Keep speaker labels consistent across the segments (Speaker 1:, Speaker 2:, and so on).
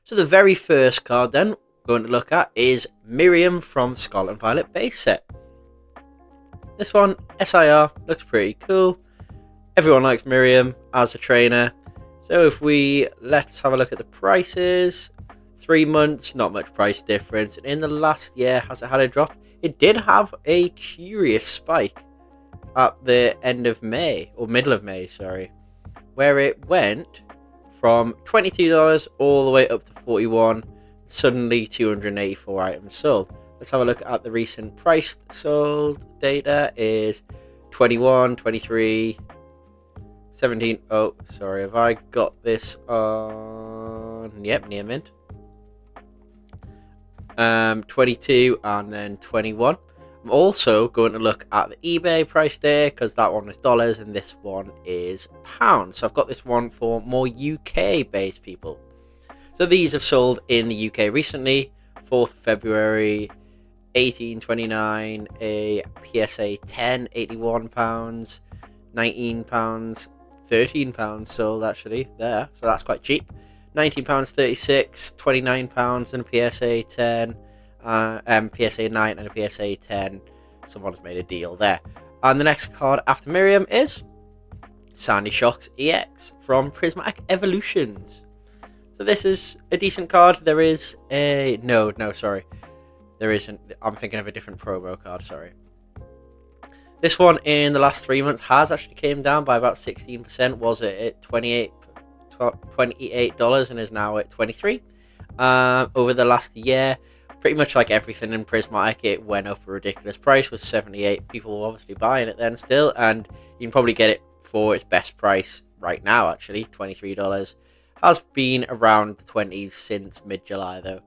Speaker 1: So the very first card then we're going to look at is Miriam from Scarlet Violet base set. This one, SIR, looks pretty cool. Everyone likes Miriam as a trainer. So if let's have a look at the prices. 3 months, not much price difference. And in the last year, has it had a drop? It did have a curious spike at the end of May, or middle of May, sorry, where it went from $22 all the way up to $41. Suddenly 284 items sold. Let's have a look at the recent price sold data. Is 21, 23, 17. Oh, sorry, have I got this on? Yep, near mint. 22 and then 21. I'm also going to look at the eBay price there because that one is dollars and this one is pounds. So I've got this one for more UK based people. So these have sold in the UK recently. 4th of February, 18.29, a PSA 10, £81, £19, £13 sold actually there. So that's quite cheap. £19.36, £29 and a PSA 10, PSA 9 and a PSA 10. Someone's made a deal there. And the next card after Miriam is Sandy Shocks EX from Prismatic Evolutions. So this is a decent card. There is a... No, sorry. There isn't. I'm thinking of a different promo card, sorry. This one in the last 3 months has actually came down by about 16%. Was it at $28 and is now at $23. Over the last year, pretty much like everything in Prismatic, it went up a ridiculous price. Was 78. People were obviously buying it then still, and you can probably get it for its best price right now, actually, $23. Has been around the 20s since mid-July though.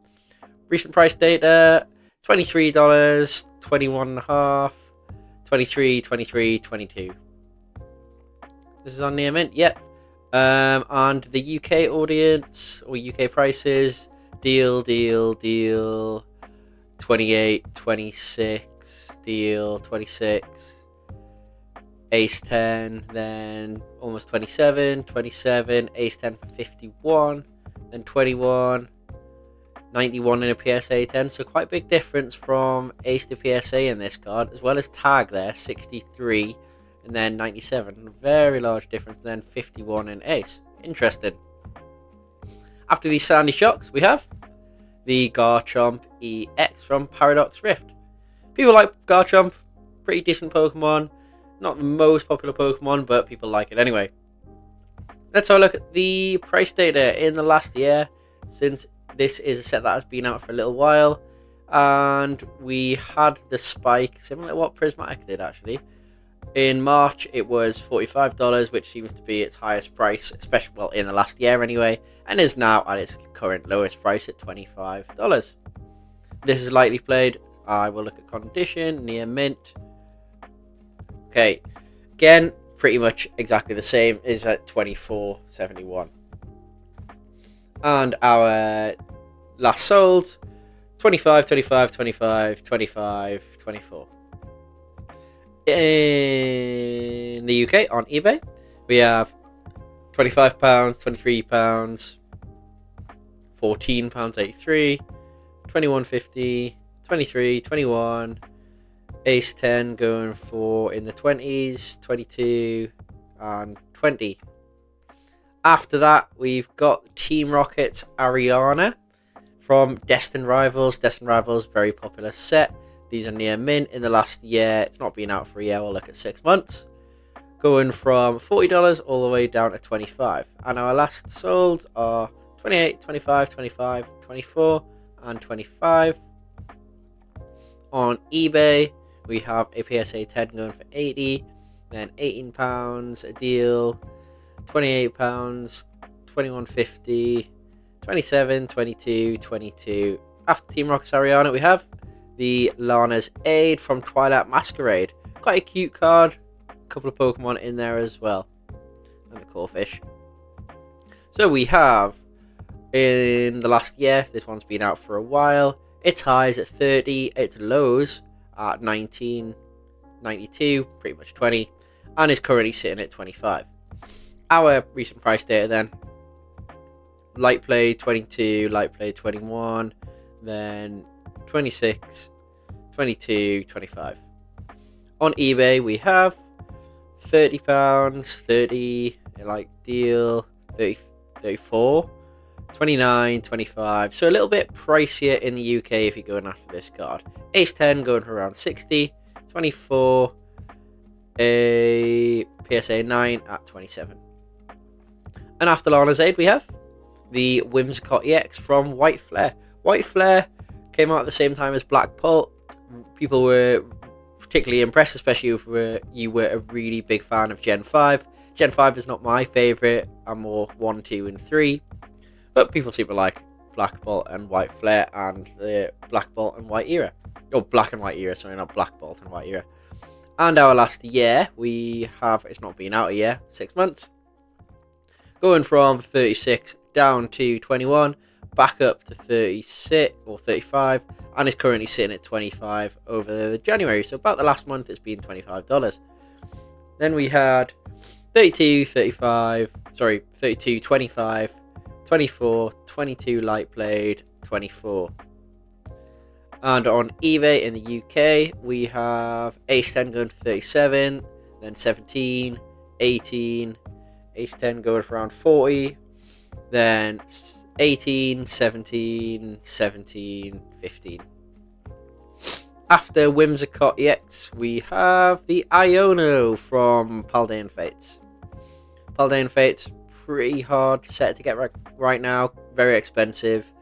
Speaker 1: Recent price data, $23, $21.5, $23, $23, $22. This is on near mint, yep. And the UK audience or UK prices, deal, 28, 26, deal, 26, ace 10, then almost 27, 27, ace 10 for 51, then 21, 91 in a PSA 10. So quite a big difference from ace to PSA in this card, as well as tag there, 63 and then 97. Very large difference, then 51 in ace. Interesting. After these Sandy Shocks, we have the Garchomp EX from Paradox Rift. People like Garchomp, pretty decent Pokemon. Not the most popular Pokemon, but people like it anyway. Let's have a look at the price data in the last year, since this is a set that has been out for a little while. And we had the spike, similar to what Prismatic did actually. In March, it was $45, which seems to be its highest price, especially well in the last year anyway, and is now at its current lowest price at $25. This is lightly played. I will look at condition, near mint. Okay, again, pretty much exactly the same, is at $24.71. And our last sold, 25, 25, 25, 25, 24. In the UK on eBay, we have £25, £23, £14.83, £21.50, 23, 21, ace 10 going for in the 20s, 22 and 20. After that, we've got Team Rocket's Ariana from Destined Rivals. Destined Rivals, very popular set. These are near mint in the last year. It's not been out for a year. We'll look at 6 months. Going from $40 all the way down to 25. And our last sold are 28, 25, 25, 24, and 25. On eBay, we have a PSA 10 going for 80, then £18 a deal, £28, £21.50, 27, 22, 22. After Team Rocket's Ariana, we have the Lana's Aid from Twilight Masquerade. Quite a cute card. A couple of Pokemon in there as well. And the Corphish. So we have, in the last year, this one's been out for a while. Its highs at 30, its lows at 19, 92, pretty much 20, and is currently sitting at 25. Our recent price data then, light play 22, light play 21, then 26, 22, 25. On eBay we have £30, 30, like deal, 30, 34, 29, 25. So a little bit pricier in the UK if you're going after this card. Ace 10 going for around 60, 24, a PSA 9 at 27. And after Lana's Aid we have the Whimsicott EX from White Flare. White Flare came out at the same time as Black Bolt. People were particularly impressed, especially if you were a really big fan of Gen 5. Gen 5 is not my favourite. I'm more 1, 2 and 3. But people seem to like Black Bolt and White Flare and the Black Bolt and White era. Oh, Black and White era, sorry, not Black Bolt and White era. And our last year, we have, it's not been out a year, 6 months. Going from 36 down to 21, back up to 36 or 35, and is currently sitting at 25 over the January. So about the last month, it's been $25. Then we had 32, 35, sorry, 32, 25, 24, 22 light played, 24. And on eBay in the UK, we have Ace 10 going for 37, then 17, 18, Ace 10 going for around 40, then 18, 17, 17, 15. After Whimsicott EX, we have the Iono from Paldean Fates. Paldean Fates, pretty hard set to get right now, very expensive,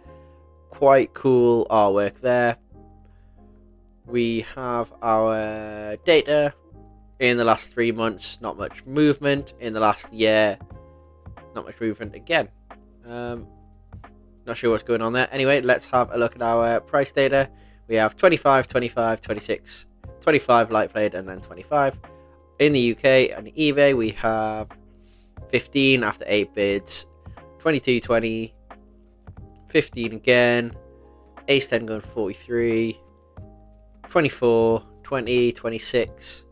Speaker 1: quite cool artwork there. We have our data. In the last 3 months, not much movement. In the last year, not much movement again. Not sure what's going on there. Anyway, let's have a look at our price data. We have 25, 25, 26, 25 light played, and then 25. In the UK and eBay, we have 15 after 8 bids, 22, 20, 15 again, Ace 10 going for 43, 24, 20, 26,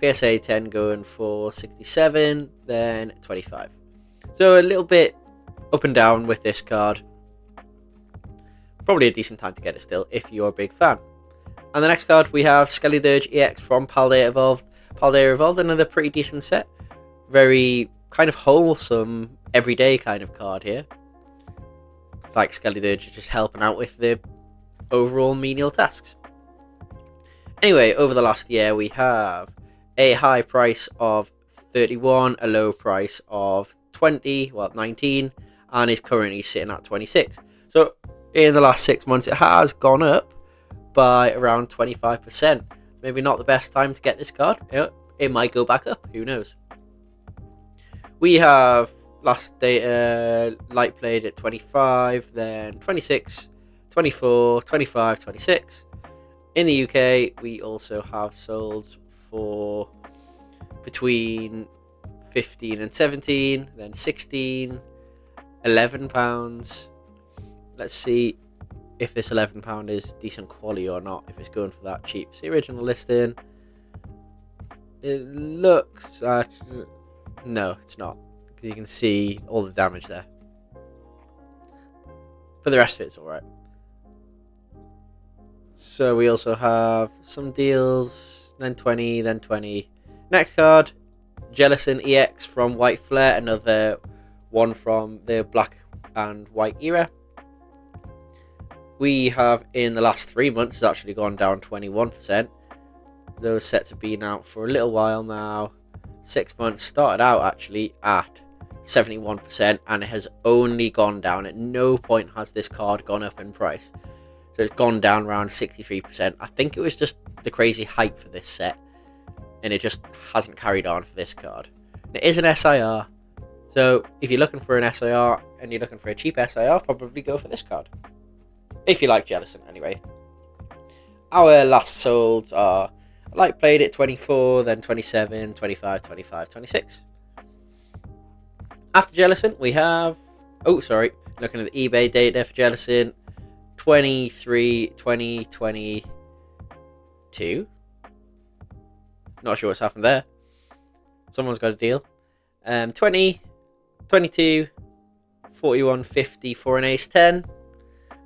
Speaker 1: PSA 10 going for 67, then 25. So a little bit up and down with this card. Probably a decent time to get it still, if you're a big fan. And the next card we have Scarlet EX from Paldea Evolved. Paldea Evolved, another pretty decent set. Very kind of wholesome, everyday kind of card here. It's like Scarlet just helping out with the overall menial tasks. Anyway, over the last year we have a high price of 31, a low price of 20, well 19, and is currently sitting at 26. So in the last 6 months it has gone up by around 25%. Maybe not the best time to get this card. It might go back up, who knows. We have last data light played at 25, then 26, 24, 25, 26. In the UK we also have sold for between 15 and 17, then 16, £11. Let's see if this £11 is decent quality or not, if it's going for that cheap. It's the original listing. It looks no, it's not, because you can see all the damage there. For the rest of it, it's alright. So we also have some deals, then 20, then 20. Next card, Jellicent EX from White Flare, another one from the Black and White era. We have, in the last 3 months, it's actually gone down 21%. Those sets have been out for a little while now. 6 months, started out actually at 71%, and it has only gone down. At no point has this card gone up in price. So it's gone down around 63%. I think it was just the crazy hype for this set, and it just hasn't carried on for this card. And it is an SIR, so if you're looking for an SIR and you're looking for a cheap SIR, probably go for this card. If you like Jellicent, anyway. Our last solds are light played at 24, then 27, 25, 25, 26. After Jellicent, we have... Oh, sorry. Looking at the eBay data for Jellicent. 23, 20, 22. Not sure what's happened there. Someone's got a deal. 20, 22, 41.50 for an ace 10.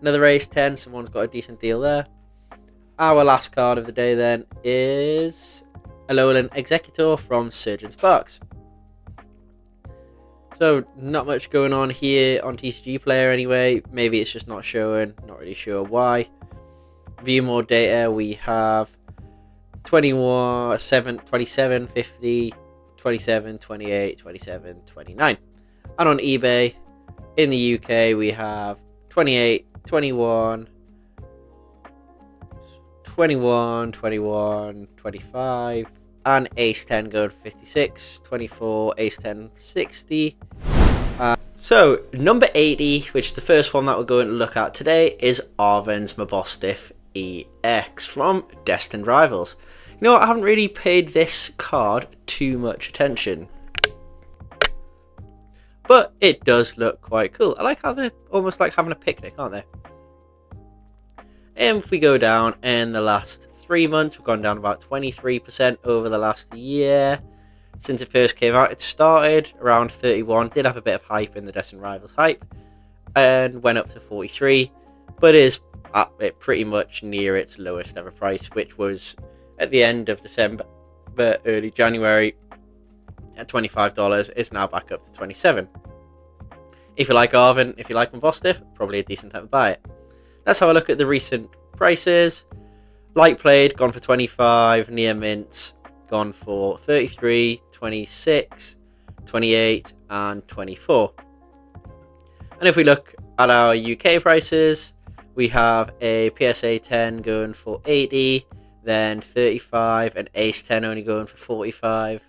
Speaker 1: Another ace 10, someone's got a decent deal there. Our last card of the day then is Alolan Executor from Surgeon Sparks. So not much going on here on TCG Player anyway. Maybe it's just not showing, not really sure why. View more data, we have 27, 50, 27, 28, 27, 29. And on eBay, in the UK, we have 28, 21, 21, 21, 25, and ace 10 going for 56, 24, ace 10, 60. So, number 80, which is the first one that we're going to look at today, is Arven's Mabostiff EX from Destined Rivals. You know what, I haven't really paid this card too much attention, but it does look quite cool. I like how they're almost like having a picnic, aren't they? And if we go down in the last 3 months, we've gone down about 23% over the last year. Since it first came out, it started around 31, did have a bit of hype in the Destined Rivals hype, and went up to 43, but is at it pretty much near its lowest ever price, which was at the end of December, but early January at $25. It's now back up to 27. If you like Arven, if you like Mabostiff, probably a decent time to buy it. Let's have a look at the recent prices. Light Played, gone for 25, near mint, gone for 33, 26, 28, and 24. And if we look at our UK prices, we have a PSA 10 going for 80, then 35, and Ace 10 only going for 45.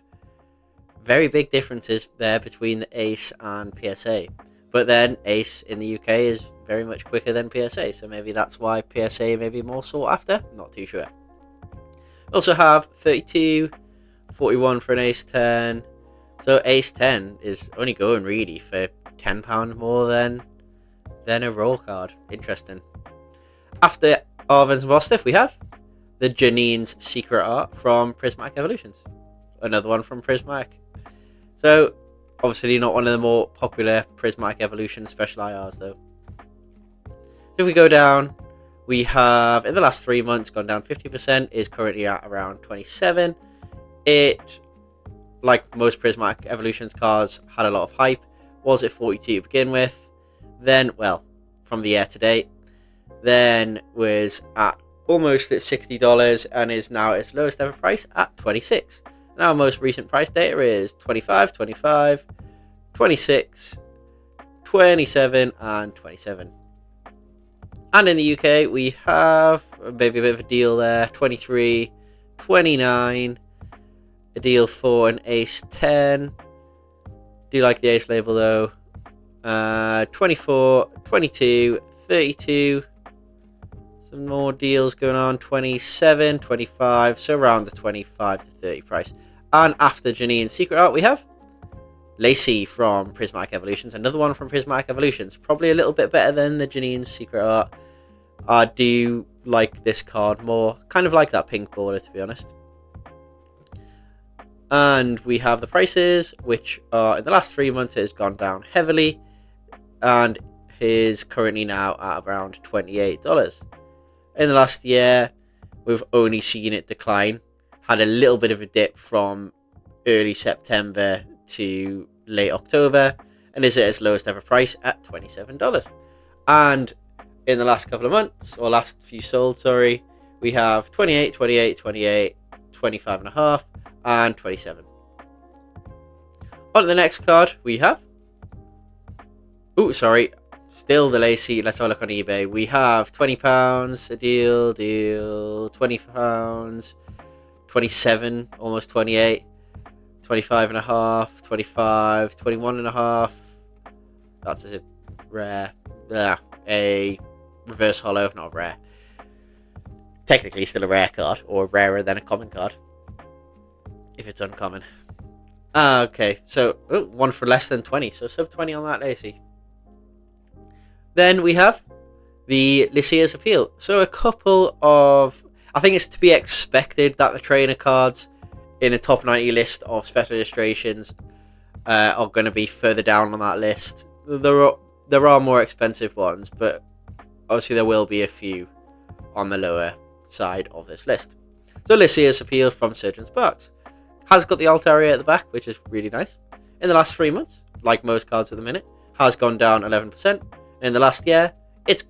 Speaker 1: Very big differences there between the Ace and PSA. But then Ace in the UK is very much quicker than PSA, so maybe that's why PSA may be more sought after. Not too sure. Also have 32, 41 for an Ace 10. So Ace 10 is only going really for £10 more than a roll card. Interesting. After Arven's Mabostiff, we have the Janine's Secret Art from Prismatic Evolutions. Another one from Prismatic. So, obviously not one of the more popular Prismatic Evolution special IRs though. If we go down, we have, in the last 3 months, gone down 50%, is currently at around 27. It, like most Prismatic Evolutions cards, had a lot of hype. Was at 42 to begin with. Then, well, from the year to date, then was at almost at $60 and is now its lowest ever price at 26. And our most recent price data is 25, 25, 26, 27, and 27. And in the UK, we have maybe a bit of a deal there. 23, 29, a deal for an Ace 10. Do like the Ace label though. 24, 22, 32. Some more deals going on. 27, 25. So around the 25 to 30 price. And after Janine's Secret Art, we have Lacey from Prismatic Evolutions. Another one from Prismatic Evolutions. Probably a little bit better than the Janine's Secret Art. I do like this card more. Kind of like that pink border, to be honest. And we have the prices, which are in the last 3 months it has gone down heavily. And is currently now at around $28. In the last year, we've only seen it decline. Had a little bit of a dip from early September to late October, and is at its lowest ever price at $27. And in the last couple of months, or last few sold, sorry, we have 28, 28, 28, 25.5, and 27. On to the next card, we have... Oh, sorry. Still the Lacey. Let's have a look on eBay. We have £20, a deal, £20, 27, almost 28, 25.5, 25, 21.5. That's a rare. A reverse hollow, not rare. Technically still a rare card, or rarer than a common card, if it's uncommon. Okay, so one for less than 20, so sub 20 on that Lacey. Then we have the Lycia's Appeal. So a couple of... I think it's to be expected that the trainer cards in a top 90 list of special illustrations are going to be further down on that list. There there are more expensive ones, but obviously there will be a few on the lower side of this list. So Lycia's Appeal from Surgeon Sparks has got the Altaria at the back, which is really nice. In the last 3 months, like most cards at the minute, has gone down 11%. In the last year, it's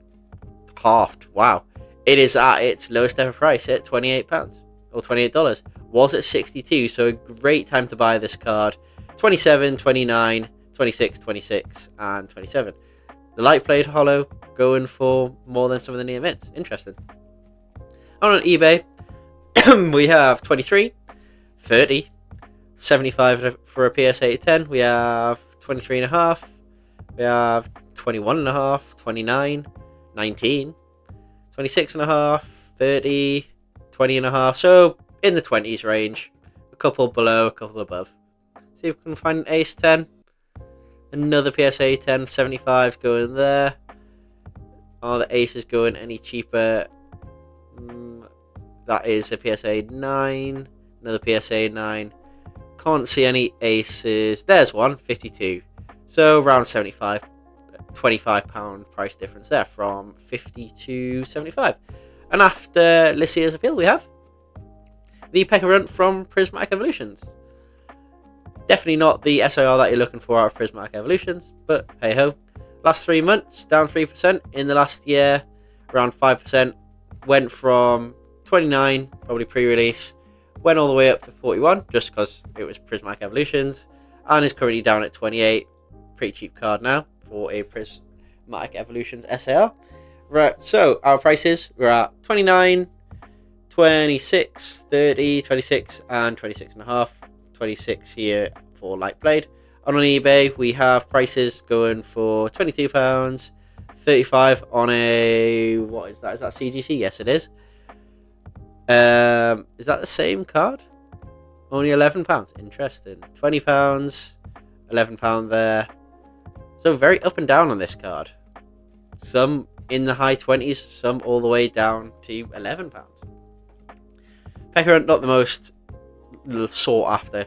Speaker 1: halved. Wow. It is at its lowest ever price at £28 or $28. Was at 62, so a great time to buy this card. 27, 29, 26, 26, and 27. The light played holo going for more than some of the near mints. Interesting. On eBay, we have 23, 30, 75 for a PSA 10. We have 23.5. We have 21.5, 29, 19, 26.5, 30, 20.5. So in the 20s range. A couple below, a couple above. See if we can find an Ace 10. Another PSA 10, 75's going there. Are the aces going any cheaper? That is a PSA 9. Another PSA 9. Can't see any aces. There's one, 52. So around 75. £25 price difference there from 50 to 75. And after Lycia's Appeal, we have the Pekka from Prismatic Evolutions. Definitely not the SIR that you're looking for out of Prismatic Evolutions, but hey ho. Last 3 months, down 3%. In the last year, around 5%. Went from 29, probably pre-release, went all the way up to 41, just because it was Prismatic Evolutions, and is currently down at 28. Pretty cheap card now for a Prismatic Evolutions SAR. Right, so our prices, we're at 29, 26, 30, 26, and 26.5. 26 here for light blade. And on eBay, we have prices going for £22, 35 on a, what is that? Is that CGC? Yes, it is. Is that the same card? Only £11. Interesting. £20, £11 there. So very up and down on this card. Some in the high 20s, some all the way down to £11. Pekka, not the most sought after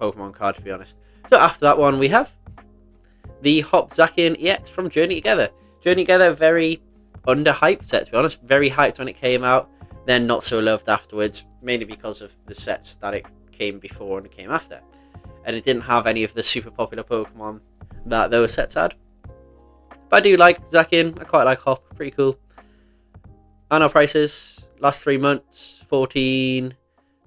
Speaker 1: Pokemon card, to be honest. So after that one, we have the Hopzakian EX from Journey Together. Journey Together, very underhyped set, to be honest. Very hyped when it came out, then not so loved afterwards, mainly because of the sets that it came before and it came after. And it didn't have any of the super popular Pokemon that those sets had. But I do like Zacian. I quite like Hop. Pretty cool. And our prices, last 3 months, 14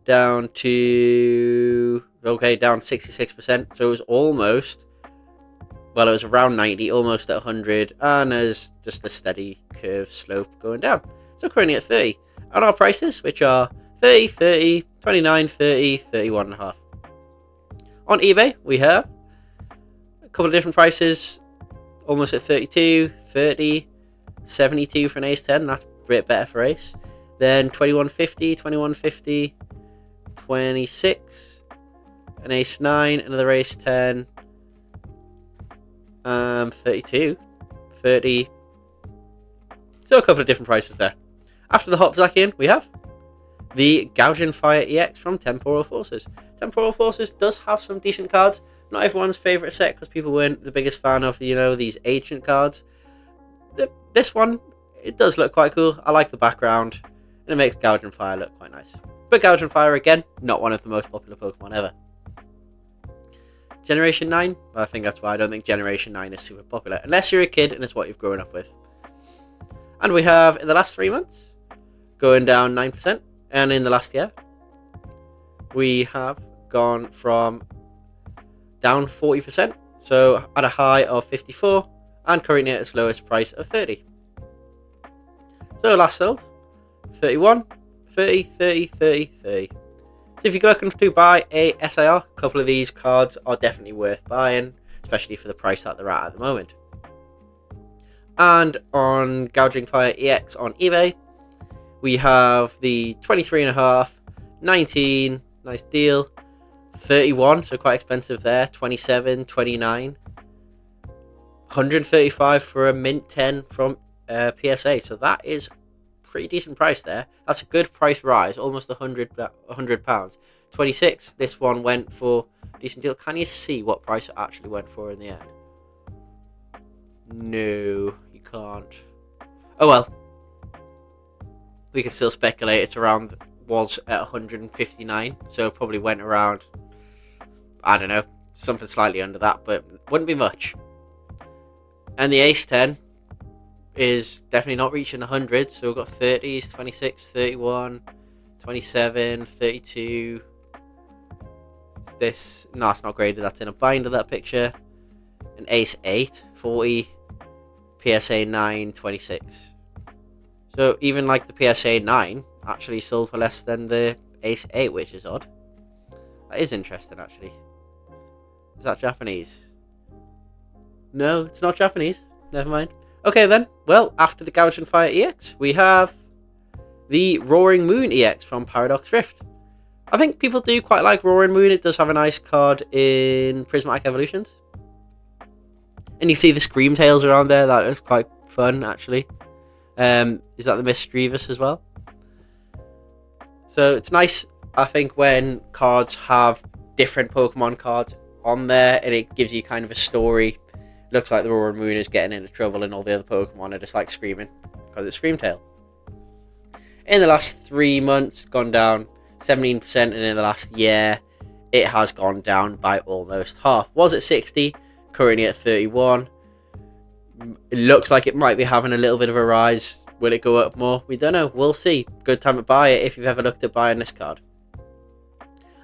Speaker 1: down to, okay, down 66%. So it was almost, well, it was around 90, almost at 100. And there's just a steady curve slope going down. So currently at 30. And our prices, which are 30, 30, 29, 30, 31.5. On eBay, we have a couple of different prices. Almost at 32, 30, 72 for an Ace 10. That's a bit better for Ace. Then 21.50, 21.50, 26, an Ace 9, another Ace 10, 32, 30. So a couple of different prices there. After the Hopzakian, we have the Gouging Fire EX from Temporal Forces. Temporal Forces does have some decent cards. Not everyone's favourite set because people weren't the biggest fan of, you know, these ancient cards. This one, it does look quite cool. I like the background, and it makes Gouging Fire look quite nice. But Gouging Fire, again, not one of the most popular Pokemon ever. Generation 9, well, I think that's why I don't think Generation 9 is super popular, unless you're a kid and it's what you've grown up with. And we have, in the last 3 months, going down 9%, and in the last year, we have gone from down 40%, so at a high of 54, and currently at its lowest price of 30. So last sold, 31, 30, 30, 30, 30. So if you're looking to buy a SIR, a couple of these cards are definitely worth buying, especially for the price that they're at the moment. And on Gouging Fire EX on eBay, we have the 23.5, 19, nice deal, 31, so quite expensive there, 27, 29, 135 for a mint 10 from PSA, so that is pretty decent price there. That's a good price rise, almost £100. 26, this one went for a decent deal. Can you see what price it actually went for in the end? No, you can't. Oh well. We can still speculate it's around, was at 159, so probably went around, I don't know, something slightly under that, but wouldn't be much. And the ace 10 is definitely not reaching 100, so we've got 30s, 26, 31, 27, 32. This, no, it's not graded, that's in a binder, that picture. An ace 8, 40, PSA 9, 26. So even like the PSA 9 actually sold for less than the ace 8, which is odd. That is interesting, actually. Is that Japanese? No, it's not Japanese. Never mind. Okay then. Well, after the Gouge and Fire EX, we have the Roaring Moon EX from Paradox Rift. I think people do quite like Roaring Moon. It does have a nice card in Prismatic Evolutions. And you see the Scream Tails around there. That is quite fun, actually. Is that the Mischievous as well? So it's nice, I think, when cards have different Pokemon cards on there, and it gives you kind of a story. It looks like the Roaring Moon is getting into trouble, and all the other Pokemon are just like screaming because it's Screamtail. In the last 3 months, gone down 17%, and in the last year, it has gone down by almost half. Was at 60, currently at 31. It looks like it might be having a little bit of a rise. Will it go up more? We don't know. We'll see. Good time to buy it if you've ever looked at buying this card.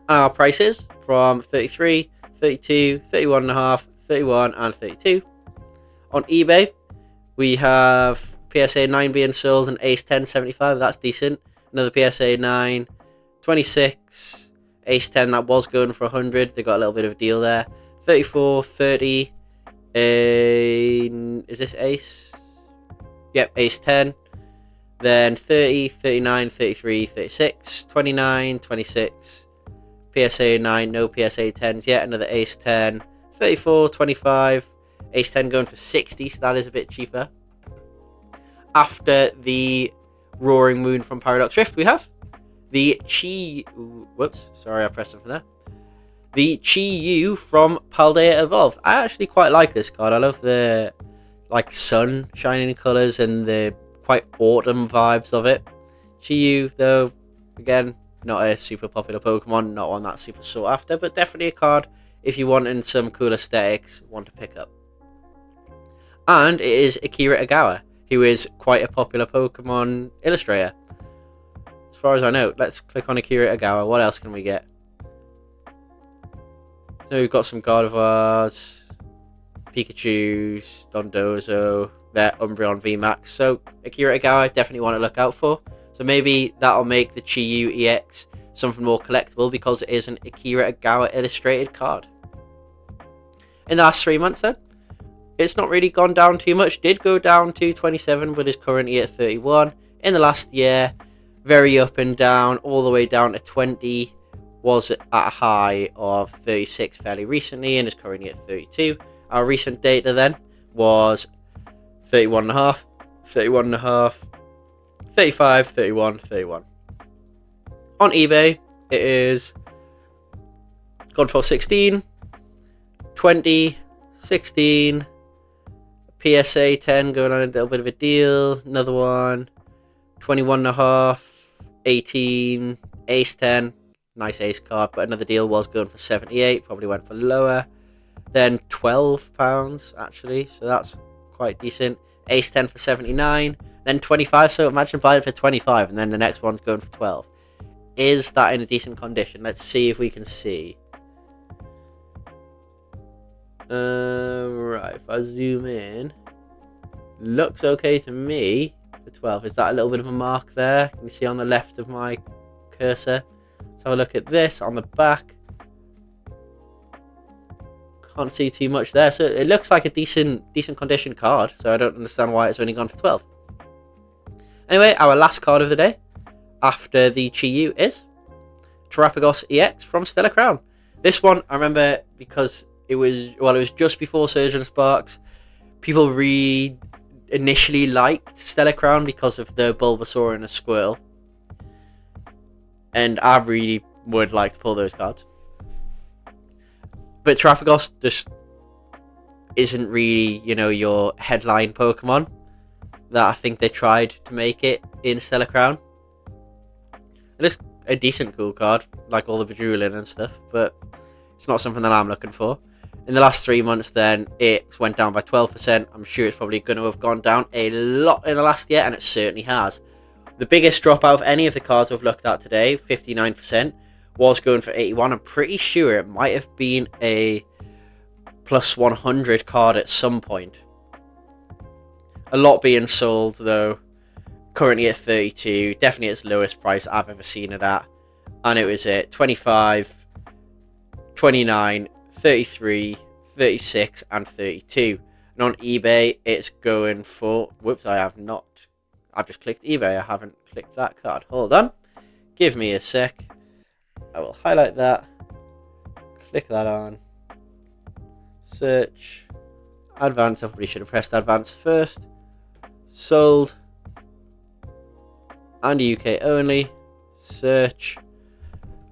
Speaker 1: Our prices from 33, 32, 31.5, 31 and 32. On eBay, we have PSA 9 being sold and Ace 10 75. That's decent. Another PSA 9, 26. Ace 10 that was going for 100. They got a little bit of a deal there. 34, 30. Is this Ace? Yep, Ace 10. Then 30, 39, 33, 36, 29, 26. PSA 9, no PSA 10s yet. Another Ace 10. 34, 25. Ace 10 going for 60, so that is a bit cheaper. After the Roaring Moon from Paradox Rift, we have the whoops, sorry, I pressed something there. The Chi-Yu from Paldea Evolved. I actually quite like this card. I love the like sun shining colours and the quite autumn vibes of it. Chi-Yu, though, again, not a super popular Pokemon, not one that's super sought after, but definitely a card if you want in some cool aesthetics, want to pick up. And it is Akira Agawa, who is quite a popular Pokemon illustrator. As far as I know, let's click on Akira Agawa. What else can we get? So we've got some Gardevoirs, Pikachus, Dondozo, their Umbreon VMAX. So Akira Agawa, definitely want to look out for. So maybe that'll make the Chi-Yu EX something more collectible because it is an Akira Agawa illustrated card. In the last 3 months then, it's not really gone down too much. Did go down to 27, but is currently at 31. In the last year, very up and down, all the way down to 20. Was at a high of 36 fairly recently and is currently at 32. Our recent data then was 31.5, 31.5, 35, 31, 31. On eBay, it is gone for 16, 20, 16, PSA 10 going on a little bit of a deal, another one, 21.5, 18, Ace 10. Nice ace card, but another deal was going for 78, probably went for lower. Then £12 actually, so that's quite decent. Ace 10 for 79, then 25, so imagine buying it for 25 and then the next one's going for 12. Is that in a decent condition? Let's see if we can see. Right, if I zoom in, looks okay to me for 12. Is that a little bit of a mark there? Can you see on the left of my cursor? Let's have a look at this on the back. Can't see too much there, so it looks like a decent condition card, so I don't understand why it's only gone for 12. Anyway, our last card of the day after the Chi-Yu is Terapagos EX from Stellar Crown. This one I remember because it was just before Surgeon and Sparks. People really initially liked Stellar Crown because of the Bulbasaur and a Squirtle. And I really would like to pull those cards. But Terapagos just isn't really, you know, your headline Pokemon that I think they tried to make it in Stellar Crown. It is a decent cool card, like all the Bejewelin and stuff, but it's not something that I'm looking for. In the last 3 months, then, it went down by 12%. I'm sure it's probably going to have gone down a lot in the last year, and it certainly has. The biggest drop out of any of the cards we've looked at today, 59%, was going for 81. I'm pretty sure it might have been a plus 100 card at some point. A lot being sold, though. Currently at 32, definitely its lowest price I've ever seen it at. And it was at 25, 29, 33, 36, and 32. And on eBay, it's going for... Whoops, I've just clicked eBay. I haven't clicked that card. Hold on. Give me a sec. I will highlight that. Click that on. Search. Advance. I probably should have pressed advance first. Sold. And UK only. Search.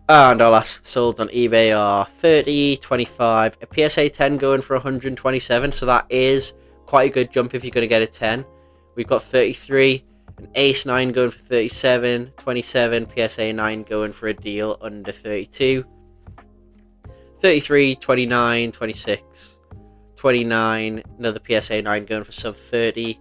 Speaker 1: And our last sold on eBay are 30, 25, a PSA 10 going for 127. So that is quite a good jump if you're going to get a 10. We've got 33, an Ace 9 going for 37, 27, PSA 9 going for a deal under 32. 33, 29, 26, 29, another PSA 9 going for sub 30.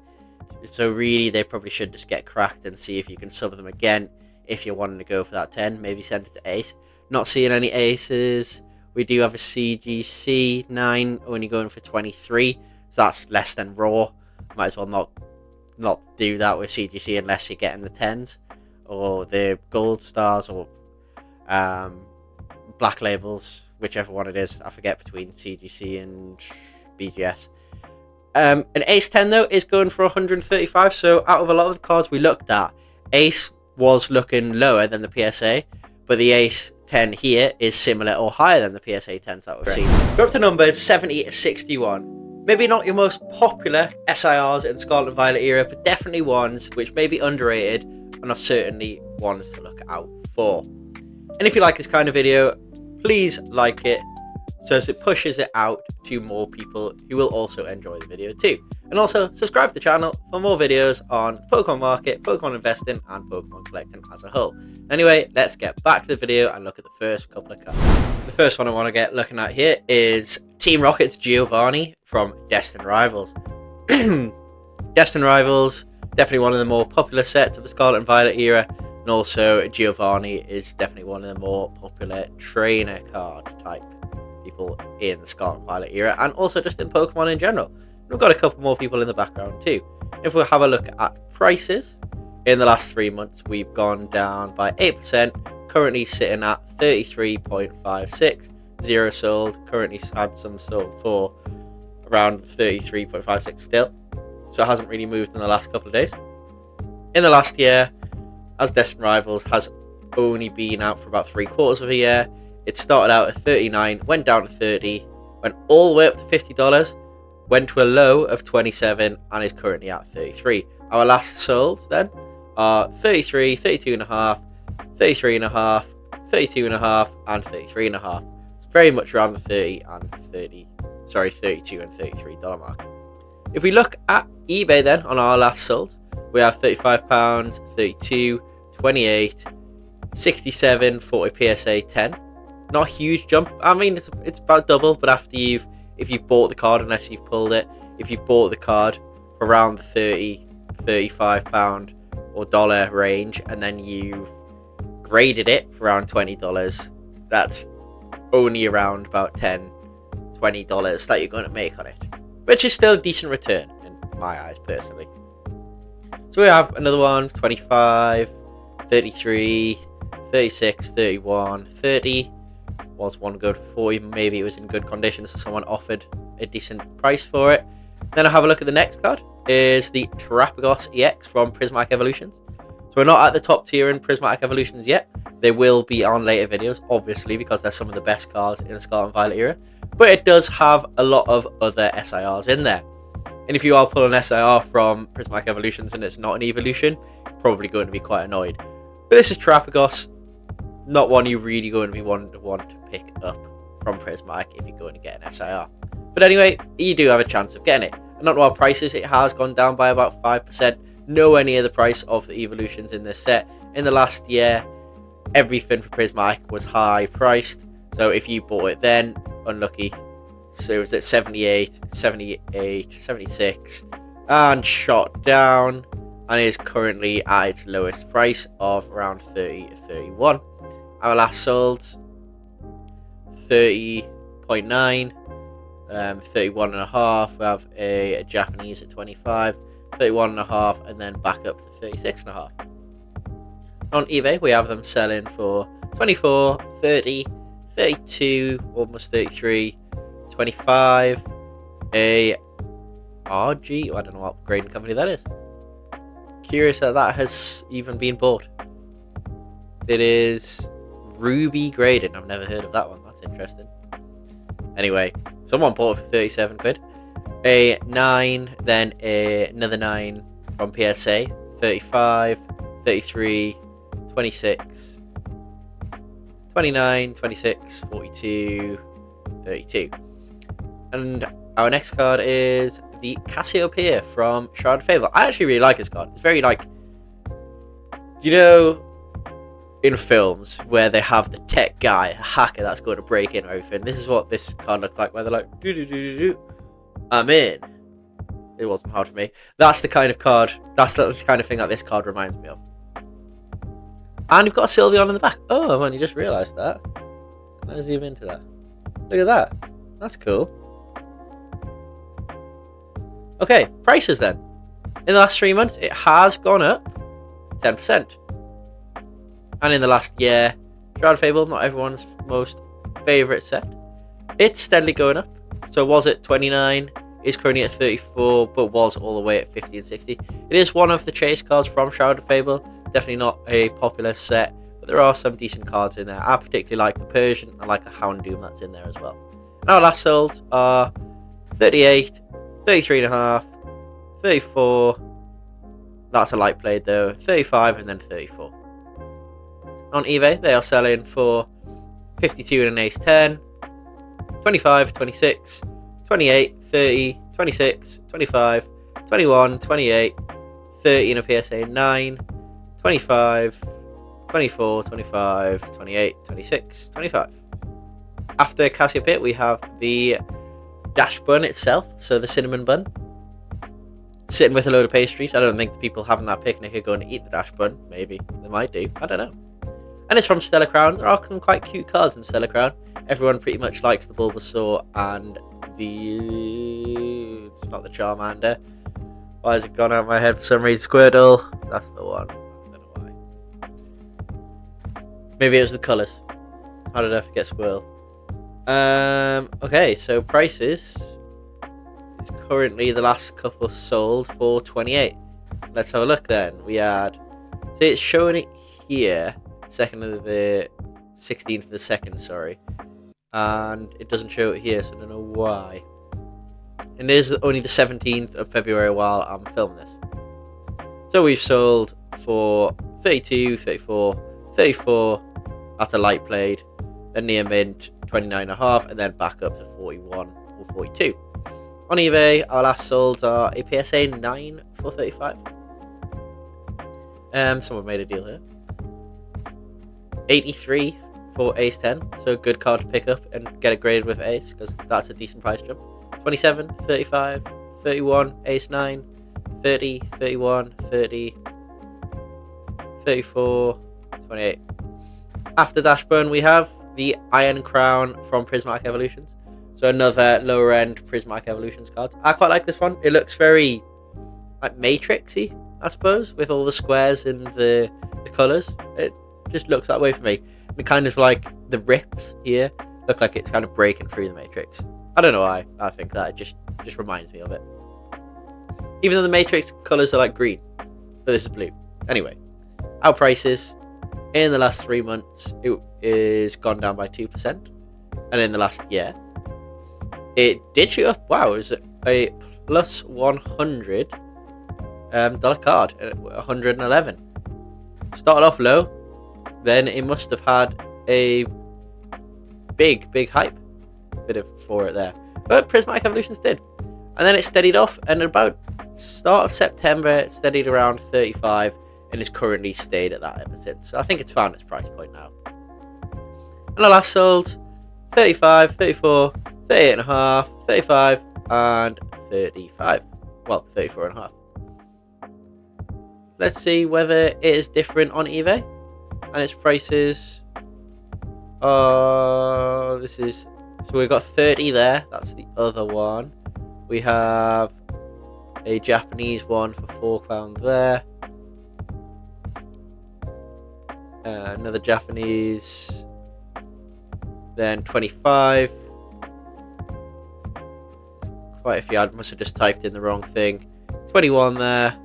Speaker 1: So really, they probably should just get cracked and see if you can sub them again. If you're wanting to go for that 10, maybe send it to Ace. Not seeing any Aces. We do have a CGC 9 only going for 23. So that's less than raw. Might as well not do that with CGC unless you're getting the 10s. Or the gold stars or black labels. Whichever one it is. I forget between CGC and BGS. An Ace 10 though is going for 135. So out of a lot of the cards we looked at, Ace was looking lower than the PSA, but the Ace 10 here is similar or higher than the PSA 10s that we've seen. Go up to numbers 70 to 61. Maybe not your most popular SIRs in the Scarlet Violet era, but definitely ones which may be underrated and are certainly ones to look out for. And if you like this kind of video, please like it so as it pushes it out to more people who will also enjoy the video too. And also subscribe to the channel for more videos on Pokemon market, Pokemon investing, and Pokemon collecting as a whole. Anyway, let's get back to the video and look at the first couple of cards. The first one I want to get looking at here is Team Rocket's Giovanni from Destined Rivals. Destined Rivals, definitely one of the more popular sets of the Scarlet and Violet era, and also Giovanni is definitely one of the more popular trainer card type people in the Scarlet and Violet era, and also just in Pokemon in general. We've got a couple more people in the background too. If we have a look at prices, in the last 3 months we've gone down by 8%, currently sitting at 33.56. Zero sold, currently had some sold for around 33.56 still, so it hasn't really moved in the last couple of days. In the last year, as Destined Rivals has only been out for about 3/4 of a year, it started out at 39, went down to 30, went all the way up to $50, went to a low of 27, and is currently at 33. Our last solds then are 33, 32.5, 33.5, 32.5, and 33.5. It's very much around the 32 and $33 mark. If we look at eBay then on our last sold, we have £35, 32, 28, 67 for a PSA 10. Not a huge jump. I mean, it's about double, but after if you've bought the card, unless you've pulled it, if you've bought the card for around the 30, 35 pound or dollar range, and then you've graded it for around $20, that's only around about $10, $20 that you're going to make on it, which is still a decent return in my eyes personally. So we have another one, 25, 33, 36, 31, 30. Was one good for 40, maybe it was in good condition, so someone offered a decent price for it. Then I have a look at the next card, is the Terapagos EX from Prismatic Evolutions. So we're not at the top tier in Prismatic Evolutions yet. They will be on later videos, obviously, because they're some of the best cards in the Scarlet and Violet era. But it does have a lot of other SIRs in there. And if you are pulling an SIR from Prismatic Evolutions and it's not an evolution, you're probably going to be quite annoyed. But this is Terapagos, not one you're really going to be want to pick up from Prismatic if you're going to get an SIR. But anyway, you do have a chance of getting it. And not our prices, it has gone down by about 5%. Nowhere near the price of the evolutions in this set. In the last year, everything for Prismatic was high priced. So if you bought it then, unlucky. So it was at 78, 78, 76, and shot down, and is currently at its lowest price of around 30 to 31. Our last sold 30.9, 31.5. We have a Japanese at 25, 31.5, and then back up to 36.5. On eBay, we have them selling for 24, 30, 32, almost 33, 25, a RG. I don't know what grading company that is. Curious that has even been bought. It is Ruby Grading. I've never heard of that one. That's interesting. Anyway, someone bought it for 37 quid. A 9, then another 9 from PSA. 35, 33, 26, 29, 26, 42, 32. And our next card is the Cassiopeia from Scarlet Violet. I actually really like this card. It's very like, you know, in films where they have the tech guy, a hacker that's going to break in everything. This is what this card looks like, where they're like, I'm in. It wasn't hard for me. That's the kind of card, that's the kind of thing that this card reminds me of. And you've got a Sylveon in the back. Oh, I've only just realised that. Let's zoom into that. Look at that. That's cool. Okay, prices then. In the last 3 months, it has gone up 10%. And in the last year, Scarlet Violet, not everyone's most favourite set, it's steadily going up. So was it 29, is currently at 34, but was all the way at 50 and 60. It is one of the chase cards from Scarlet Violet. Definitely not a popular set, but there are some decent cards in there. I particularly like the Persian. I like the Houndoom that's in there as well. And our last sold are 38, 33.5, 34. That's a light blade though. 35 and then 34. On eBay, they are selling for 52 and an ace 10, 25, 26, 28, 30, 26, 25, 21, 28, 30 and a PSA 9, 25, 24, 25, 28, 26, 25. After Cassiopeia, we have the dash bun itself, so the cinnamon bun. Sitting with a load of pastries. I don't think the people having that picnic are going to eat the dash bun. Maybe they might do. I don't know. And it's from Stellar Crown. There are some quite cute cards in Stellar Crown. Everyone pretty much likes the Bulbasaur and the... It's not the Charmander. Why has it gone out of my head for some reason? Squirtle. That's the one. I don't know why. Maybe it was the colours. How did I forget Squirtle? Okay, so prices. It's currently the last couple sold for 28. Let's have a look then. We had... So it's showing it here. 2nd of the 16th of the 2nd, sorry, and it doesn't show it here, so I don't know why. And it is only the 17th of February while I'm filming this. So we've sold for 32, 34, 34. That's a light blade. Then near mint 29.5, and then back up to 41 or 42. On eBay, our last solds are a PSA 9 for 35. Someone made a deal here. 83 for ace 10, so good card to pick up and get it graded with ace, because that's a decent price jump. 27, 35, 31, ace 9, 30, 31, 30, 34, 28. After Dashburn, we have the Iron Crown from Prismatic Evolutions, so another lower end Prismatic Evolutions card. I quite like this one. It looks very like Matrixy, I suppose, with all the squares and the colours. It just looks that way for me. And kind of like the rips here look like it's kind of breaking through the Matrix. I don't know why I think that. It just reminds me of it. Even though the Matrix colours are like green, but this is blue. Anyway, our prices in the last 3 months, it is gone down by 2%, and in the last year, it did shoot up. Wow, it was a plus $100 card at 111. Started off low. Then it must have had a big hype bit of for it there. but Prismatic Evolutions did. And then it steadied off, and at about start of September, it steadied around 35, and is currently stayed at that ever since. So I think it's found its price point now. And I last sold 35, 34, 38.5, 35, and 35. Well, 34.5. Let's see whether it is different on eBay. And its prices. This is. So we've got 30 there. That's the other one. We have a Japanese one for £4 there. Another Japanese. Then 25. Quite a few. I must have just typed in the wrong thing. 21 there.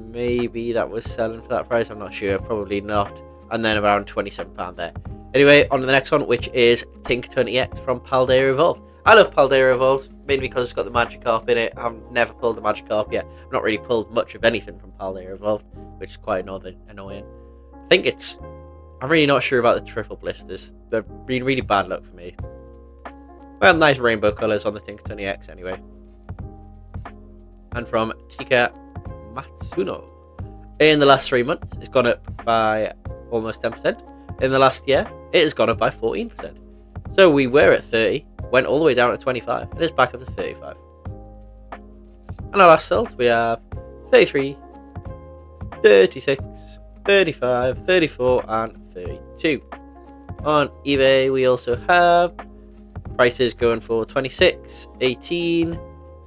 Speaker 1: Maybe that was selling for that price. I'm not sure. Probably not. And then around £27 there. Anyway, on to the next one, which is Tinkerton EX from Paldea Evolved. I love Paldea Evolved, mainly because it's got the Magikarp in it. I've never pulled the Magikarp yet. I've not really pulled much of anything from Paldea Evolved, which is quite annoying. I think it's... I'm really not sure about the triple blisters. They've been really bad luck for me. Well, nice rainbow colours on the Tinkerton EX anyway. And from Tika Matsuno. In the last 3 months, it's gone up by almost 10%. In the last year, it has gone up by 14%. So we were at 30, went all the way down to 25, and it's back up to 35. And our last sold, we have 33, 36, 35, 34, and 32. On eBay, we also have prices going for 26, 18,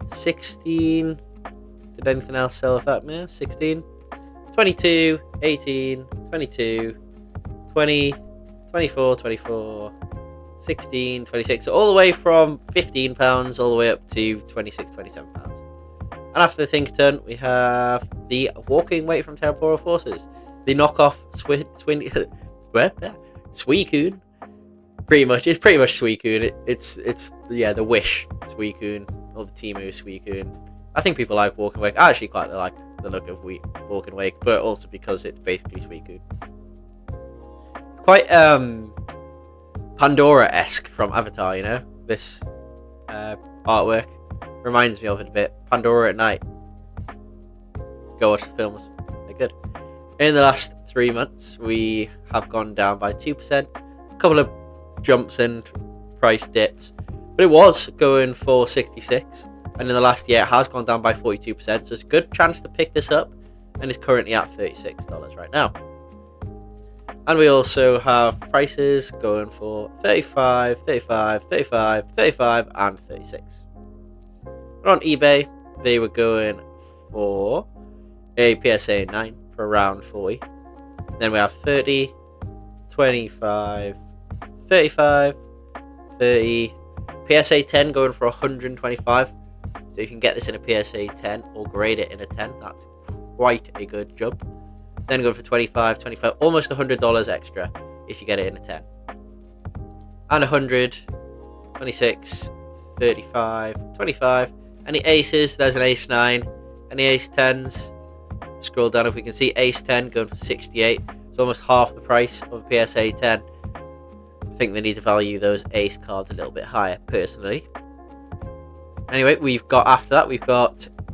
Speaker 1: 16. Did anything else sell with that, man? 16, 22, 18, 22, 20, 24, 24, 16, 26. So all the way from £15 all the way up to 26, 27 pounds. And after the Tinkerton, we have the Walking Weight from Terraporal Forces. The knockoff Suicune. Pretty much, it's pretty much Suicune. It's the Wish Suicune or the Temu Suicune. I think people like Walking Wake. I actually quite like the look of Walking Wake, but also because it's basically Suicune. It's quite Pandora-esque from Avatar, you know? This artwork reminds me of it a bit. Pandora at night. Go watch the films. They're good. In the last 3 months, we have gone down by 2%. A couple of jumps and price dips. But it was going for 66. And in the last year, it has gone down by 42%. So it's a good chance to pick this up. And it's currently at $36 right now. And we also have prices going for 35, 35, 35, 35, and 36. And on eBay, they were going for a PSA 9 for around 40. Then we have 30, 25, 35, 30, PSA 10 going for 125. So you can get this in a PSA 10 or grade it in a 10. That's quite a good jump. Then going for 25, 25, almost $100 extra if you get it in a 10. And 100, 26, 35, 25. Any aces, there's an ace 9. Any ace 10s, scroll down if we can see ace 10 going for 68. It's almost half the price of a PSA 10. I think they need to value those ace cards a little bit higher, personally. Anyway, we've got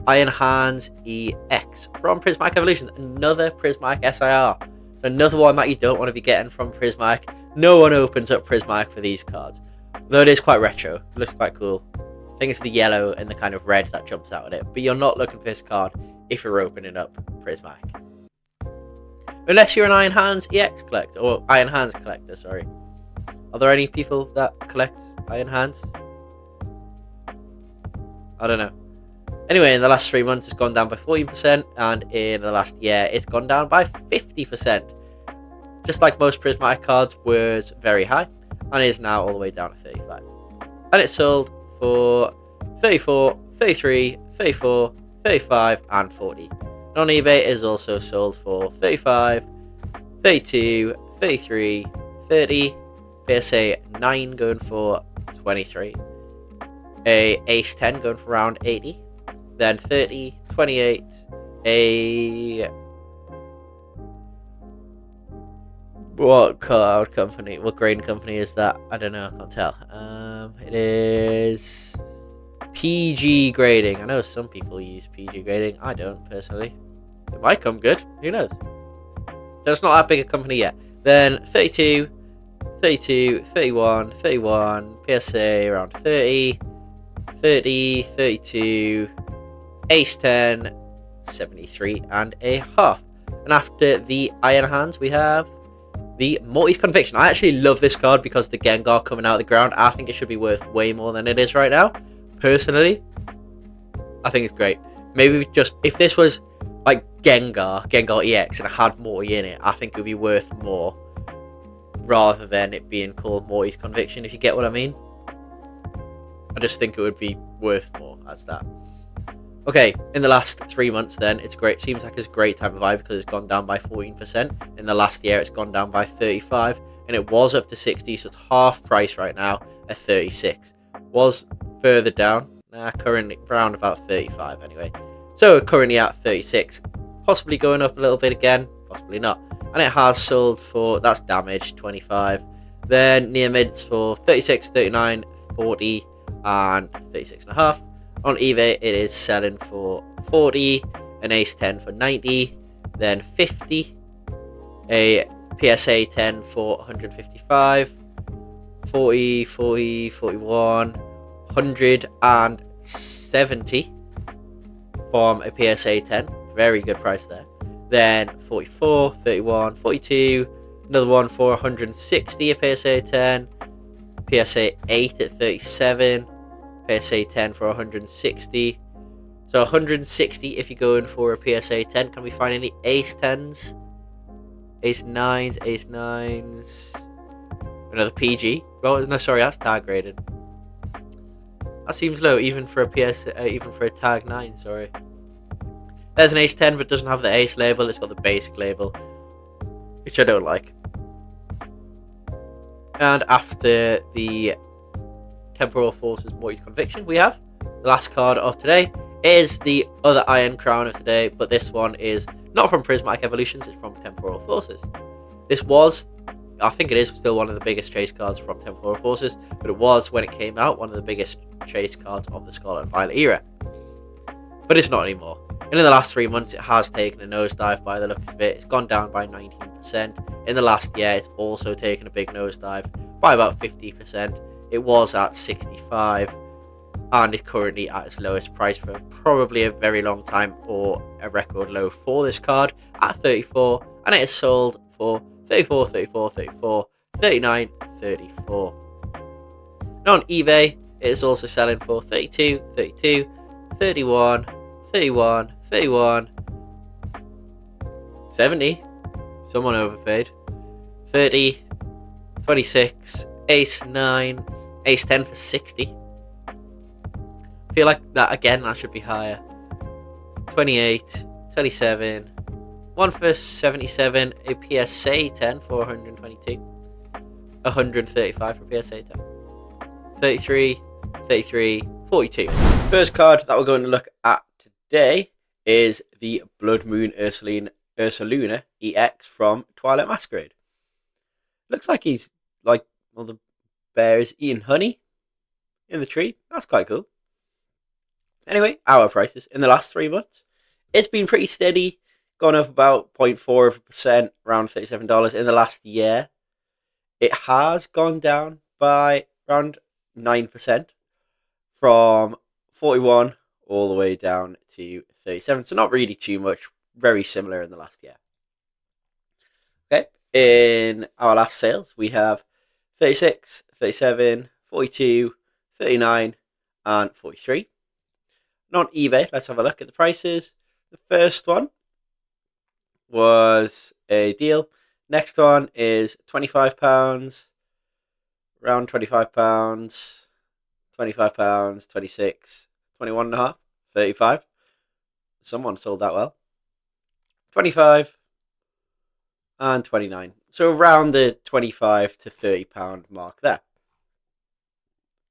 Speaker 1: Iron Hands EX from Prismatic Evolution. Another Prismatic SIR. So another one that you don't want to be getting from Prismatic. No one opens up Prismatic for these cards. Though it is quite retro. It looks quite cool. I think it's the yellow and the kind of red that jumps out at it. But you're not looking for this card if you're opening up Prismatic. Unless you're an Iron Hands EX collector. Or Iron Hands collector, sorry. Are there any people that collect Iron Hands? I don't know. Anyway, in the last 3 months, it's gone down by 14%, and in the last year, it's gone down by 50%. Just like most Prismatic cards, was very high, and is now all the way down to 35. And it sold for 34, 33, 34, 35, and 40. And on eBay, it is also sold for 35, 32, 33, 30, PSA 9 going for 23, a ace 10 going for around 80, then 30, 28, a What card company? What grading company is that? I don't know. I can't tell. It is PG grading. I know some people use PG grading. I don't personally. It might come good. Who knows? So it's not that big a company yet. Then 32, 32, 31, 31, PSA around 30, 30, 32, Ace 10, 73 and a half. And after the Iron Hands, we have the Morty's Conviction. I actually love this card because the Gengar coming out of the ground. I think it should be worth way more than it is right now. Personally, I think it's great. Maybe just, if this was like Gengar EX and it had Morty in it, I think it would be worth more rather than it being called Morty's Conviction, if you get what I mean. I just think it would be worth more as that. Okay, in the last 3 months then, it's great. Seems like it's a great time to buy because it's gone down by 14%. In the last year, it's gone down by 35%, and it was up to 60, so it's half price right now at 36. Was further down, currently around about 35 anyway. So currently at 36, possibly going up a little bit again, possibly not. And it has sold for, that's damaged, 25. Then near mids for 36, 39, 40, and 36 and a half. On eBay, it is selling for 40, an Ace 10 for 90, then 50, a PSA 10 for 155, 40, 40, 41, 170 from a PSA 10. Very good price there. Then 44, 31, 42, another one for 160, a PSA 10, PSA 8 at 37, PSA 10 for 160. So 160 if you're going for a PSA 10. Can we find any Ace 10s? Ace 9s, Ace 9s. Another PG. Well, no, sorry, that's tag graded. That seems low, even for a even for a tag 9. Sorry. There's an Ace 10, but it doesn't have the Ace label. It's got the basic label, which I don't like. And after the Temporal Forces Morty's Conviction, we have the last card of today is the other Iron Crown of today, but this one is not from Prismatic Evolutions, it's from Temporal Forces. This was, I think it is still one of the biggest chase cards from Temporal Forces, but it was, when it came out, one of the biggest chase cards of the Scarlet Violet era. But it's not anymore. And in the last 3 months, it has taken a nosedive by the looks of it. It's gone down by 19%. In the last year, it's also taken a big nosedive by about 50%. It was at 65 and is currently at its lowest price for probably a very long time, or a record low for this card at 34, and it is sold for 34, 34, 34, 39, 34. And on eBay, it is also selling for 32, 32, 31, 31, 31, 70, someone overpaid, 30, 26, Ace 9, Ace 10 for 60. I feel like that again, that should be higher. 28, 27, one for 77, a PSA 10 for 122, 135 for PSA 10, 33, 33, 42. First card that we're going to look at today is the Blood Moon Ursaluna EX from Twilight Masquerade. Looks like he's like, well, the bear is eating honey in the tree. That's quite cool. Anyway, our prices in the last 3 months, it's been pretty steady, gone up about 0.4%, around $37. In the last year, it has gone down by around 9%, from 41 all the way down to 37. So not really too much, very similar in the last year. Okay, in our last sales, we have 36, 37, 42, 39, and 43. And on eBay, let's have a look at the prices. The first one was a deal. Next one is £25, around £25, £25, 26, 21 and a half, 35. Someone sold that well. 25 and 29. So around the 25 to £30 mark there.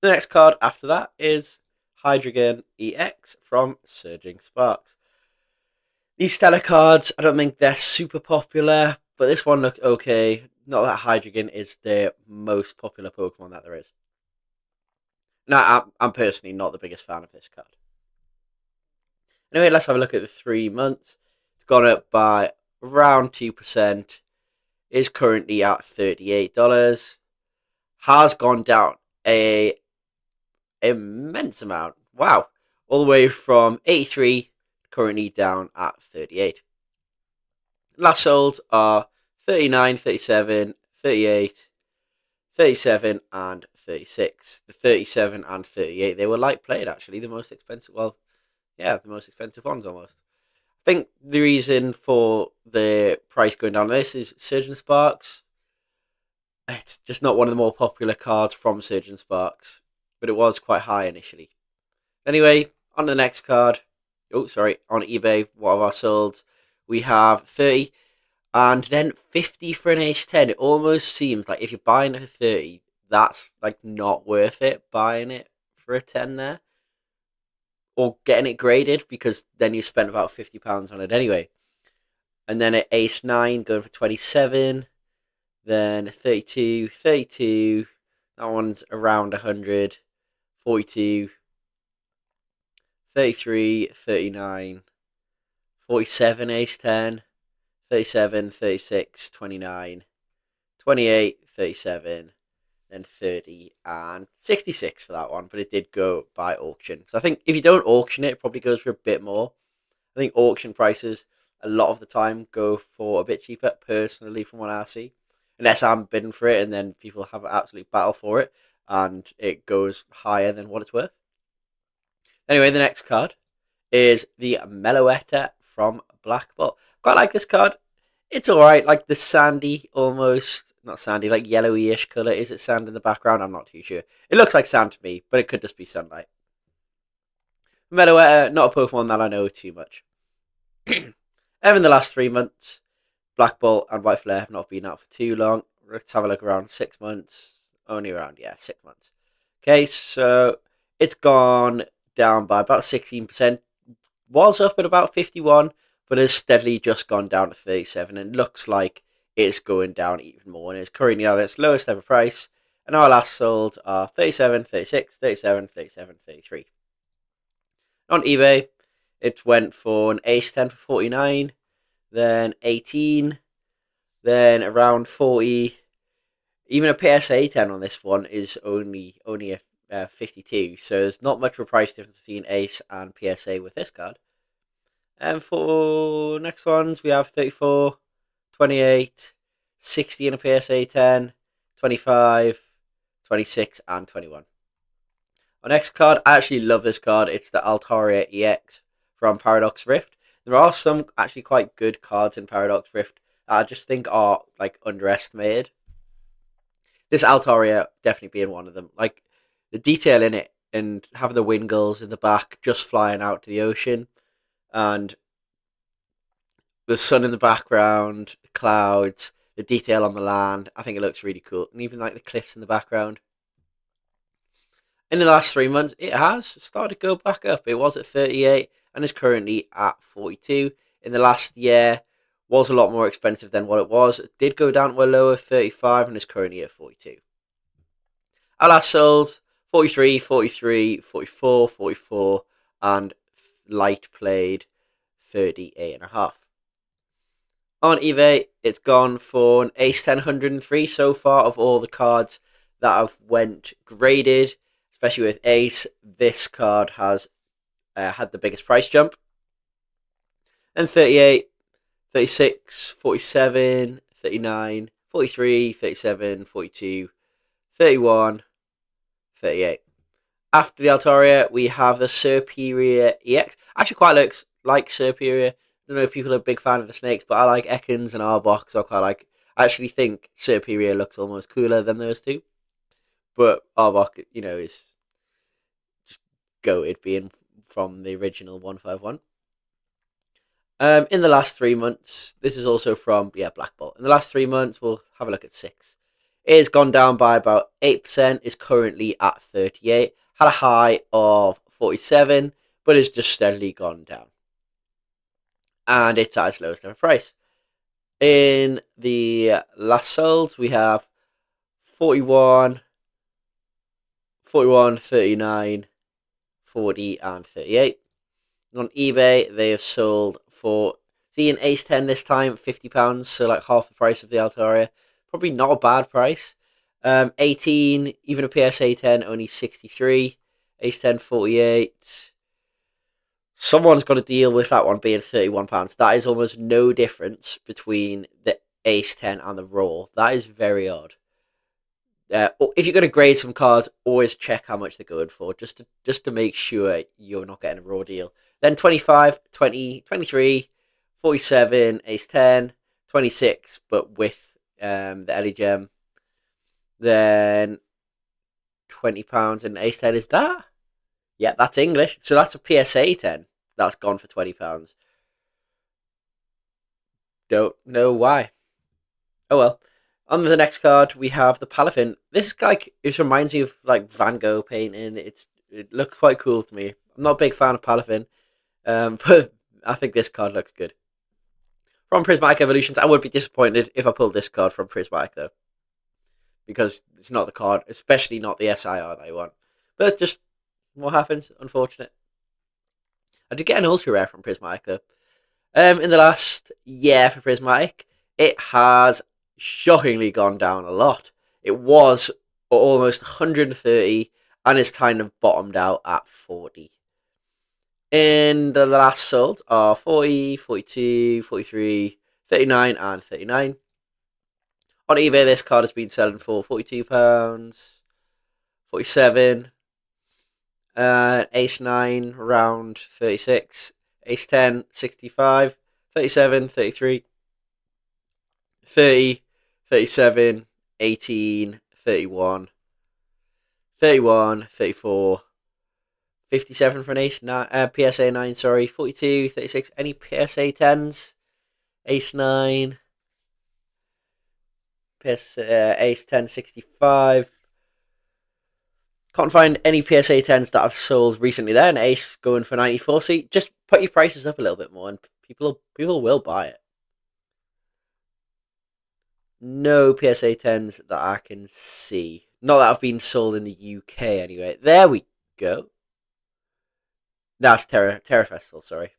Speaker 1: The next card after that is Hydreigon EX from Surging Sparks. These Stellar cards, I don't think they're super popular, but this one looked okay. Not that Hydreigon is the most popular Pokemon that there is. No, I'm personally not the biggest fan of this card. Anyway, let's have a look at the 3 months. It's gone up by around 2%. Is currently at $38. Has gone down a immense amount. Wow. All the way from 83, currently down at 38. Last sold are 39, 37, 38, 37, and 36. The 37 and 38, they were light played actually. The most expensive, well, yeah, the most expensive ones almost. I think the reason for the price going down on this is Surgeon Sparks. It's just not one of the more popular cards from Surgeon Sparks, but it was quite high initially. Anyway, on the next card. Oh, sorry, on eBay, what have I sold? We have 30 and then 50 for an ace 10. It almost seems like if you're buying it for 30, that's like not worth it buying it for a 10 there. Or getting it graded because then you spent about £50 on it anyway. And then at ace 9 going for 27. Then 32, 32. That one's around 100. 42, 33, 39, 47, ace 10, 37, 36, 29, 28, 37, then 30 and 66 for that one. But it did go by auction. So I think if you don't auction it, it probably goes for a bit more. I think auction prices a lot of the time go for a bit cheaper, personally, from what I see. Unless I'm bidding for it and then people have an absolute battle for it and it goes higher than what it's worth. Anyway, the next card is the Meloetta from Black Ball. Quite like this card. It's alright, like the sandy, almost, not sandy, like yellowy-ish colour. Is it sand in the background? I'm not too sure. It looks like sand to me, but it could just be sunlight. Meloetta, not a Pokemon that I know too much. Ever in the last 3 months, Black Ball and White Flare have not been out for too long. Let's have a look around 6 months. Only around, yeah, 6 months. Okay, so it's gone down by about 16%. Was up at about 51, but has steadily just gone down to 37 and looks like it's going down even more and is currently at its lowest ever price. And our last sold are 37, 36, 37, 37, 33. On eBay, it went for an ace 10 for 49, then 18, then around 40. Even a PSA 10 on this one is only a 52, so there's not much of a price difference between ace and PSA with this card. And for next ones, we have 34, 28, 60 in a PSA 10, 25, 26, and 21. Our next card, I actually love this card. It's the Altaria EX from Paradox Rift. There are some actually quite good cards in Paradox Rift that I just think are like underestimated. This Altaria definitely being one of them. Like the detail in it and having the wingles in the back just flying out to the ocean and the sun in the background, the clouds, the detail on the land. I think it looks really cool. And even like the cliffs in the background. In the last 3 months, it has started to go back up. It was at 38 and is currently at 42. In the last year, was a lot more expensive than what it was. It did go down to a low of 35 and is currently at 42. Our last sold 43, 43, 44, 44, and light played 38.5. On eBay, it's gone for an ace 10 103 so far of all the cards that have went graded. Especially with ace, this card has had the biggest price jump. And 38, 36, 47, 39, 43, 37, 42, 31, 38. After the Altaria, we have the Superior EX. Actually, quite looks like Superior. I don't know if people are a big fan of the snakes, but I like Ekans and Arbok, so I quite like. I actually think Superior looks almost cooler than those two. But Arbok, is just goated being from the original 151. In the last 3 months, this is also from Black Bolt. In the last 3 months, we'll have a look at 6. It has gone down by about 8%. Is currently at 38. Had a high of 47, but it's just steadily gone down. And it's at its lowest ever price. In the last solds, we have 41, 41, 39, 40, and 38. And on eBay, they have sold for, see, an Ace 10 this time, £50, so like half the price of the Altaria. Probably not a bad price. 18, even a PSA 10, only 63. Ace 10, 48. Someone's got to deal with that one being £31. That is almost no difference between the Ace 10 and the Raw. That is very odd. If you're going to grade some cards, always check how much they're going for, just to make sure you're not getting a raw deal. Then 25, 20, 23, 47, Ace 10, 26, but with the Ellie Gem. Then £20 and Ace 10 is that? Yeah, that's English. So that's a PSA 10 that's gone for £20. Don't know why. Oh well. On the next card, we have the Palafin. This guy, it reminds me of like Van Gogh painting. It looks quite cool to me. I'm not a big fan of Palafin, but I think this card looks good. From Prismatic Evolutions, I would be disappointed if I pulled this card from Prismatic though, because it's not the card, especially not the SIR that I want. But that's just what happens. Unfortunate. I did get an ultra rare from Prismatic though. In the last year for Prismatic, it has shockingly gone down a lot. It was almost 130 and it's kind of bottomed out at 40. In the last sold are 40, 42, 43, 39, and 39. On eBay, this card has been selling for £42, 47, Ace 9 around 36, Ace 10 65, 37, 33, 30, 37, 18, 31, 31, 34, 57 for an Ace 9, PSA 9, sorry, 42, 36, any PSA 10s, Ace 9, Ace 10 65. Can't find any PSA 10s that I've sold recently there, and Ace going for 94, so just put your prices up a little bit more and people will buy it. No PSA 10s that I can see. Not that have been sold in the UK anyway. There we go. That's Terra Festival, sorry.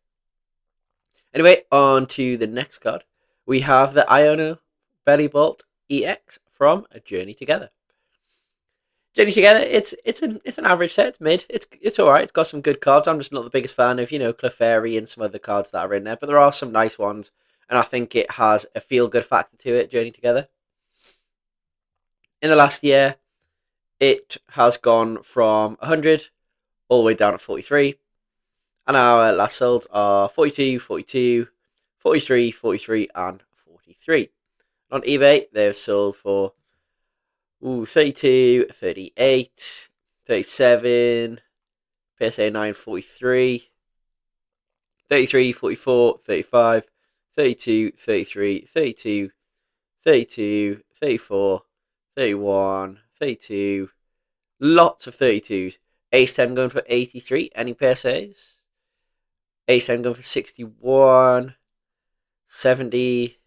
Speaker 1: Anyway, on to the next card. We have the Iono Belly Bolt EX from A Journey Together. Journey Together, it's an average set. It's mid. It's alright. It's got some good cards. I'm just not the biggest fan of Clefairy and some other cards that are in there, but there are some nice ones, and I think it has a feel good factor to it. Journey Together. In the last year, it has gone from 100 all the way down to 43. And our last solds are 42, 42, 43, 43, and 43. On eBay, they've sold for 32, 38, 37, PSA 9, 43, 33, 44, 35, 32, 33, 32, 32, 34, 31, 32. Lots of 32s. Ace 10 going for 83. Any PSAs? Ace 10 going for 61. 70.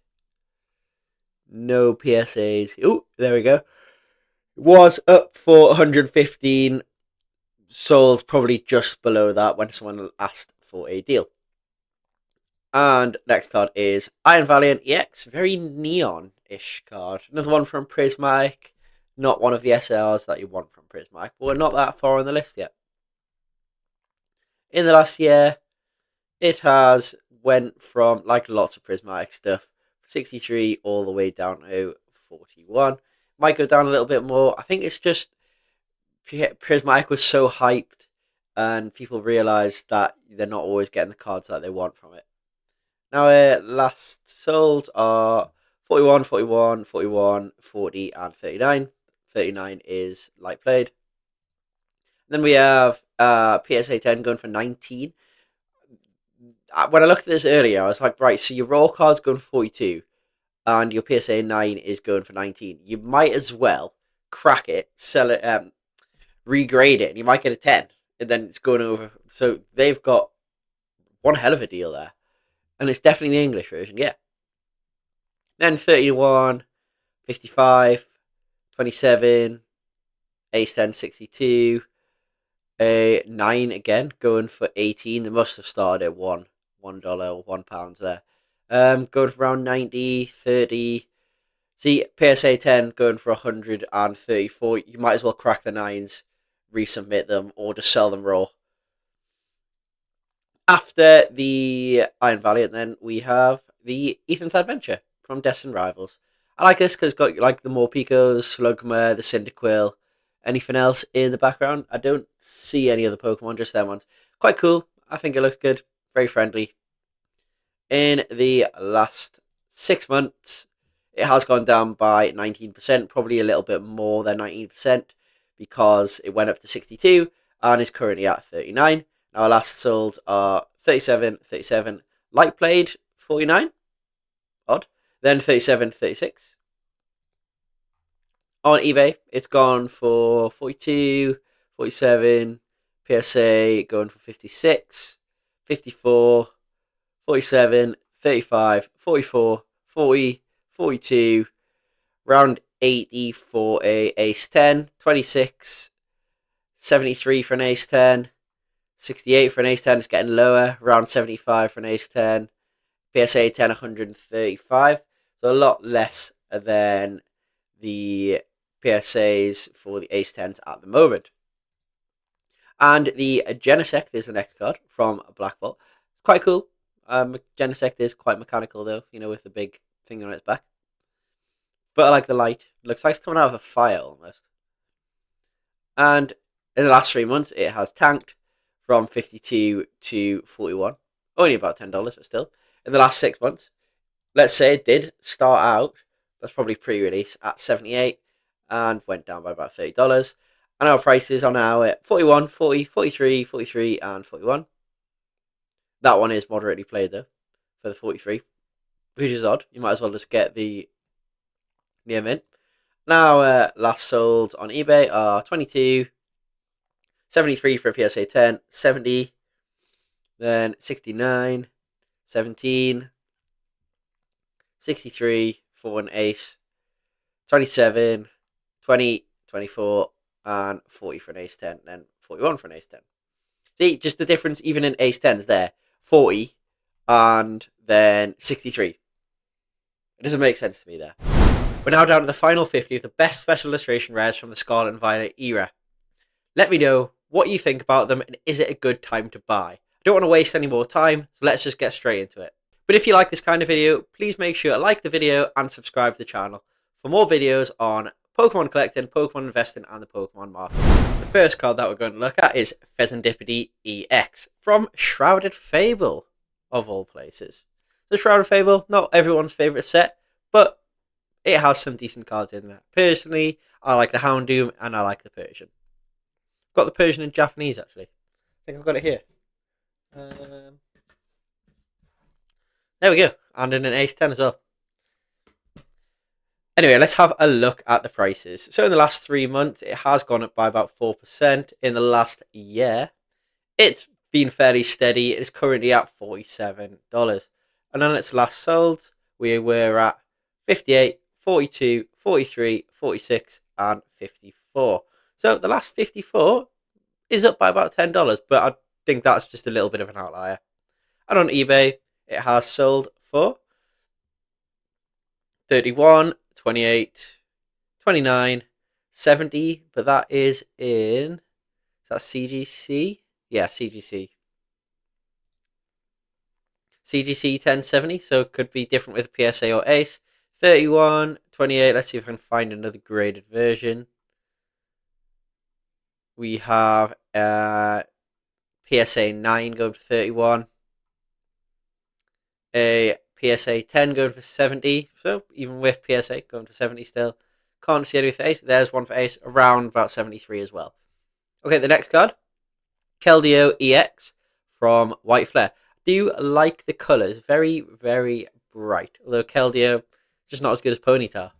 Speaker 1: No PSAs. Oh, there we go. Was up for 115. Sold probably just below that when someone asked for a deal. And next card is Iron Valiant EX. Very neon-ish card. Another one from Prismatic. Not one of the SLRs that you want from Prismatic, but we're not that far on the list yet. In the last year, it has went from, like lots of Prismatic stuff, 63 all the way down to 41. Might go down a little bit more. I think it's just Prismatic was so hyped and people realised that they're not always getting the cards that they want from it. Now, last sold are 41, 41, 41, 40, and 39. 39 is light played. Then we have PSA 10 going for 19. When I looked at this earlier, I was like, right, so your raw card's going for 42 and your PSA 9 is going for 19. You might as well crack it, sell it, regrade it, and you might get a 10. And then it's going over. So they've got one hell of a deal there. And it's definitely the English version, yeah. Then 31, 55, 27, ace 10, 62, a 9 again, going for 18. They must have started at $1 or £1 there. Going for around 90, 30. See, PSA 10 going for 134. You might as well crack the 9s, resubmit them, or just sell them raw. After the Iron Valiant, then we have the Ethan's Adventure from Destined Rivals. I like this because it's got like the Morpeko, the Slugma, the Cyndaquil. Anything else in the background? I don't see any other Pokemon, just them ones. Quite cool. I think it looks good. Very friendly. In the last 6 months, it has gone down by 19%, probably a little bit more than 19%, because it went up to 62 and is currently at 39. Now, last sold are 37, 37, light played 49, odd, then 37, 36. On eBay, it's gone for 42, 47, PSA going for 56, 54, 47, 35, 44, 40, 42, round 80 for a ace 10, 26, 73 for an ace 10, 68 for an ace 10, it's getting lower, round 75 for an ace 10, PSA 10, 135, so a lot less than the PSAs for the ace 10s at the moment. And the Genesect is the next card from Black Bolt. It's quite cool. Genesect is quite mechanical though, with the big thing on its back. But I like the light. It looks like it's coming out of a fire almost. And in the last 3 months, it has tanked from 52 to 41. Only about $10, but still. In the last 6 months, let's say it did start out, that's probably pre-release, at 78 and went down by about $30. And our prices are now at 41, 40, 43, 43, and 41. That one is moderately played though, for the 43, which is odd. You might as well just get the near mint. Now, last sold on eBay are 22, 73 for a PSA 10, 70, then 69, 17, 63 for an ace, 27, 20, 24, and 40 for an ace 10, then 41 for an ace 10. See, just the difference even in ace 10s there. 40 and then 63. It doesn't make sense to me there. We're now down to the final 50 of the best special illustration rares from the Scarlet and Violet era. Let me know what you think about them and is it a good time to buy? I don't want to waste any more time, so let's just get straight into it. But if you like this kind of video, please make sure to like the video and subscribe to the channel for more videos on Pokemon collecting, Pokemon investing, and the Pokemon market. The first card that we're going to look at is Pheasantipede EX from Shrouded Fable, of all places. So Shrouded Fable, not everyone's favourite set, but it has some decent cards in there. Personally, I like the Houndoom and I like the Persian. I've got the Persian in Japanese, actually. I think I've got it here. There we go. And in an ace 10 as well. Anyway, let's have a look at the prices. So in the last 3 months, it has gone up by about 4%. In the last year, it's been fairly steady. It is currently at $47. And on its last sold, we were at 58, 42, 43, 46, and 54. So the last 54 is up by about $10, but I think that's just a little bit of an outlier. And on eBay, it has sold for 31, 28, 29, 70, but that is in, is that CGC? Yeah, CGC. CGC 1070, so it could be different with PSA or Ace. 31, 28, let's see if I can find another graded version. We have PSA 9 going for 31. A PSA 10 going for 70, so even with PSA going for 70 still. Can't see any for Ace. There's one for Ace, around about 73 as well. Okay, the next card, Keldeo EX from White Flare. Do you like the colours? Very, very bright. Although Keldeo is just not as good as Ponyta.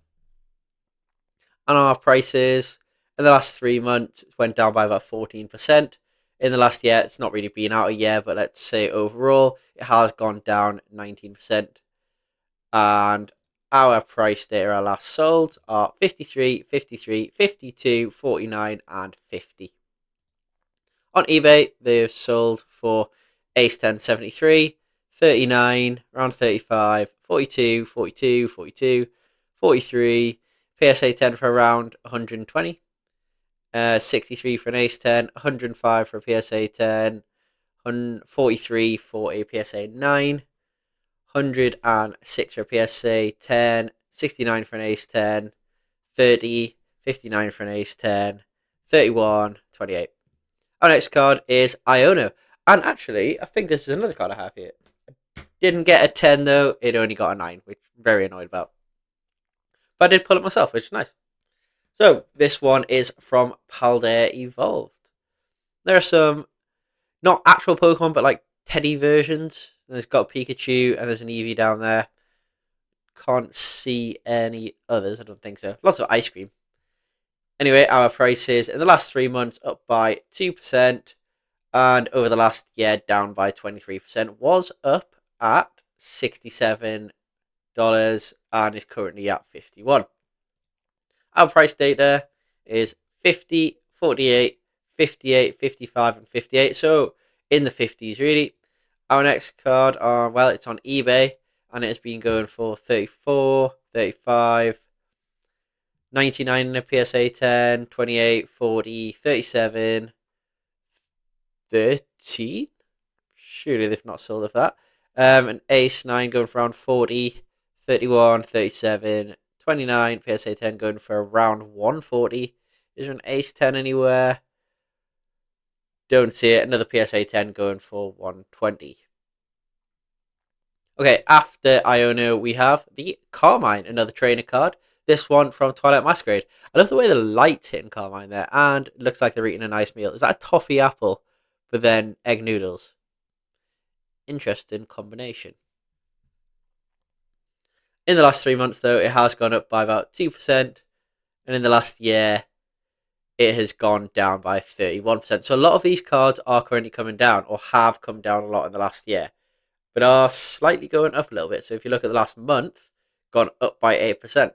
Speaker 1: And our prices in the last 3 months it went down by about 14%. In the last year, it's not really been out a year, but let's say overall, it has gone down 19%. And our price data our last sold are 53, 53, 52, 49, and 50. On eBay, they've sold for Ace 10 73, 39, around 35, 42, 42, 42, 43, PSA 10 for around 120, 63 for an Ace 10, 105 for a PSA 10, 43 for a PSA 9, 106 for a PSA 10, 69 for an Ace 10, 30, 59 for an Ace 10, 31, 28. Our next card is Iono. And actually, I think this is another card I have here. Didn't get a 10 though, it only got a 9, which I'm very annoyed about. But I did pull it myself, which is nice. So, this one is from Paldea Evolved. There are some, not actual Pokemon, but like Teddy versions. There's got a Pikachu and there's an Eevee down there. Can't see any others, I don't think so. Lots of ice cream. Anyway, our prices in the last 3 months up by 2%, and over the last year down by 23%, was up at $67 and is currently at 51. Our price data is 50, 48, 58, 55, and 58. So in the 50s, really. Our next card, well, it's on eBay and it has been going for 34, 35, 99 in a PSA 10, 28, 40, 37, 13. Surely they've not sold of that. An Ace 9 going for around 40, 31, 37, 29, PSA 10 going for around 140. Is there an Ace 10 anywhere? Don't see it. Another PSA 10 going for 120. Okay, after Iono, we have the Carmine, another trainer card. This one from Twilight Masquerade. I love the way the light's hitting Carmine there, and it looks like they're eating a nice meal. Is that a toffee apple, but then egg noodles? Interesting combination. In the last 3 months, though, it has gone up by about 2%, and in the last year, it has gone down by 31%. So a lot of these cards are currently coming down, or have come down a lot in the last year, but are slightly going up a little bit. So if you look at the last month, gone up by 8%.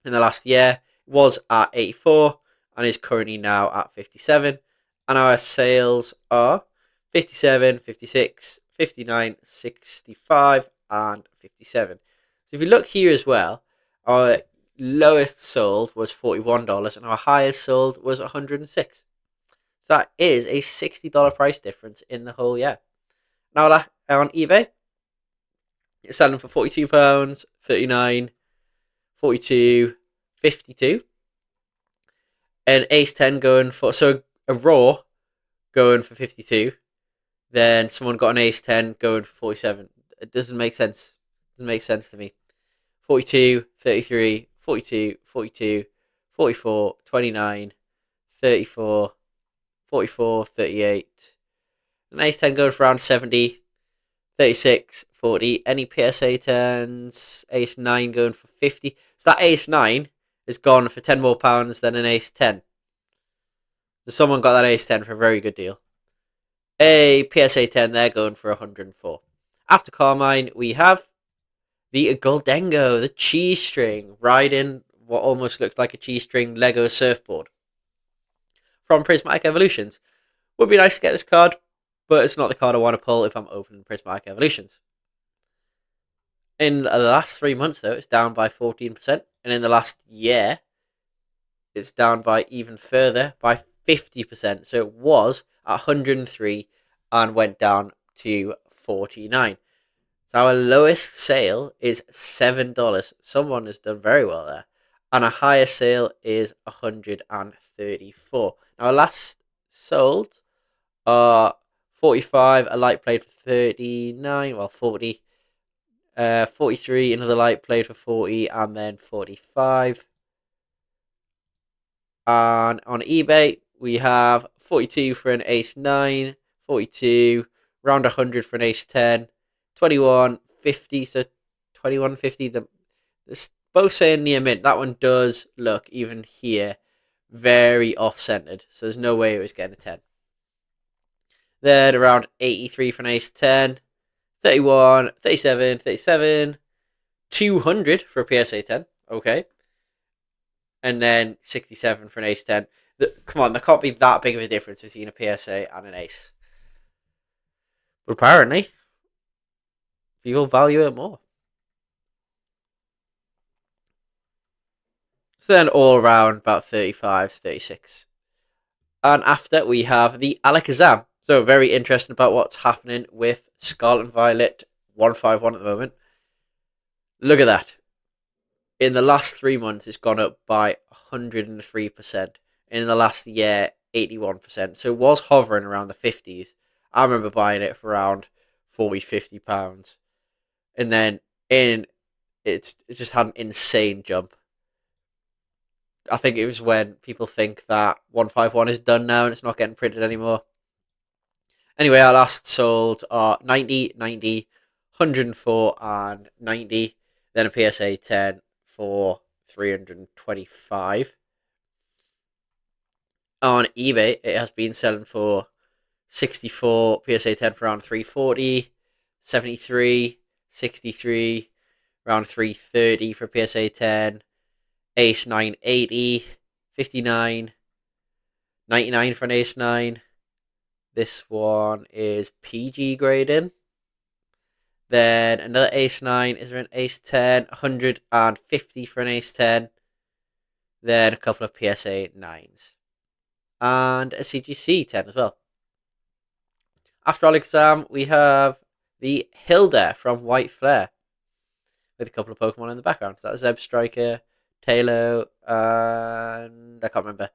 Speaker 1: In the last year, it was at 84 and is currently now at 57. And our sales are 57, 56, 59, 65, and 57. So if you look here as well, our lowest sold was $41 and our highest sold was $106. So that is a $60 price difference in the whole year. Now on eBay, it's selling for £42, 39, 42, 52. An Ace 10 going for, so a Raw going for 52. Then someone got an Ace 10 going for 47. It doesn't make sense. It doesn't make sense to me. 42, 33, 42, 42, 44, 29, 34, 44, 38. An Ace 10 going for around 70, 36, 40. Any PSA 10s? Ace 9 going for 50. So that Ace 9 has gone for £10 more than an Ace 10. So someone got that Ace 10 for a very good deal. A PSA 10 there going for 104. After Carmine, we have the Goldengo, the cheese string, riding what almost looks like a cheese string Lego surfboard. From Prismatic Evolutions. Would be nice to get this card, but it's not the card I want to pull if I'm opening Prismatic Evolutions. In the last 3 months, though, it's down by 14%. And in the last year, it's down by even further, by 50%. So it was at 103 and went down to 49. So our lowest sale is $7. Someone has done very well there. And our highest sale is 134. Now our last sold are 45, a light played for 39, well 40. 43, another light played for 40, and then 45. And on eBay, we have 42 for an Ace 9, 42, around 100 for an Ace 10, 21.50, so 21.50. They're both saying near mint. That one does look, even here, very off-centered, so there's no way it was getting a 10. Then around 83 for an Ace 10, 31, 37, 37, 200 for a PSA 10. Okay. And then 67 for an Ace 10. Come on, there can't be that big of a difference between a PSA and an Ace. But apparently, people value it more. So then all around about 35, 36. And after we have the Alakazam. So very interesting about what's happening with Scarlet Violet 151 at the moment. Look at that. In the last 3 months, it's gone up by 103%. In the last year, 81%. So it was hovering around the 50s. I remember buying it for around 40, £50. And then it just had an insane jump. I think it was when people think that 151 is done now and it's not getting printed anymore. Anyway, our last sold are 90, 90, 104, and 90. Then a PSA 10 for 325. On eBay, it has been selling for 64, PSA 10 for around 340, 73, 63, around 330 for PSA 10, Ace 980, 59, 99 for an Ace 9. This one is PG grading. Then another Ace 9 is an Ace 10, 150 for an Ace 10. Then a couple of PSA 9s. And a CGC 10 as well. After Alakazam, we have the Hilda from White Flare. With a couple of Pokemon in the background. So that's Zeb Striker, Tailo, and I can't remember.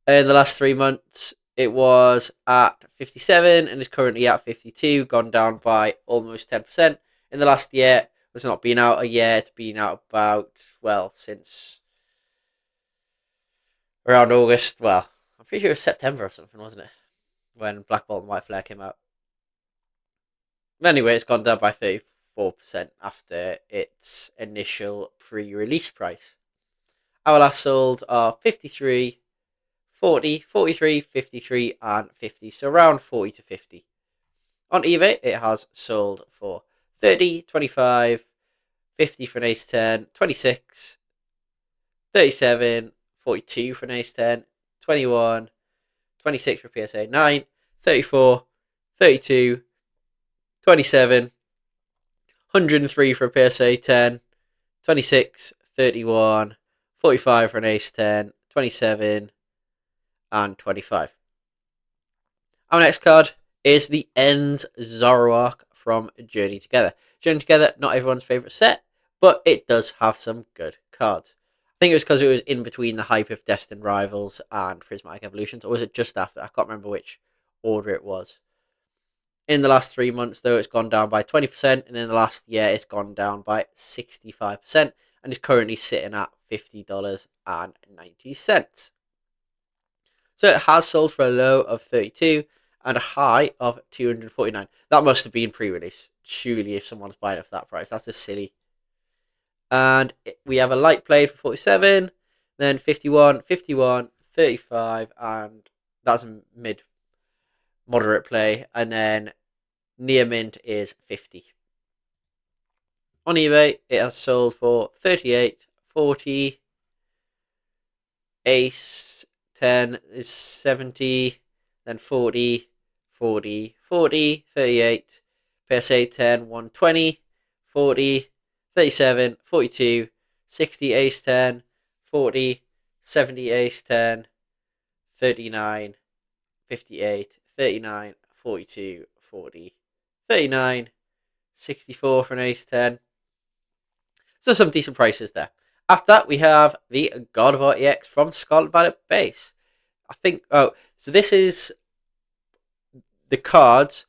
Speaker 1: In the last 3 months, it was at 57 and is currently at 52, gone down by almost 10%. In the last year, it's not been out a year, it's been out about, well, since around August. Well, I'm pretty sure it was September or something, wasn't it? When Black Bolt and White Flare came out. Anyway, it's gone down by 34% after its initial pre-release price. Our last sold are 53, 40, 43, 53, and 50. So around 40 to 50. On eBay, it has sold for 30, 25, 50 for an Ace 10, 26, 37, 42 for an Ace 10, 21, 26 for PSA 9, 34, 32, 27, 103 for a PSA 10, 26, 31, 45 for an Ace 10, 27, and 25. Our next card is the Ends Zoroark from Journey Together. Journey Together, not everyone's favourite set, but it does have some good cards. I think it was because it was in between the hype of Destined Rivals and Prismatic Evolutions, or was it just after? I can't remember which order it was. In the last 3 months, though, it's gone down by 20%, and in the last year, it's gone down by 65%, and is currently sitting at $50.90. So it has sold for a low of 32 and a high of 249. That must have been pre-release. Surely, if someone's buying it for that price, that's just silly. And we have a light blade for 47, then 51, 51, 35, and that's a moderate play, and then near mint is 50. On eBay, it has sold for 38, 40, Ace 10 is 70, then 40, 40, 40, 38, PSA 10, 120, 40, 37, 42, 60 Ace 10, 40, 70 Ace 10, 39, 58, 39, 42, 40, 39, 64 for an Ace 10. So some decent prices there. After that, we have the Gardevoir EX from Scarlet Violet base. I think, so this is the cards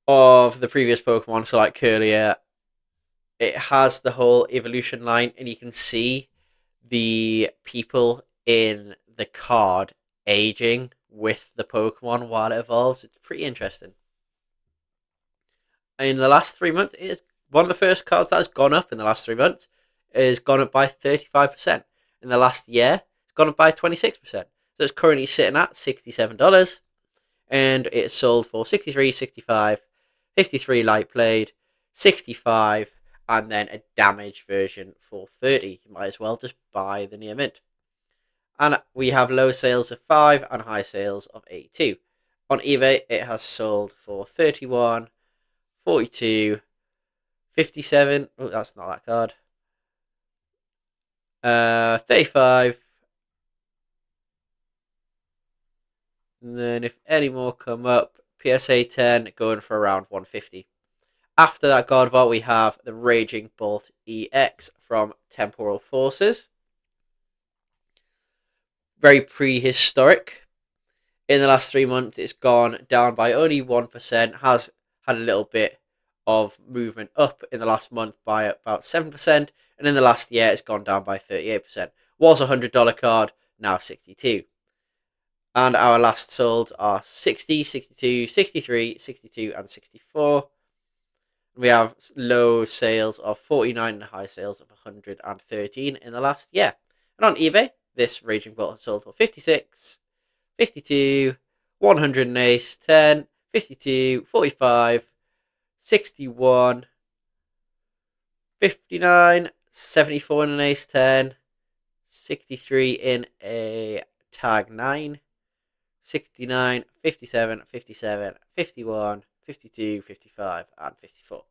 Speaker 1: of the previous Pokemon, so like Curlier. It has the whole evolution line, and you can see the people in the card aging with the Pokemon while it evolves. It's pretty interesting. In the last 3 months, it is one of the first cards that has gone up in the last 3 months. Is gone up by 35%. In the last year, it's gone up by 26%. So it's currently sitting at $67. And it's sold for 63, 65, 53 light played, 65, and then a damaged version for 30. You might as well just buy the near mint. And we have low sales of 5 and high sales of 82. On eBay, it has sold for 31, 42, 57. Oh, that's not that card. 35. And then if any more come up, PSA 10 going for around 150. After that God Vault, we have the Raging Bolt EX from Temporal Forces. Very prehistoric. In the last 3 months, it's gone down by only 1%. Has had a little bit of movement up in the last month by about 7%. And in the last year, it's gone down by 38%. Was a $100 card, now 62. And our last sold are 60, 62, 63, 62, and 64. We have low sales of 49 and high sales of 113 in the last year. And on eBay, this Raging Bolt has sold for 56, 52, 100 and ace, 10, 52, 45, 61, 59, 74 in an ace 10, 63 in a tag 9, 69, 57, 57, 51, 52, 55, and 54.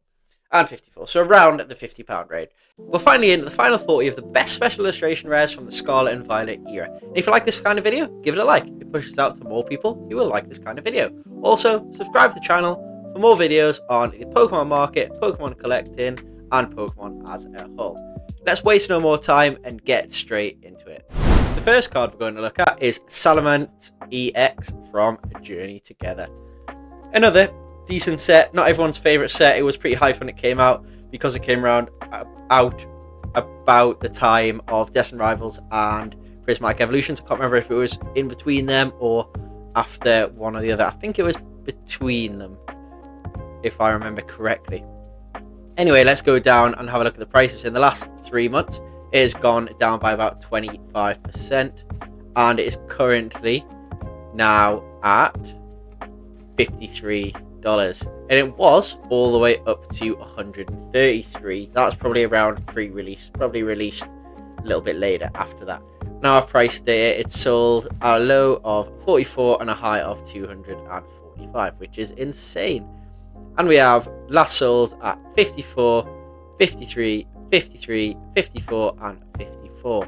Speaker 1: And 54, so around the £50 range. We're finally into the final 40 of the best special illustration rares from the Scarlet and Violet era. And if you like this kind of video, give it a like. It pushes out to more people who will like this kind of video. Also, subscribe to the channel for more videos on the Pokemon market, Pokemon collecting, and Pokemon as a whole. Let's waste no more time and get straight into it. The first card we're going to look at is Salamence EX from Journey Together. Another decent set, not everyone's favourite set. It was pretty hype when it came out because it came out about the time of Destined Rivals and Prismatic Evolutions. I can't remember if it was in between them or after one or the other. I think it was between them, if I remember correctly. Anyway, let's go down and have a look at the prices. In the last 3 months, it has gone down by about 25%, and it is currently now at $53. And it was all the way up to $133. That was probably around pre-release, probably released a little bit later after that. Now, our price data, it sold at a low of 44 and a high of 245, which is insane. And we have last sold at 54, 53, 53, 54, and 54.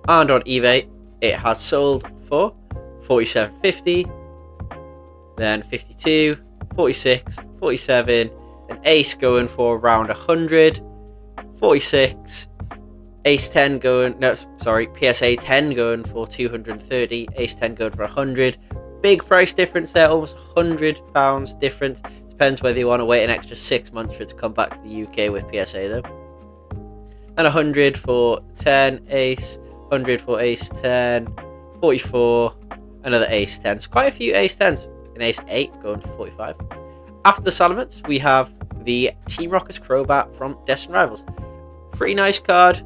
Speaker 1: And on eBay, it has sold for $47.50, then 52, 46, 47, an ace going for around 100, 46, ace 10 going, no, sorry, PSA 10 going for 230, ace 10 going for 100. Big price difference there, almost £100 difference. Depends whether you want to wait an extra 6 months for it to come back to the UK with PSA though. And 100 for 10 ace, 100 for ace 10, 44, another ace 10. So quite a few ace 10s. An ace 8 going for 45. After the Salamence, we have the Team Rocket's Crobat from Destined Rivals. Pretty nice card.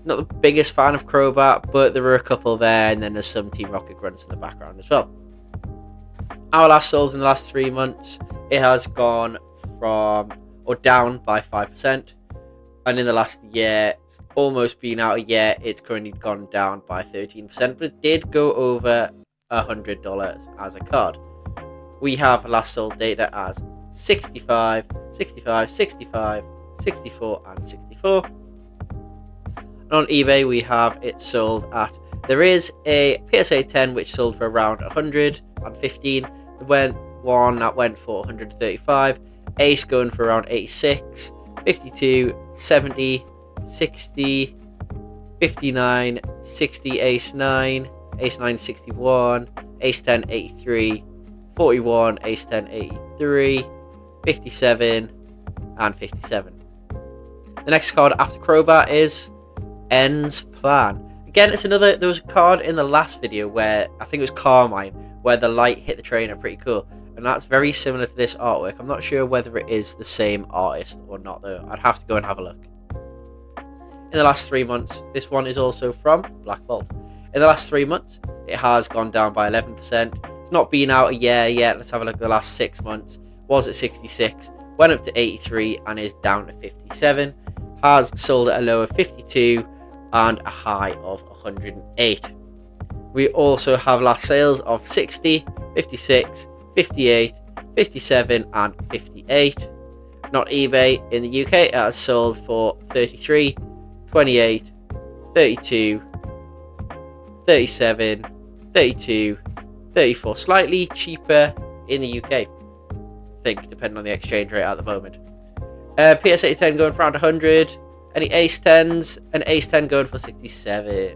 Speaker 1: Not the biggest fan of Crobat, but there are a couple there, and then there's some Team Rocket grunts in the background as well. Our last solds in the last 3 months, it has gone from, or down by 5%. And in the last year, it's almost been out a year, it's currently gone down by 13%, but it did go over $100 as a card. We have last sold data as 65, 65, 65, 64, and 64. And on eBay, we have it sold at, there is a PSA 10 which sold for around 115. There went one that went for 135. Ace going for around 86, 52, 70, 60, 59, 60, ace 9, ace 9, 61, ace 10, 83, 41, ace 10, 83, 57, and 57. The next card after Crobat is End's Plan. Again, it's another, there was a card in the last video where, I think it was Carmine, where the light hit the trainer, pretty cool. And that's very similar to this artwork. I'm not sure whether it is the same artist or not though. I'd have to go and have a look. In the last 3 months, this one is also from Black Bolt. In the last 3 months, it has gone down by 11%. It's not been out a year yet. Let's have a look at the last 6 months. Was at 66, went up to 83 and is down to 57. Has sold at a low of 52 and a high of 108. We also have last sales of 60, 56, 58, 57 and 58. Not eBay, in the UK it has sold for 33, 28, 32, 37, 32, 34, slightly cheaper in the UK, I think, depending on the exchange rate at the moment. PSA 10 going for around 100. Any Ace 10s? An Ace 10 going for 67.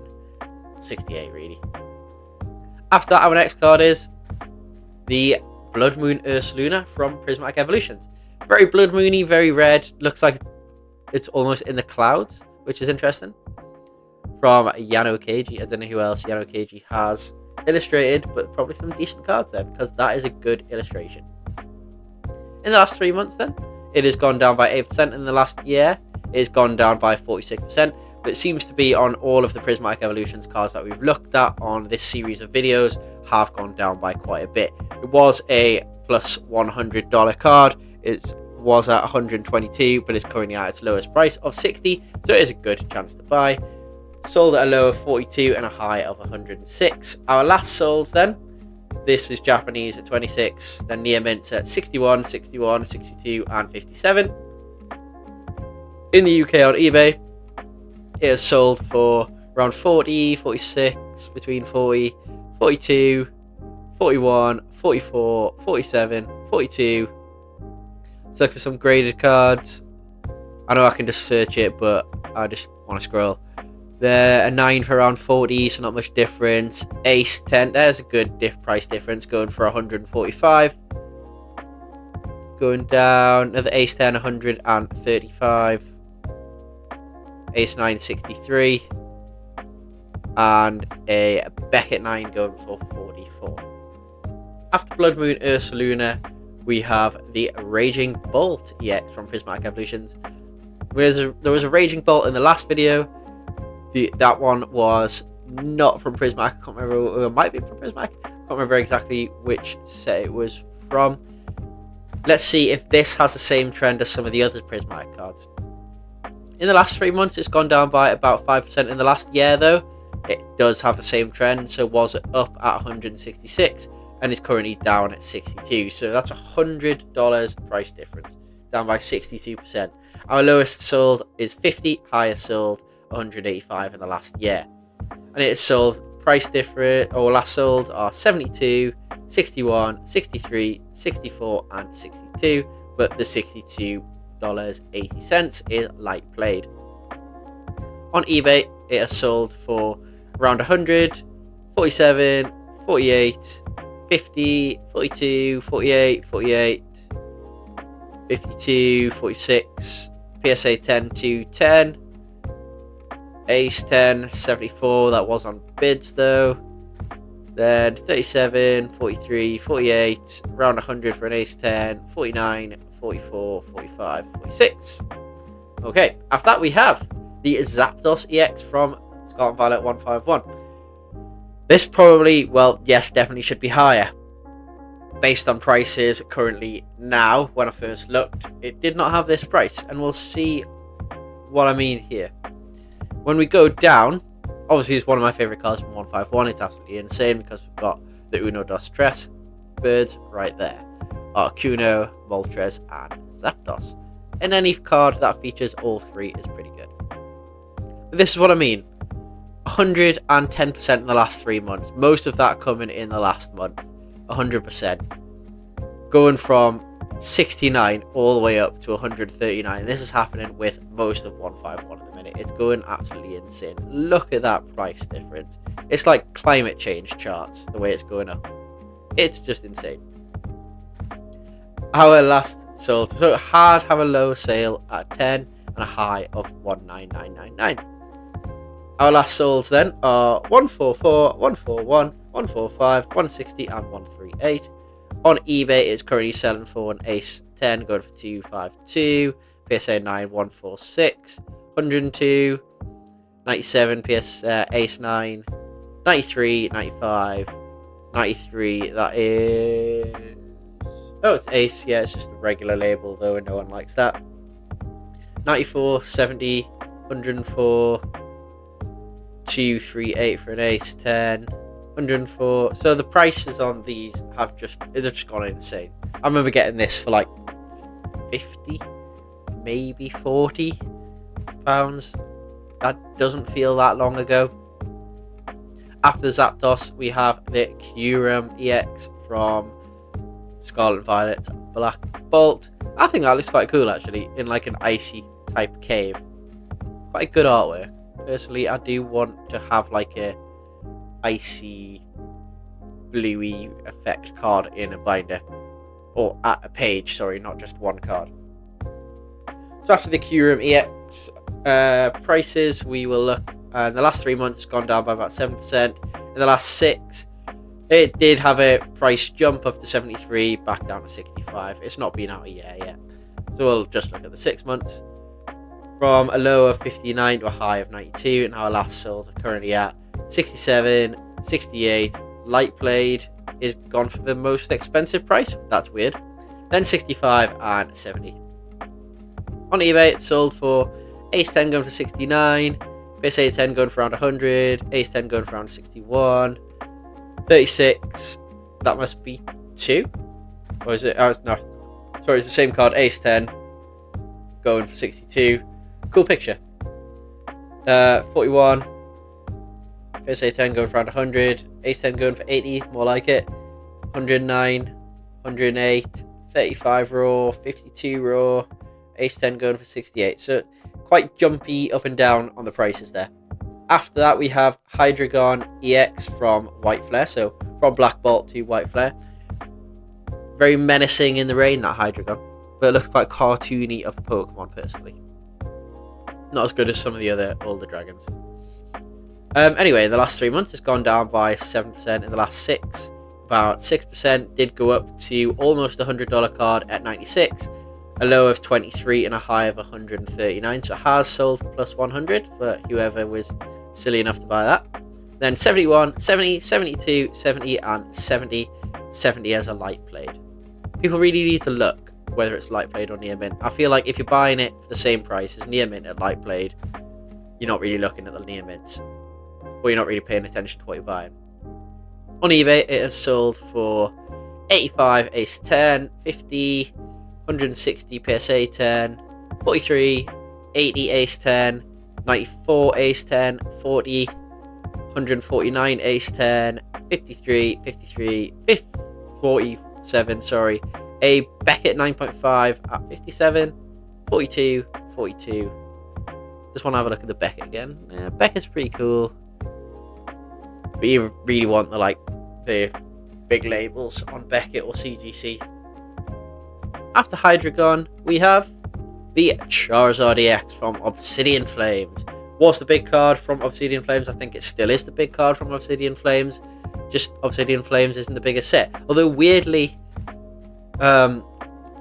Speaker 1: 68 really. After that, our next card is the Blood Moon Ursaluna from Prismatic Evolutions. Very Blood Moony, very red. Looks like it's almost in the clouds, which is interesting. From Yano Keiji. I don't know who else Yano Keiji has illustrated, but probably some decent cards there, because that is a good illustration. In the last 3 months then, it has gone down by 8%. In the last year, it has gone down by 46%. But it seems to be on all of the Prismatic Evolutions cards that we've looked at on this series of videos have gone down by quite a bit. It was a plus $100 card. It was at 122, but it's currently at its lowest price of 60, so it is a good chance to buy. Sold at a low of 42 and a high of 106. Our last solds then, this is Japanese at 26, then near mints at 61, 61, 62 and 57. In the UK on eBay, it has sold for around 40, 46, between 40, 42, 41, 44, 47, 42. Let's look for some graded cards. I know I can just search it, but I just want to scroll. There, a 9 for around 40, so not much difference. Ace 10, there's a good price difference, going for 145. Going down, another Ace 10, 135. Ace 9, 63. And a Beckett 9 going for 44. After Blood Moon Ursaluna, we have the Raging Bolt EX from Prismatic Evolutions. There was a Raging Bolt in the last video. That one was not from Prismatic. I can't remember. It might be from Prismatic. I can't remember exactly which set it was from. Let's see if this has the same trend as some of the other Prismatic cards. In the last 3 months, it's gone down by about 5%. In the last year, though, it does have the same trend. So was it up at 166 and is currently down at 62. So that's $100 price difference, down by 62%. Our lowest sold is 50, highest sold 185 in the last year. And it is sold price different, or last sold are 72, 61, 63, 64 and 62, but the $62.80 is light played. On eBay, it has sold for around 100, 47, 48, 50, 42, 48, 48, 52, 46, PSA 10 to 10, Ace 10, 74, that was on bids though. Then 37, 43, 48, around 100 for an Ace 10, 49, 44, 45, 46. Okay, after that we have the Zapdos EX from Scarlet Violet 151. This probably, well, yes, definitely should be higher. Based on prices currently now, when I first looked, it did not have this price, and we'll see what I mean here. When we go down, obviously it's one of my favourite cards from 151. It's absolutely insane because we've got the Uno Dos Tres birds right there. Arcuno, Moltres, and Zapdos. And any card that features all three is pretty good. But this is what I mean. 110% in the last 3 months. Most of that coming in the last month. 100%. Going from 69 all the way up to 139. This is happening with most of 151 at the minute. It's going absolutely insane. Look at that price difference. It's like climate change charts, the way it's going up. It's just insane. Our last sold, so it had have a low sale at 10 and a high of 19999. Our last solds then are 144, 141, 145, 160 and 138. On eBay, it's currently selling for an Ace 10 going for 252, PSA 9 146, 102, 97 Ace 9, 93, 95, 93. That is Oh, it's Ace. Yeah, it's just a regular label though, and no one likes that. 94, 70, 104, 238 for an Ace 10, 104. So the prices on these they've just gone insane. I remember getting this for like 50, maybe 40 pounds. That doesn't feel that long ago. After the Zapdos, we have the Kyurem EX from Scarlet Violet Black Bolt. I think that looks quite cool actually, in like an icy type cave. Quite good artwork. Personally, I do want to have like a icy bluey effect card in a binder, or at a page, sorry, not just one card. So after the Kyurem EX prices, we will look. In the last 3 months, it's gone down by about 7%. In the last 6, it did have a price jump up to 73, back down to 65. It's not been out a year yet. So we'll just look at the 6 months. From a low of 59 to a high of 92, and our last sales are currently at 67, 68. Light Blade is gone for the most expensive price. That's weird. Then 65 and 70. On eBay, it's sold for Ace 10 going for 69. PSA 10 going for around 100, Ace 10 going for around 61, 36, that must be 2, or is it, no, sorry, it's the same card, Ace 10, going for 62, cool picture, 41, PSA 10 going for around 100, Ace 10 going for 80, more like it, 109, 108, 35 raw, 52 raw, Ace 10 going for 68, so quite jumpy up and down on the prices there. After that, we have Hydreigon EX from White Flare, so from Black Bolt to White Flare. Very menacing in the rain, that Hydreigon, but it looks quite cartoony of Pokemon personally. Not as good as some of the other older dragons. Anyway, in the last 3 months, it's gone down by 7%. In the last 6, about 6%, did go up to almost a $100 card at 96. A low of 23 and a high of 139, so it has sold plus 100 for whoever was silly enough to buy that. Then 71, 70, 72, 70 and 70. 70 as a Light Blade. People really need to look whether it's Light Blade or Near Mint. I feel like if you're buying it for the same price as Near Mint and Light Blade, you're not really looking at the Near Mints, or you're not really paying attention to what you're buying. On eBay, it has sold for 85 Ace 10, 50, 160 PSA 10, 43, 80 Ace 10, 94 Ace 10, 40, 149 Ace 10, 53, 53, 47, sorry, a Beckett 9.5 at 57, 42, 42. Just want to have a look at the Beckett again. Yeah, Beckett's pretty cool. But you really want the big labels on Beckett or CGC. After Hydreigon, we have the Charizard EX from Obsidian Flames. Was the big card from Obsidian Flames? I think it still is the big card from Obsidian Flames. Just Obsidian Flames isn't the biggest set. Although weirdly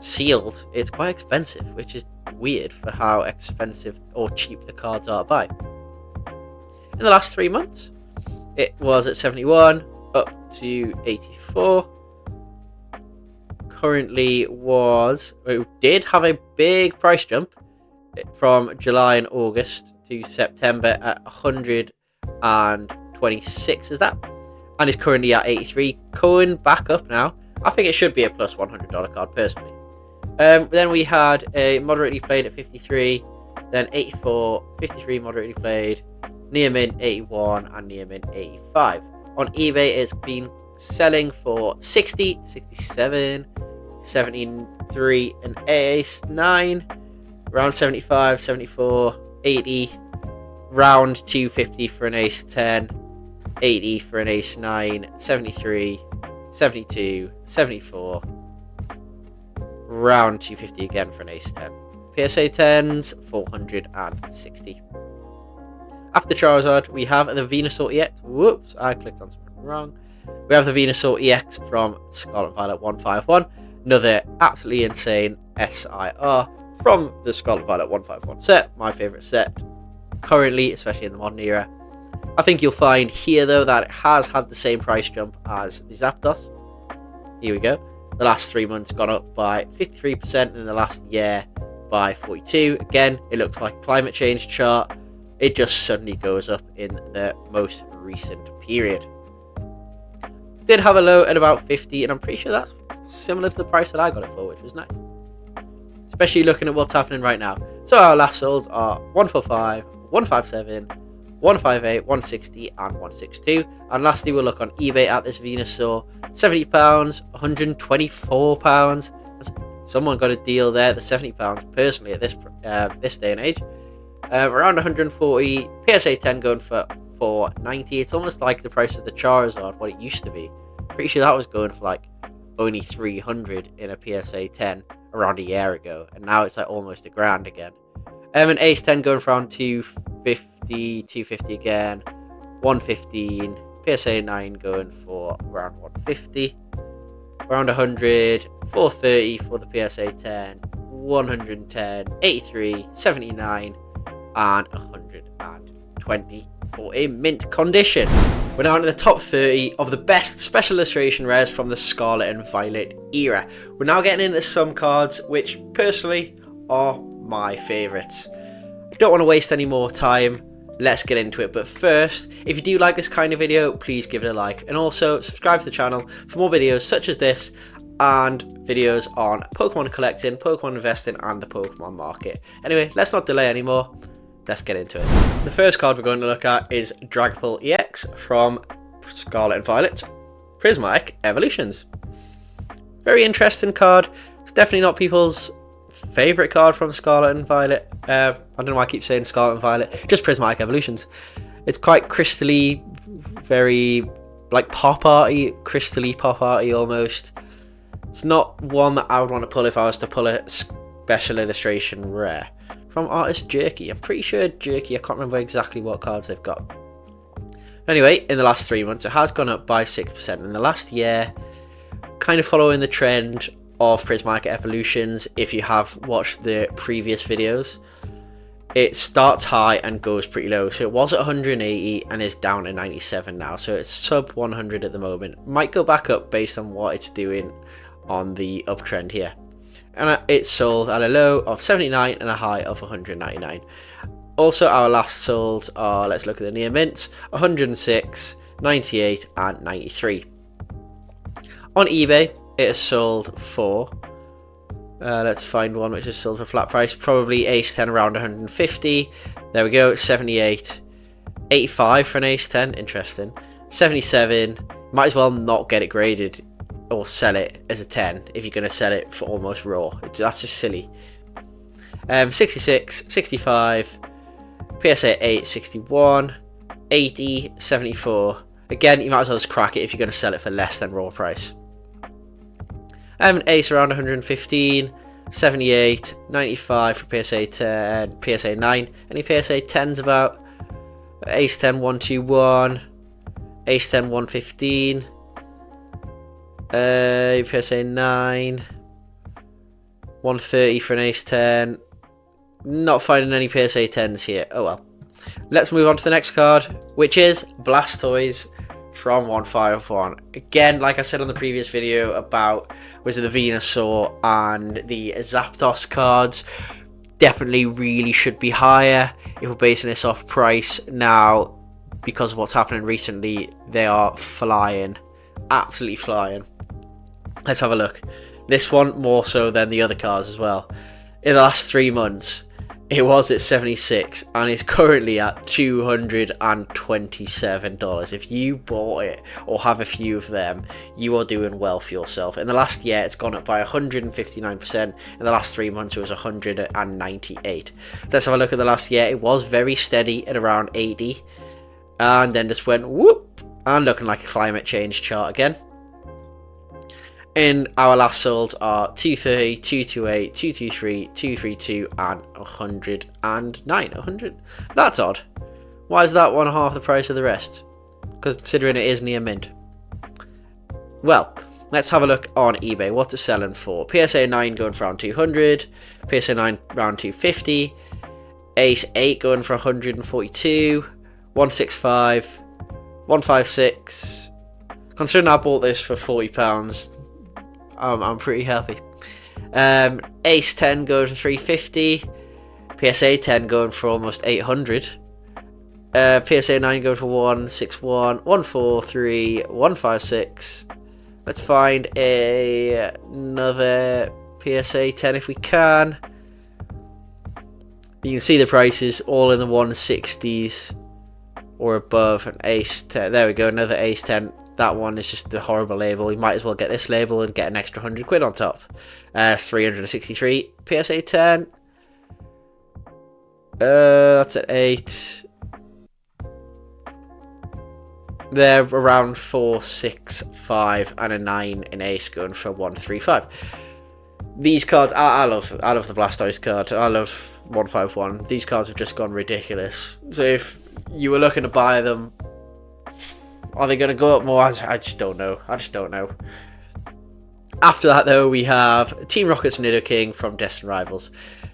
Speaker 1: sealed, it's quite expensive, which is weird for how expensive or cheap the cards are to buy. In the last 3 months, it was at 71, up to 84. Currently it did have a big price jump from July and August to September at 126, is that? And is currently at 83, going back up now. I think it should be a plus $100 card personally. Then we had a moderately played at 53, then 84, 53 moderately played, Near Mint 81 and Near Mint 85. On eBay, it's been selling for 60, 67, 73 and Ace 9, around 75, 74, 80, round 250 for an Ace 10, 80 for an Ace 9, 73, 72, 74, round 250 again for an Ace 10. PSA 10s, 460. After Charizard, we have the Venusaur EX. Whoops, I clicked on something wrong. We have the Venusaur EX from Scarlet Violet 151. Another absolutely insane SIR from the Scarlet Violet 151 set. My favourite set currently, especially in the modern era. I think you'll find here, though, that it has had the same price jump as the Zapdos. Here we go. The last 3 months gone up by 53%, and the last year by 42%. Again, it looks like a climate change chart. It just suddenly goes up in the most recent period. Did have a low at about 50, and I'm pretty sure that's similar to the price that I got it for, which was nice. Especially looking at what's happening right now. So our last solds are 145, 157, 158, 160, and 162. And lastly, we'll look on eBay at this Venusaur. £70, £124. Someone got a deal there. The £70 personally at this day and age. Around 140. PSA 10 going for $4.90. It's almost like the price of the Charizard, what it used to be. Pretty sure that was going for like only 300 in a PSA 10 around a year ago, and now it's like almost $1,000 again. An Ace 10 going for around 250 again. 115. PSA 9 going for around 150. Around 100. 430 for the PSA 10. 110. 83. 79. And 120 for a mint condition. We're now into the top 30 of the best special illustration rares from the Scarlet and Violet era. We're now getting into some cards which personally are my favourites. I don't want to waste any more time. Let's get into it. But first, if you do like this kind of video, please give it a like. And also subscribe to the channel for more videos such as this and videos on Pokemon collecting, Pokemon investing and the Pokemon market. Anyway, let's not delay anymore. Let's get into it. The first card we're going to look at is Dragapult EX from Scarlet and Violet Prismatic Evolutions. Very interesting card. It's definitely not people's favourite card from Scarlet and Violet. I don't know why I keep saying Scarlet and Violet. Just Prismatic Evolutions. It's quite crystally, very like pop arty, crystally pop arty almost. It's not one that I would want to pull if I was to pull a special illustration rare. From artist Jerky. I'm pretty sure Jerky, I can't remember exactly what cards they've got. Anyway, in the last 3 months, it has gone up by 6%. In the last year, kind of following the trend of Prismatic Evolutions, if you have watched the previous videos, it starts high and goes pretty low. So it was at 180 and is down to 97 now. So it's sub 100 at the moment. Might go back up based on what it's doing on the uptrend here. And it's sold at a low of 79 and a high of 199. Also, our last sold are, let's look at the near mint, 106, 98 and 93. On eBay, it is sold for, let's find one which is sold for flat price, probably Ace 10 around 150. There we go, 78, 85 for an Ace 10, interesting. 77, might as well not get it graded or sell it as a 10 if you're going to sell it for almost raw. That's just silly. 66, 65, PSA 8, 61, 80, 74. Again, you might as well just crack it if you're going to sell it for less than raw price. Ace around 115, 78, 95 for PSA 10, PSA 9. Any PSA 10s about? Ace 10, 121, Ace 10, 115. PSA 9, 130 for an Ace 10. Not finding any PSA 10s here. Oh well. Let's move on to the next card, which is Blastoise from 151. Again, like I said on the previous video about was it the Venusaur and the Zapdos cards, definitely really should be higher if we're basing this off price. Now, because of what's happening recently, they are flying. Absolutely flying. Let's have a look. This one more so than the other cards as well. In the last 3 months, it was at 76 and it's currently at $227. If you bought it or have a few of them, you are doing well for yourself. In the last year, it's gone up by 159%. In the last 3 months, it was 198. Let's have a look at the last year. It was very steady at around 80 and then just went whoop and looking like a climate change chart again. In our last solds are 230, 228, 223, 232 and 109. 100. That's odd. Why is that one half the price of the rest? Considering it is near mint. Well, let's have a look on eBay. What's it selling for? PSA 9 going for around 200. PSA 9 around 250. Ace 8 going for 142. 165. 156. Considering I bought this for £40, I'm pretty happy. Ace 10 going for 350. PSA 10 going for almost 800. PSA 9 going for 161, 143, 156. Let's find another PSA 10 if we can. You can see the prices all in the 160s or above. An Ace 10. There we go, another Ace 10. That one is just a horrible label. You might as well get this label and get an extra 100 quid on top. 363 PSA 10. That's at 8. They're around 465 and a 9 in Ace going for 135. These cards, I love the Blastoise card. I love 151. These cards have just gone ridiculous. So if you were looking to buy them, are they going to go up more? I just don't know. After that, though, we have Team Rocket's Nidoking from Destined Rivals.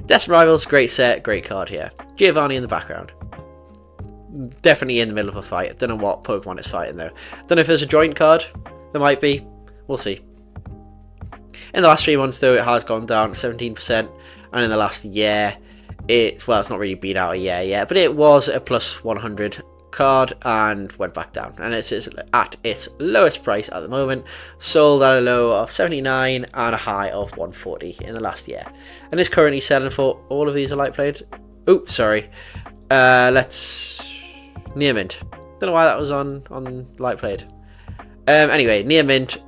Speaker 1: Destined Rivals, great set, great card here. Giovanni in the background. Definitely in the middle of a fight. I don't know what Pokemon it's fighting, though. Don't know if there's a joint card. There might be. We'll see. In the last 3 months, though, it has gone down 17%. And in the last year, it's not really been out a year yet, but it was a plus 100 card and went back down. And it's at its lowest price at the moment. Sold at a low of 79 and a high of 140 in the last year. And is currently selling for, all of these are light played. Oops, sorry. Let's... Near mint. Don't know why that was on light played. Anyway, near mint.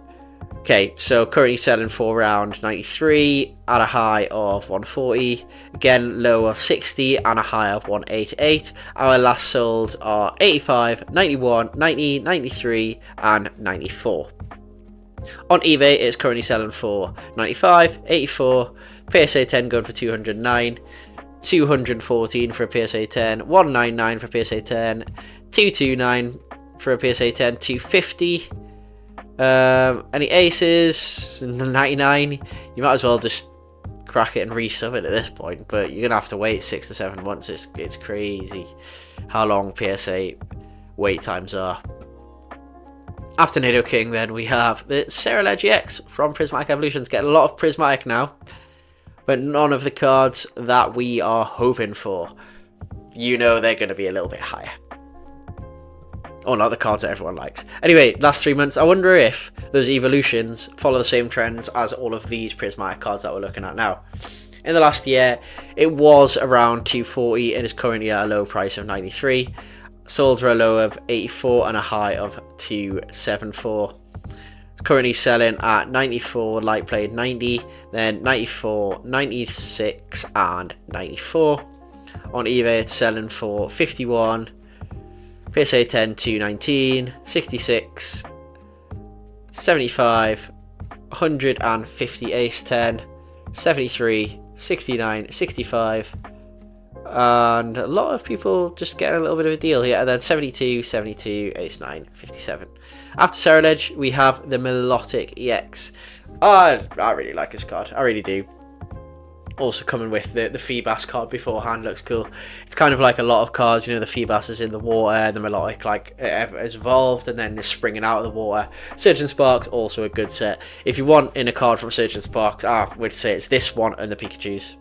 Speaker 1: Okay, so currently selling for around 93 at a high of 140. Again, low of 60 and a high of 188. Our last sold are 85, 91, 90, 93 and 94. On eBay, it's currently selling for 95, 84, PSA 10 going for 209, 214 for a PSA 10, 199 for a PSA 10, 229 for a PSA 10, 250. Any aces? 99. You might as well just crack it and resub it at this point, but you're gonna have to wait 6 to 7 months. It's crazy how long PSA wait times are. After Nidoking, then we have the Scarlet Violet from Prismatic Evolutions. Getting a lot of Prismatic now, but none of the cards that we are hoping for. You know they're going to be a little bit higher. Or not the cards that everyone likes. Anyway, last 3 months, I wonder if those evolutions follow the same trends as all of these Prismatic cards that we're looking at now. In the last year, it was around 240. It is currently at a low price of 93. Sold for a low of 84 and a high of 274. It's currently selling at 94, light played 90, then 94, 96 and 94. On eBay it's selling for 51, PSA 10 219, 66, 75, 150 Ace 10, 73, 69, 65, and a lot of people just getting a little bit of a deal here. And then 72, 72, Ace 9, 57. After Scarlet, we have the Melodic EX. I really like this card. I really do. Also coming with the Feebas card beforehand, looks cool. It's kind of like a lot of cards, you know, the Feebas is in the water, the Melodic like has evolved and then is springing out of the water. Surgeon Sparks, also a good set. If you want in a card from Surgeon Sparks, I would say it's this one and the Pikachu's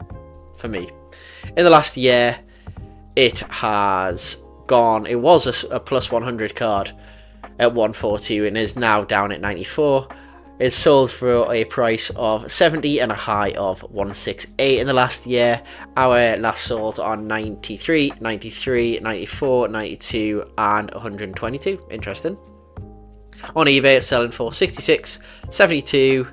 Speaker 1: for me. In the last year, it has gone, it was a plus 100 card at 142 and is now down at 94. It's sold for a price of 70 and a high of 168 in the last year. Our last sold on 93, 93, 94, 92 and 122. Interesting. On eBay it's selling for 66, 72.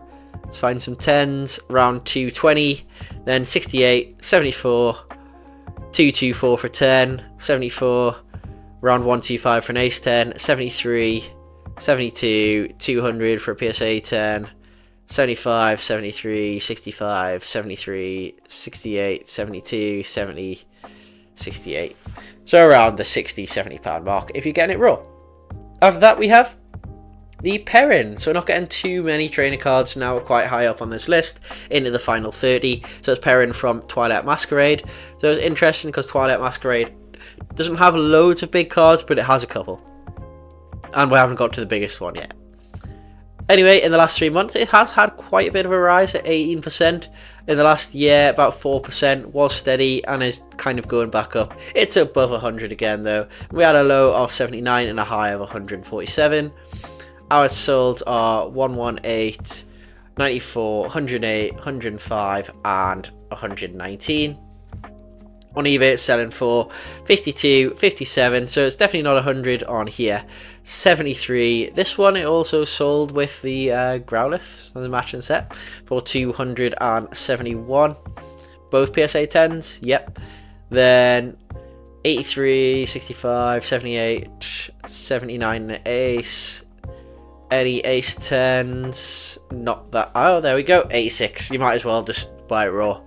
Speaker 1: Let's find some 10s, around 220, then 68, 74, 224 for 10, 74, around 125 for an Ace 10, 73, 72, 200 for a PSA 10, 75, 73, 65, 73, 68, 72, 70, 68. So around the 60, 70 pound mark if you're getting it raw. After that we have the Perrin. So we're not getting too many trainer cards now. We're quite high up on this list into the final 30. So it's Perrin from Twilight Masquerade. So it's interesting because Twilight Masquerade doesn't have loads of big cards, but it has a couple. And we haven't got to the biggest one yet. Anyway, in the last 3 months, it has had quite a bit of a rise at 18%. In the last year, about 4%, was steady and is kind of going back up. It's above 100 again, though. We had a low of 79 and a high of 147. Hours sold are 118, 94, 108, 105, and 119. On eBay, it's selling for 52, 57, so it's definitely not 100 on here. 73. This one, it also sold with the Growlithe, the matching set, for 271. Both PSA 10s, yep. Then 83, 65, 78, 79 in an ace. Any ace 10s, not that. Oh, there we go, 86. You might as well just buy it raw.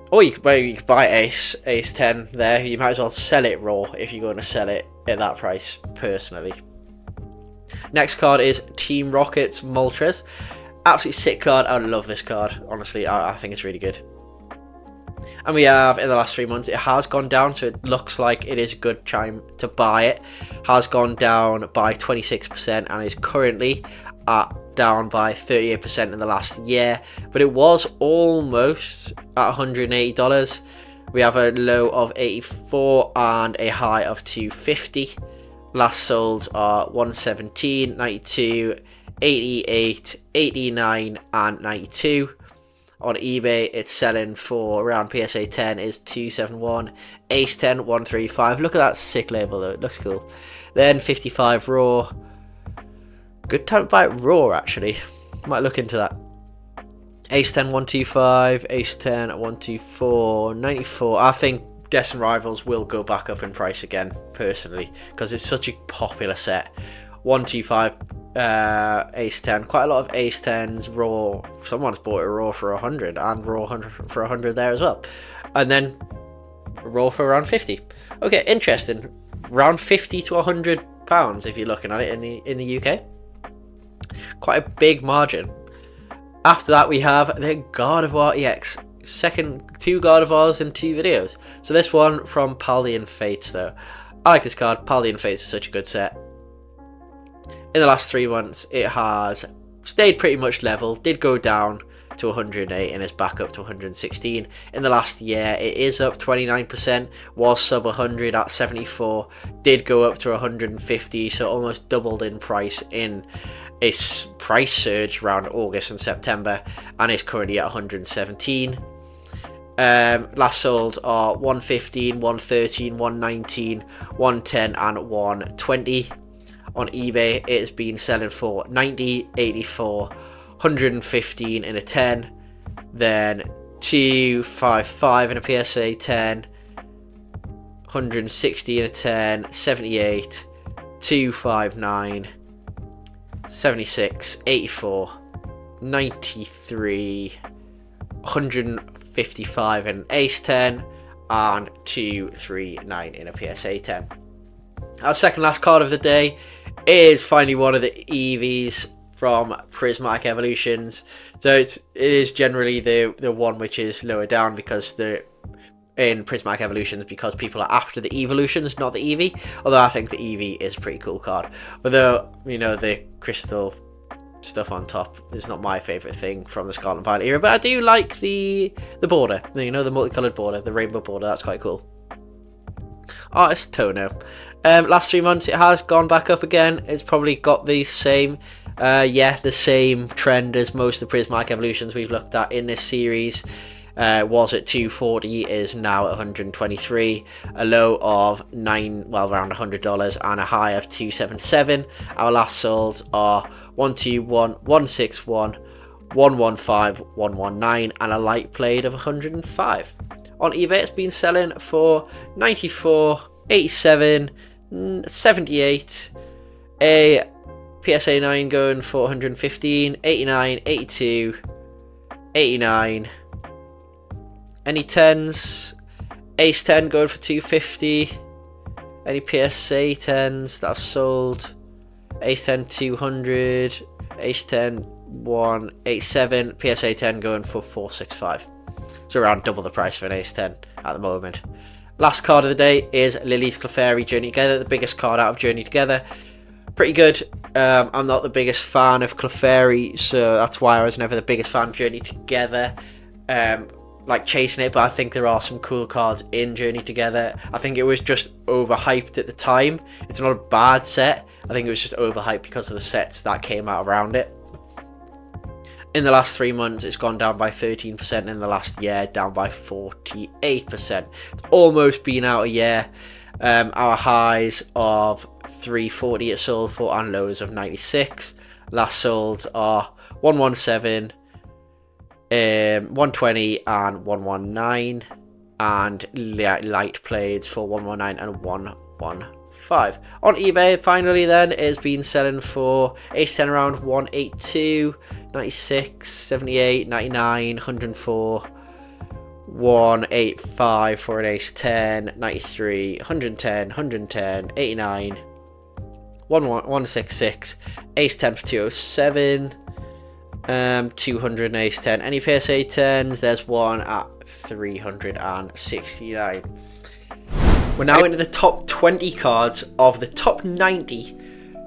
Speaker 1: Or you could buy ace 10 there. You might as well sell it raw if you're going to sell it at that price, personally. Next card is Team Rocket's Moltres. Absolutely sick card. I love this card. Honestly, I think it's really good. And we have, in the last 3 months, it has gone down, so it looks like it is a good time to buy it. Has gone down by 26% and is currently down by 38% in the last year. But it was almost at $180. We have a low of 84 and a high of 250. Last solds are 117, 92, 88, 89, and 92. On eBay, it's selling for around PSA 10 is 271, Ace 10 135. Look at that sick label though, it looks cool. Then 55 raw. Good time to buy it raw actually. Might look into that. Ace 10 125, Ace 10 124, 94. I think Destin Rivals will go back up in price again, personally, because it's such a popular set. 125 Ace 10, quite a lot of Ace 10s raw. Someone's bought it raw for 100 and raw 100 for 100 there as well, and then raw for around 50. Okay, interesting. Around 50 to 100 pounds if you're looking at it in the UK. Quite a big margin. After that, we have the God of War EX. Second, 2 God of Wars in 2 videos. So this one from Paldean Fates though. I like this card. Paldean Fates is such a good set. In the last 3 months, it has stayed pretty much level. Did go down to 108 and is back up to 116. In the last year, it is up 29%. Was sub 100 at 74. Did go up to 150, so almost doubled in price in its price surge around August and September, and is currently at 117. Last sold are 115, 113, 119, 110, and 120. On eBay, it has been selling for 90, 84, 115 in a 10, then 255 in a PSA 10, 160 in a 10, 78, 259, 76, 84, 93, 155 in an Ace 10, and 239 in a PSA 10. Our second last card of the day is finally one of the EVs from Prismatic Evolutions. So it is generally the one which is lower down because in Prismatic Evolutions, because people are after the evolutions, not the EV. Although I think the EV is a pretty cool card. Although, you know, the crystal stuff on top is not my favourite thing from the Scarlet Violet era, but I do like the border, you know, the multicoloured border, the rainbow border. That's quite cool. Artist Tono. Last 3 months, it has gone back up again. It's probably got the same the same trend as most of the Prismatic Evolutions we've looked at in this series. Was at 240, is now at 123. A low of around $100 and a high of 277. Our last solds are 121, 161, 115, 119, and a light played of 105. On eBay, it's been selling for 94, 87, 78, a PSA 9 going for 115, 89, 82, 89. Any 10s, Ace 10 going for 250. Any PSA 10s that I've sold, Ace 10 200, Ace 10 187, PSA 10 going for 465. So around double the price for an Ace 10 at the moment. Last card of the day is Lily's Clefairy Journey Together, the biggest card out of Journey Together. pretty good. I'm not the biggest fan of Clefairy, so that's why I was never the biggest fan of Journey Together. Like chasing it, but I think there are some cool cards in Journey Together. I think it was just overhyped at the time. It's not a bad set. I think it was just overhyped because of the sets that came out around it. In the last 3 months, it's gone down by 13%. In the last year, down by 48%. It's almost been out a year. Our highs of 340 it sold for, and lows of 96. Last sold are 117, 120 and 119, and light blades for 119 and 115. On eBay, finally, then, it has been selling for Ace 10 around 182, 96, 78, 99, 104, 185 for an Ace 10, 93, 110, 110, 89, 166, Ace 10 for 207, 200 and Ace 10. Any PSA 10s, there's one at 369. We're now into the top 20 cards of the top 90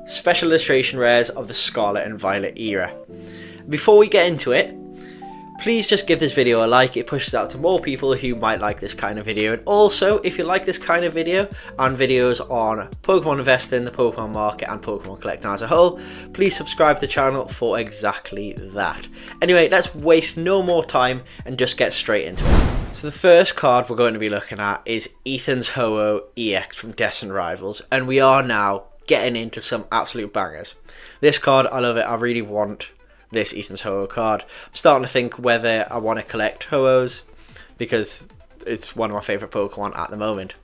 Speaker 1: special illustration rares of the Scarlet and Violet era. Before we get into it, please just give this video a like. It pushes out to more people who might like this kind of video. And also, if you like this kind of video and videos on Pokemon investing, the Pokemon market and Pokemon collecting as a whole, please subscribe to the channel for exactly that. Anyway, let's waste no more time and just get straight into it. So the first card we're going to be looking at is Ethan's Ho-Oh EX from Destined Rivals, and we are now getting into some absolute bangers. This card, I love it. I really want this Ethan's Ho-Oh card. I'm starting to think whether I want to collect Ho-Ohs, because it's one of my favourite Pokemon at the moment.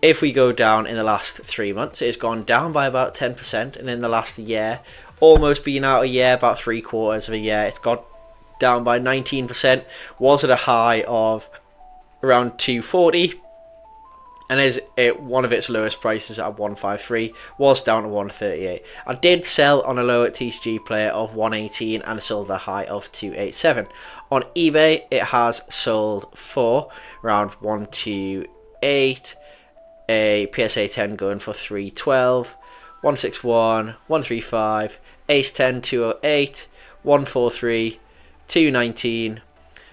Speaker 1: If we go down in the last 3 months, it's gone down by about 10%, and in the last year, almost been out a year, about 3/4 of a year, it's gone down by 19%. Was at a high of around 240, and is at one of its lowest prices at 153, was down to 138. I did sell on a low at TCG Player of 118 and sold a high of 287. On eBay, it has sold for around 128, a PSA 10 going for 312, 161, 135, Ace 10 208, 143, 219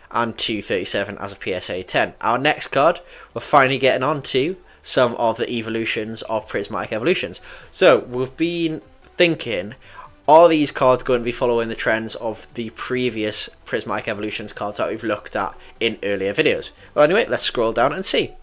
Speaker 1: and 237 as a PSA 10. Our next card, we're finally getting on to some of the evolutions of Prismatic Evolutions. So we've been thinking, are these cards going to be following the trends of the previous Prismatic Evolutions cards that we've looked at in earlier videos? Well, anyway, let's scroll down and see.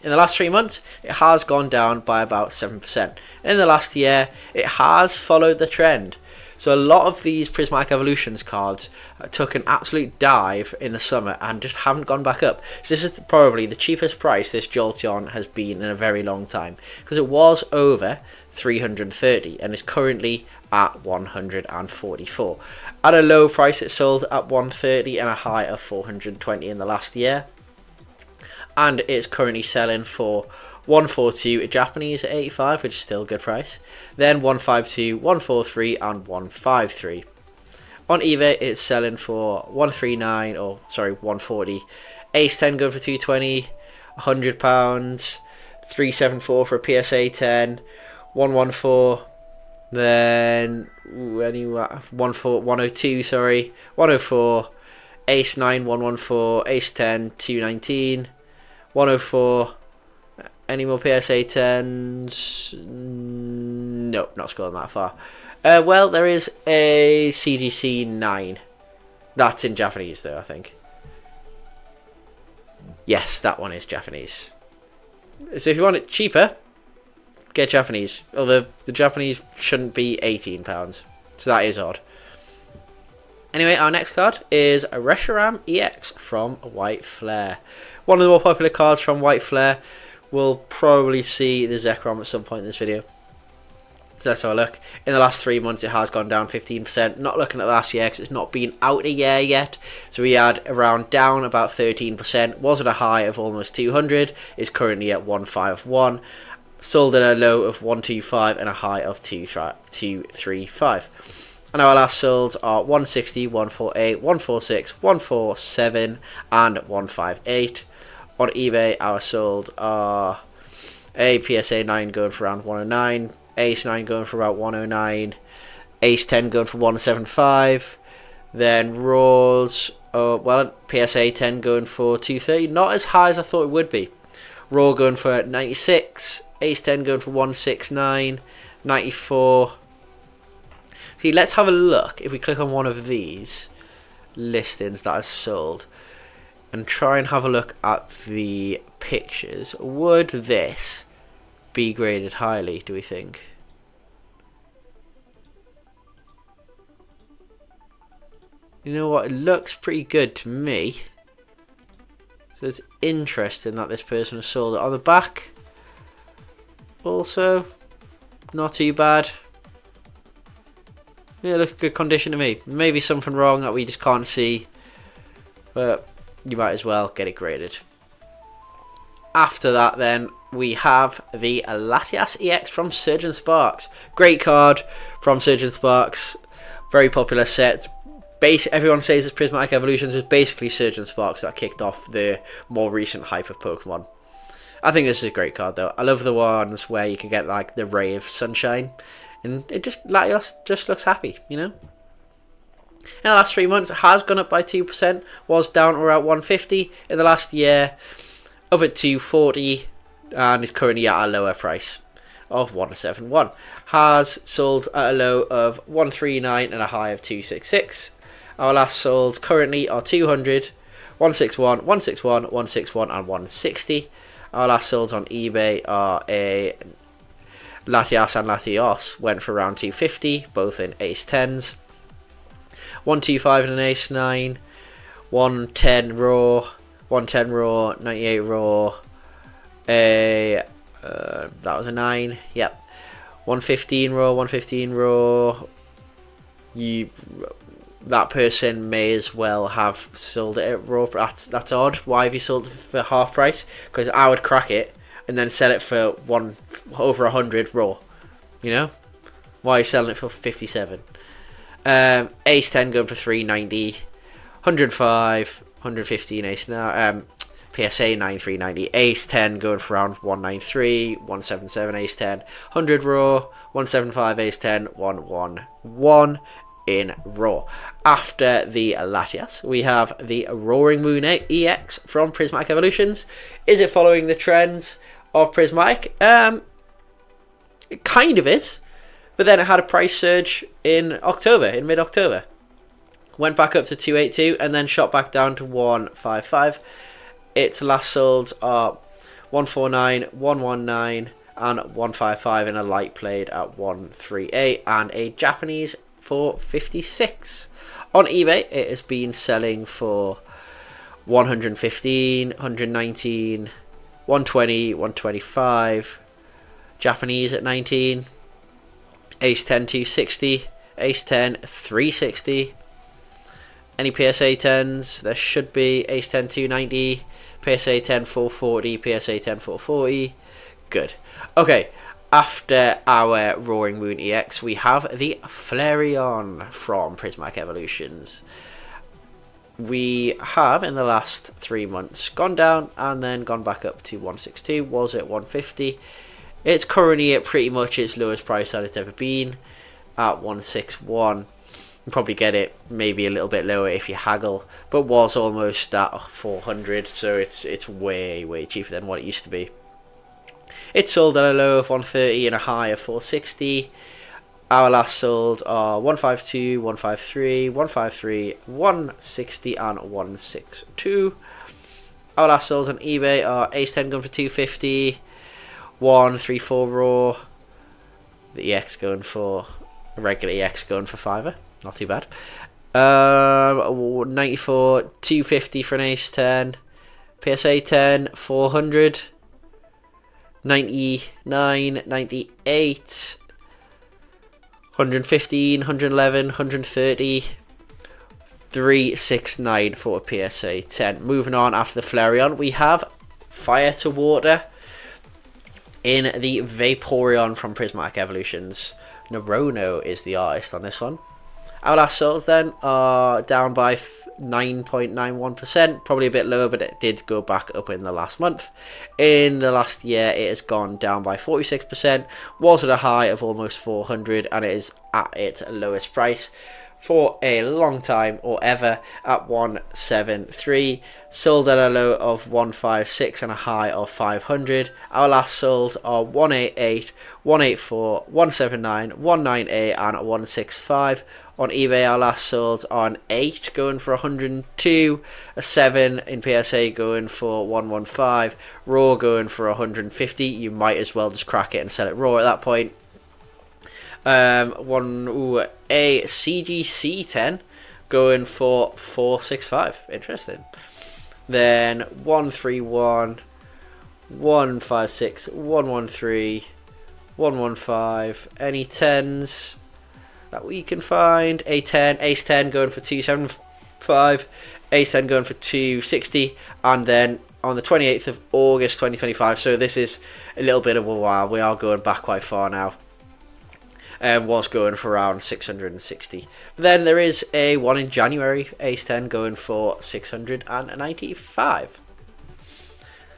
Speaker 1: In the last 3 months, it has gone down by about 7%. In the last year, it has followed the trend. So a lot of these Prismatic Evolutions cards took an absolute dive in the summer and just haven't gone back up. So this is probably the cheapest price this Jolteon has been in a very long time, because it was over 330 and is currently at 144. At a low price, it sold at 130 and a high of 420 in the last year. And it's currently selling for 142 Japanese at 85, which is still a good price. Then 152, 143 and 153. On eBay, it's selling for 140. Ace 10 going for 220, £100, 374 for a PSA 10, 114. Then 102, 104. Ace 9 114, Ace 10 219, 104. Any more PSA 10s? Nope, not scrolling that far. Well, there is a CGC 9. That's in Japanese, though, I think. Yes, that one is Japanese. So if you want it cheaper, get Japanese. Although the Japanese shouldn't be £18. So that is odd. Anyway, our next card is a Reshiram EX from White Flare. One of the more popular cards from White Flare. We'll probably see the Zekrom at some point in this video. So let's have a look. In the last 3 months, it has gone down 15%. Not looking at last year because it's not been out a year yet. So we had around down about 13%. Was at a high of almost 200. Is currently at 151. Sold at a low of 125 and a high of 235. And our last solds are 160, 148, 146, 147 and 158. On eBay, our sold are a PSA 9 going for around 109, Ace 9 going for about 109. Ace 10 going for 175. Then Raws, well, PSA 10 going for 230. Not as high as I thought it would be. Raw going for 96. Ace 10 going for 169. 94. See, let's have a look. If we click on one of these listings that are sold and try and have a look at the pictures, would this be graded highly, do we think? You know what, it looks pretty good to me. So it's interesting that this person has sold it. On the back, also, not too bad. Yeah, it looks good condition to me. Maybe something wrong that we just can't see, but you might as well get it graded. After that then, we have the Latias EX from Surgeon Sparks. Great card from Surgeon Sparks. Very popular set. Everyone says it's Prismatic Evolutions. It's basically Surgeon Sparks that kicked off the more recent hype of Pokemon. I think this is a great card though. I love the ones where you can get like the ray of sunshine. And it just, Latios just looks happy, you know? In the last 3 months, it has gone up by 2%. Was down around 150 in the last year. Up at 240. And is currently at a lower price of 171. Has sold at a low of 139 and a high of 266. Our last sold currently are 200, 161, 161, 161 and 160. Our last sold on eBay are a Latias and Latios, went for around 250, both in Ace 10s. 125 and an Ace 9, 110 raw, 110 raw, 98 raw, that was a 9, yep. 115 raw, 115 raw. That person may as well have sold it at raw. That's odd. Why have you sold it for half price? Because I would crack it and then sell it for over 100 raw. You know? Why are you selling it for 57? Ace 10 going for 390. 105, 115 Ace now. PSA 9 390. Ace 10 going for around 193. 177 Ace 10. 100 raw. 175 Ace 10. 111 in raw. After the Latias, we have the Roaring Moon EX from Prismatic Evolutions. Is it following the trends of Prismatic? It kind of is, but then it had a price surge in mid-October. Went back up to 282 and then shot back down to 155. Its last solds are 149, 119 and 155 in a light played at 138 and a Japanese for 56. On eBay, it has been selling for 115, 119, 120, 125. Japanese at 19. Ace 10 260. Ace 10 360. Any PSA 10s? There should be Ace 10 290. PSA 10 440. PSA 10 440. Good. Okay. After our Roaring Moon EX, we have the Flareon from Prismatic Evolutions. We have, in the last 3 months, gone down and then gone back up to 162. Was it 150? It's currently at pretty much its lowest price that it's ever been, at 161. You can probably get it maybe a little bit lower if you haggle, but was almost at 400, so it's way cheaper than what it used to be. It sold at a low of 130 and a high of 460. Our last sold are 152, 153, 153, 160 and 162. Our last sold on eBay are Ace 10 going for 250, 134 raw, the EX going for, a regular EX going for $5, not too bad. 94, 250 for an Ace 10, PSA 10, 400. 99, 98, 115, 111, 130, 369 for a PSA 10. Moving on, after the Flareon, we have Fire to Water in the Vaporeon from Prismatic Evolutions. Norono is the artist on this one. Our last sales then are down by 9.91%, probably a bit lower, but it did go back up in the last month. In the last year, it has gone down by 46%, was at a high of almost 400, and it is at its lowest price for a long time or ever at 173, sold at a low of 156 and a high of 500. Our last sold are 188, 184, 179, 198 and 165. On eBay, our last sold on 8 going for 102, a 7 in PSA going for 115, raw going for 150. You might as well just crack it and sell it raw at that point. A CGC 10 going for 465. Interesting. Then 131, 156, 113, 115. Any 10s that we can find? A10, Ace 10 going for 275, Ace 10 going for 260, and then on the 28th of August 2025. So this is a little bit of a while. We are going back quite far now. Was going for around 660. But then there is a one in January, Ace 10 going for 695.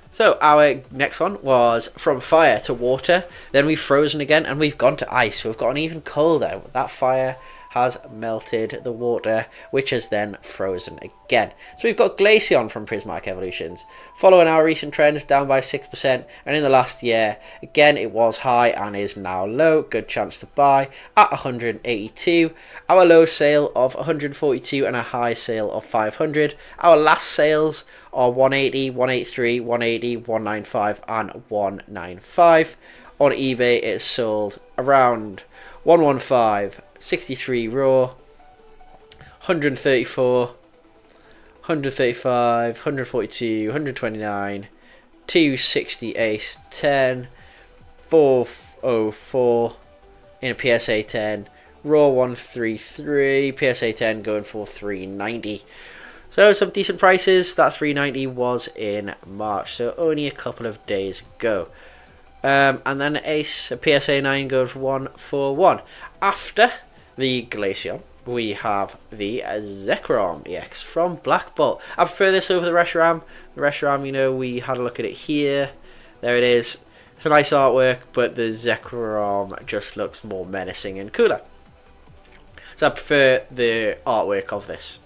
Speaker 1: So our next one was from fire to water, then we've frozen again, and we've gone to ice. So we've gotten even colder. That fire has melted the water, which has then frozen again. So we've got Glaceon from Prismatic Evolutions, following our recent trends, down by 6%, and in the last year, again, it was high and is now low. Good chance to buy at 182. Our low sale of 142 and a high sale of 500. Our last sales are 180, 183, 180, 195 and 195. On eBay, it's sold around 115, 63 raw, 134, 135, 142, 129, 260 Ace 10, 404 in a PSA 10, raw 133, PSA 10 going for 390. So some decent prices. That 390 was in March, so only a couple of days ago. And then Ace, a PSA 9 going for 141. After the Glaceon, we have the Zekrom EX from Black Bolt. I prefer this over the Reshiram. The Reshiram, you know, we had a look at it here. There it is. It's a nice artwork, but the Zekrom just looks more menacing and cooler. So I prefer the artwork of this.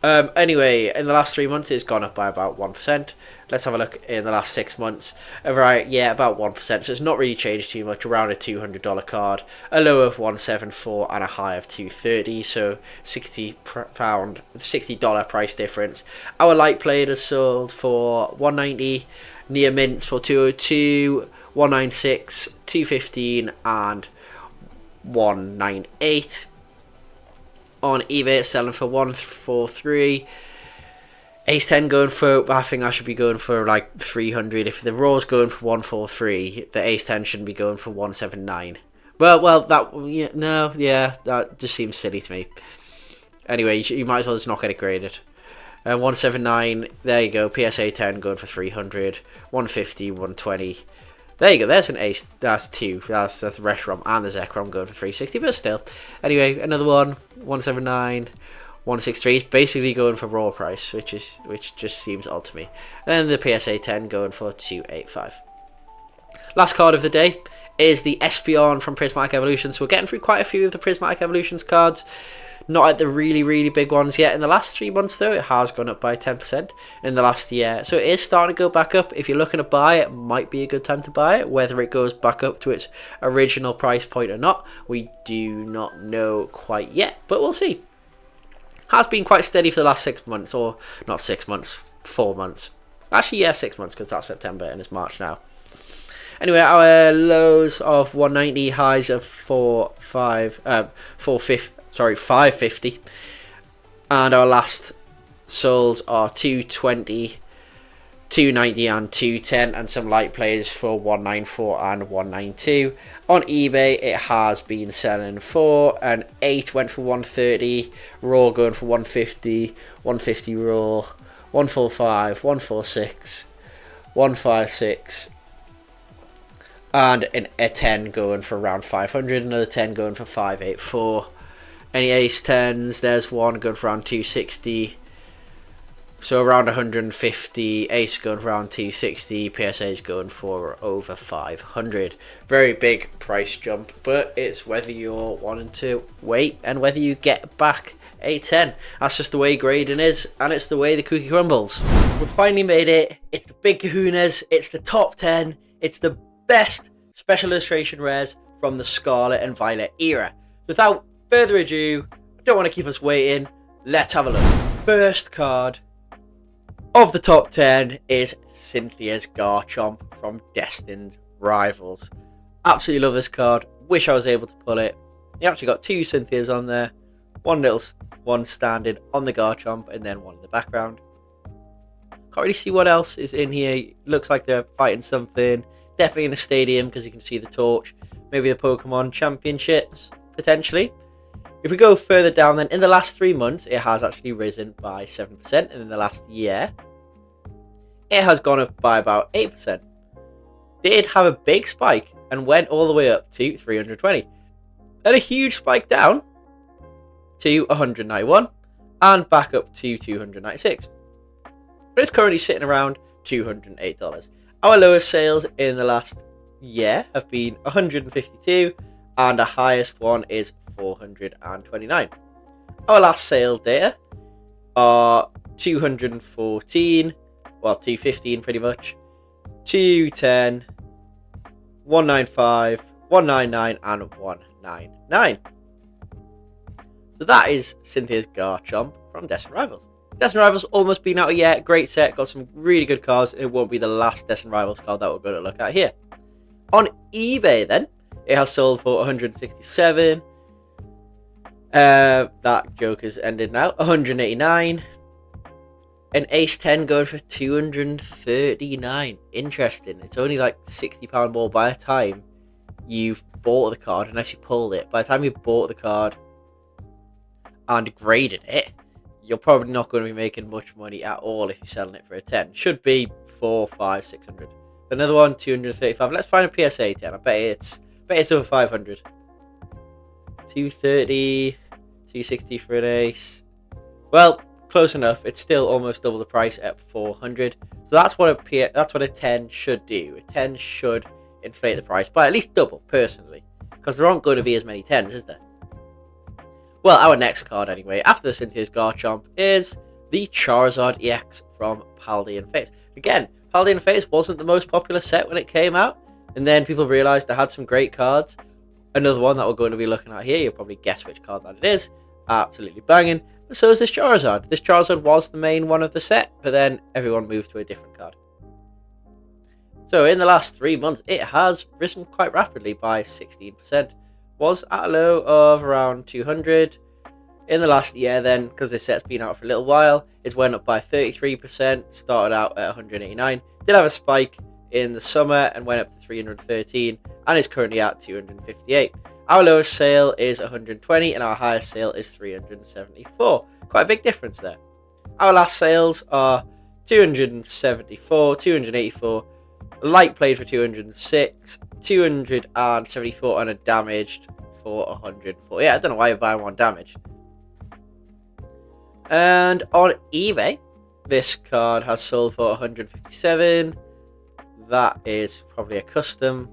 Speaker 1: Anyway, in the last 3 months, it's gone up by about 1%. Let's have a look in the last 6 months. Right, yeah, about 1%. So it's not really changed too much. Around a $200 card, a low of 174 and a high of 230. So $60 price difference. Our light plate is sold for 190. Near mints for 202, 196, 215, and 198. On eBay, it's selling for 143. Ace 10 going for, I think I should be going for like 300. If the raw's going for 143, the Ace 10 shouldn't be going for 179. Well, that, yeah, no, yeah, that just seems silly to me. Anyway, you might as well just not get it graded. 179, there you go. PSA 10 going for 300. 150, 120. There you go, there's an Ace. That's two. That's the Reshiram and the Zekrom going for 360, but still. Anyway, another one, 179, 163. It's basically going for raw price, which just seems odd to me. And then the PSA 10 going for 285. Last card of the day is the Espeon from Prismatic Evolutions. So we're getting through quite a few of the Prismatic Evolutions cards. Not at the really, really big ones yet. In the last 3 months, though, it has gone up by 10% in the last year. So it is starting to go back up. If you're looking to buy it, might be a good time to buy it. Whether it goes back up to its original price point or not, we do not know quite yet. But we'll see. Has been quite steady for the last 6 months. Or not 6 months, 4 months. Actually, yeah, 6 months, because that's September and it's March now. Anyway, our lows of 190, highs of 550, and our last solds are 220, 290 and 210, and some light plays for 194 and 192. On eBay, it has been selling for an 8, went for 130, raw going for 150, 150 raw, 145, 146, 156, and a 10 going for around 500, another 10 going for 584. Any ace 10s, there's one going for around 260. So around 150, ace going for around 260, PSA is going for over 500. Very big price jump, but it's whether you're wanting to wait and whether you get back a 10. That's just the way grading is, and it's the way the cookie crumbles. We've finally made it. It's the big kahunas, it's the top 10, it's the best special illustration rares from the Scarlet and Violet era. Without further ado, I don't want to keep us waiting, let's have a look. First card of the top 10 is Cynthia's Garchomp from Destined Rivals. Absolutely love this card. Wish I was able to pull it. You actually got two Cynthias on there. One standing on the Garchomp and then one in the background. Can't really see what else is in here. Looks like they're fighting something. Definitely in a stadium because you can see the torch. Maybe the Pokemon Championships, potentially. If we go further down, then in the last 3 months, it has actually risen by 7%. And in the last year, it has gone up by about 8%. Did have a big spike and went all the way up to 320. Then a huge spike down to 191 and back up to 296. But it's currently sitting around $208. Our lowest sales in the last year have been 152 and the highest one is 429. Our last sale data are 214, well 215 pretty much, 210, 195, 199 and 199. So that is Cynthia's Garchomp from Destined Rivals. Destined Rivals almost been out yet. Great set, got some really good cards. It won't be the last Destined Rivals card that we're going to look at here. On eBay then, it has sold for 167. That joke has ended now. 189. An ace 10 going for 239. Interesting. It's only like £60 more by the time you've bought the card, unless you pulled it. By the time you've bought the card and graded it, you're probably not going to be making much money at all if you're selling it for a 10. Should be 4, 5, 600. Another one, 235. Let's find a PSA 10. I bet it's over 500. 230, 260 for an ace. Well, close enough. It's still almost double the price at 400. So that's what a 10 should do. A 10 should inflate the price by at least double, personally, because there aren't going to be as many 10s, is there? Well, our next card anyway, after the Cynthia's Garchomp, is the Charizard EX from Paldean Fates. Again, Paldean Fates wasn't the most popular set when it came out, and then people realised they had some great cards. Another one that we're going to be looking at here, you'll probably guess which card that it is. Absolutely banging. But so is this Charizard. This Charizard was the main one of the set, but then everyone moved to a different card. So in the last 3 months, it has risen quite rapidly by 16%. Was at a low of around 200. In the last year then, because this set's been out for a little while, it's went up by 33%, started out at 189, did have a spike in the summer and went up to 313, and is currently at 258. Our lowest sale is 120 and our highest sale is 374. Quite a big difference there. Our last sales are 274, 284, light played for 206, 274 and a damaged for 104. Yeah, I don't know why you're buying one damaged. And on eBay, this card has sold for 157. That is probably a custom.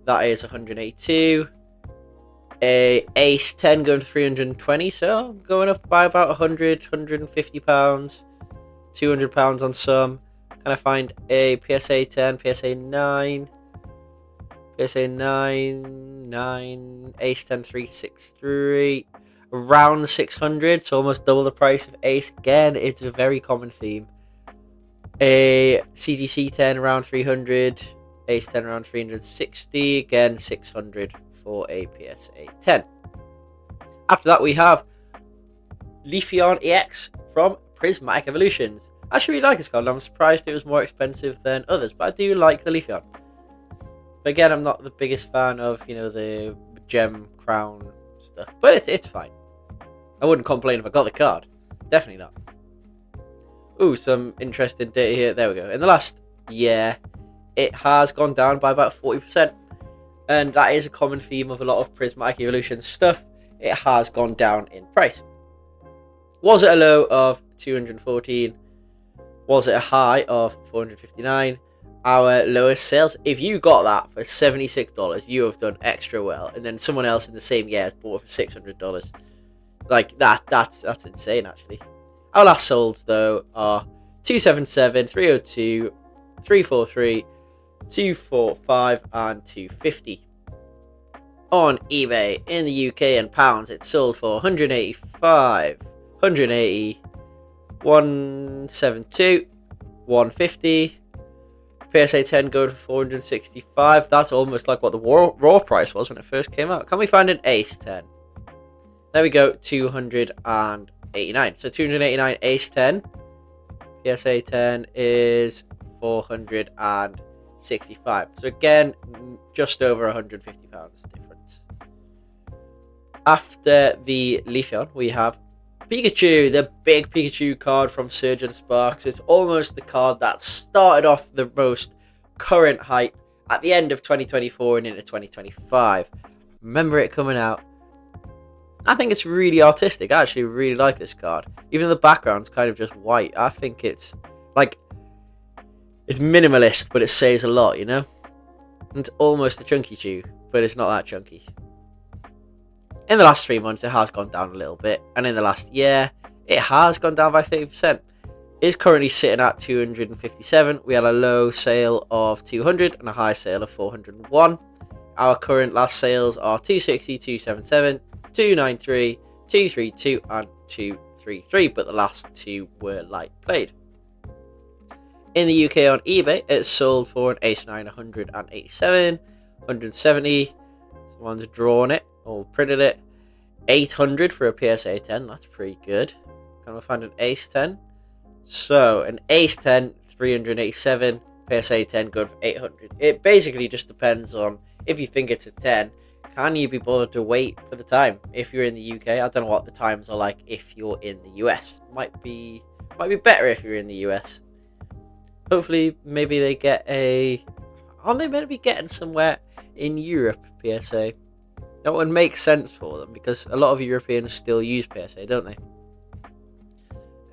Speaker 1: That is 182. A ace 10 going to 320, so going up by about 100, 150 pounds, 200 pounds on some. Can I find a PSA 10, PSA 9, PSA 9, ace 10, 363, around 600, so almost double the price of ace. Again, it's a very common theme. A CGC 10 around 300, ace 10 around 360, again 600 for a PSA 10. After that, we have Leafeon EX from Prismatic Evolutions. I actually really like this card. I'm surprised it was more expensive than others, but I do like the Leafeon. But again, I'm not the biggest fan of, the gem crown stuff, but it's fine. I wouldn't complain if I got the card. Definitely not. Ooh, some interesting data here. There we go. In the last year, it has gone down by about 40%. And that is a common theme of a lot of Prismatic Evolution stuff. it has gone down in price. Was it a low of 214? Was it a high of 459? Our lowest sales, if you got that for $76, you have done extra well. And then someone else in the same year has bought it for $600. Like that's insane, actually. Our last solds, though, are 277, 302, 343, 245, and 250. On eBay in the UK and pounds, it sold for 185, 180, 172, 150. PSA 10 going for 465. That's almost like what the raw price was when it first came out. Can we find an Ace 10? There we go, 289. So 289 Ace 10. PSA 10 is 465. So again, just over £150 difference. After the Leafeon, we have Pikachu, the big Pikachu card from Surgeon Sparks. It's almost the card that started off the most current hype at the end of 2024 and into 2025. Remember it coming out. I think it's really artistic. I actually really like this card. Even the background's kind of just white. I think it's like, it's minimalist, but it says a lot, you know? And it's almost a chunky chew, but it's not that chunky. In the last 3 months, it has gone down a little bit. And in the last year, it has gone down by 30%. It's currently sitting at 257. We had a low sale of 200 and a high sale of 401. Our current last sales are 260, 277, 293, 232, and 233. But the last two were light played. In the UK on eBay, it sold for an Ace 9, 187, 170. Someone's drawn it or printed it. 800 for a PSA 10. That's pretty good. Can I find an Ace 10? So an Ace 10, 387. PSA 10 good for 800. It basically just depends on if you think it's a 10. Can you be bothered to wait for the time? If you're in the UK, I don't know what the times are like if you're in the US. Might be better if you're in the US. Hopefully, maybe they get a... Aren't they meant to be getting somewhere in Europe, PSA? That would make sense for them, because a lot of Europeans still use PSA, don't they?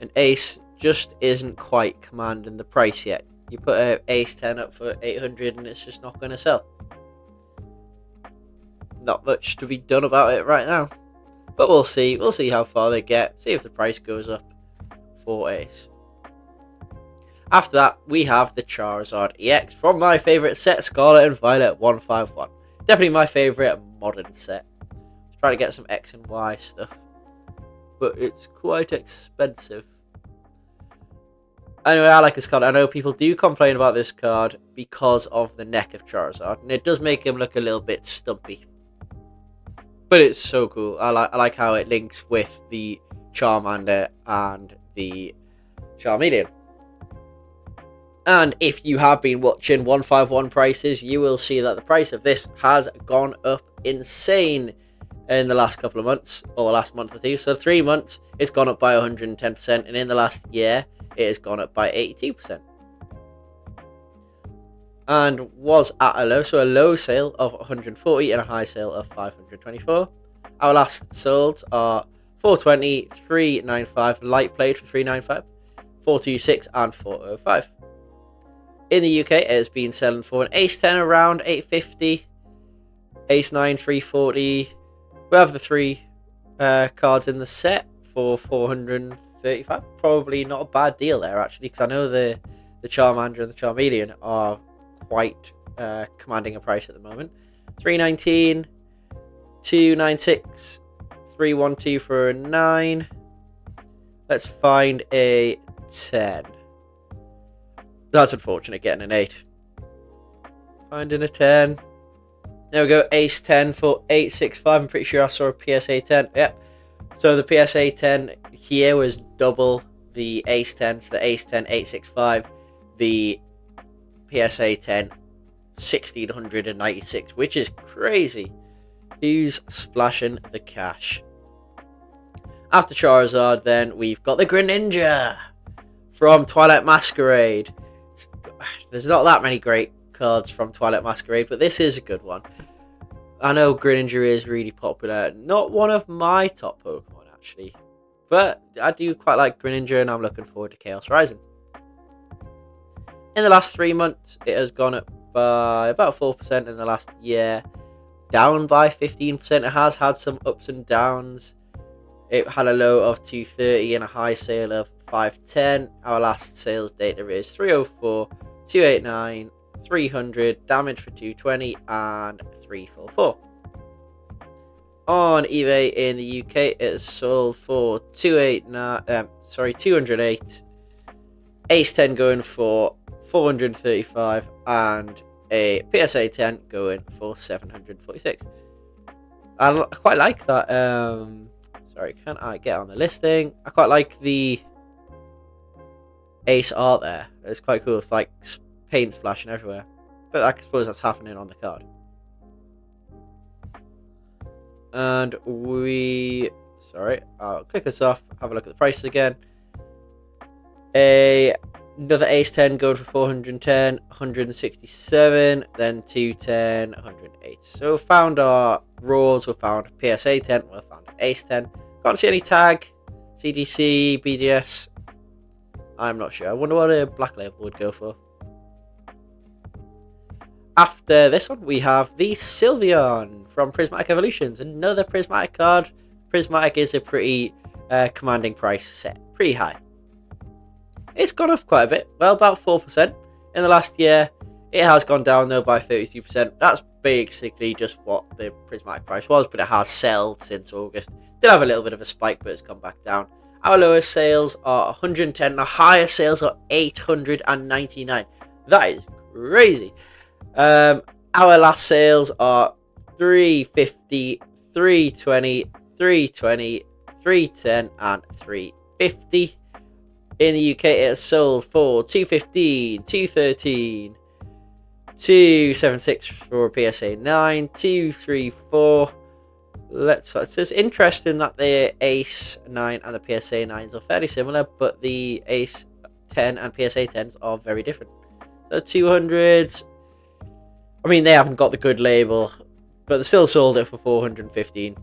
Speaker 1: An Ace just isn't quite commanding the price yet. You put an Ace 10 up for 800 and it's just not going to sell. Not much to be done about it right now. But we'll see. We'll see how far they get. See if the price goes up for Ace. After that, we have the Charizard EX from my favourite set, Scarlet and Violet 151. Definitely my favourite modern set. Trying to get some X and Y stuff. But it's quite expensive. Anyway, I like this card. I know people do complain about this card because of the neck of Charizard. And it does make him look a little bit stumpy. But it's so cool. I like how it links with the Charmander and the Charmeleon. And if you have been watching 151 prices, you will see that the price of this has gone up insane in the last couple of months, or the last month or two. So 3 months, it's gone up by 110%, and in the last year, it has gone up by 82%. And was at a low, so a low sale of 140 and a high sale of 524. Our last solds are 420, 395, light played for 395, 426, and 405. In the UK, it has been selling for an Ace 10 around 850, Ace 9 340. We have the three cards in the set for 435. Probably not a bad deal there, actually, because I know the Charmander and the Charmeleon are quite commanding a price at the moment. 319, 296, 312 for a 9. Let's find a 10. That's unfortunate, getting an 8. Finding a 10. There we go, Ace 10 for 865. I'm pretty sure I saw a PSA 10. Yep. So the PSA 10 here was double the Ace 10. So the Ace 10, 865. The PSA 10, 1696, which is crazy. Who's splashing the cash? After Charizard, then we've got the Greninja from Twilight Masquerade. There's not that many great cards from Twilight Masquerade, but this is a good one. I know Greninja is really popular. Not one of my top Pokemon, actually. But I do quite like Greninja, and I'm looking forward to Chaos Rising. In the last 3 months, it has gone up by about 4% in the last year. Down by 15%. It has had some ups and downs. It had a low of 230 and a high sale of 510. Our last sales data is 304, 289, 300, damage for 220, and 344. On eBay in the UK, it is sold for 208, Ace 10 going for 435, and a PSA 10 going for 746. I quite like that. Sorry, can I get on the listing? I quite like the Ace art there. It's quite cool. It's like paint splashing everywhere. But I suppose that's happening on the card. And sorry, I'll click this off, have a look at the prices again. Another Ace 10 going for 410, 167, then 210, 108. So we found our Raws, we found PSA 10, we found Ace 10. Can't see any tag, CDC, BGS. I'm not sure. I wonder what a black label would go for. After this one, we have the Sylveon from Prismatic Evolutions. Another Prismatic card. Prismatic is a pretty commanding price set. Pretty high. It's gone up quite a bit. Well, about 4%. In the last year, it has gone down, though, by 32%. That's basically just what the Prismatic price was, but it has sold since August. Did have a little bit of a spike, but it's come back down. Our lowest sales are 110. The highest sales are 899. That is crazy. Our last sales are 350, 320, 320, 310, and 350. In the UK, it has sold for 215, 213, 276 for PSA 9, 234. It's just interesting that the Ace 9 and the PSA 9s are fairly similar, but the Ace 10 and PSA 10s are very different. So 200s. I mean, they haven't got the good label, but they still sold it for 415.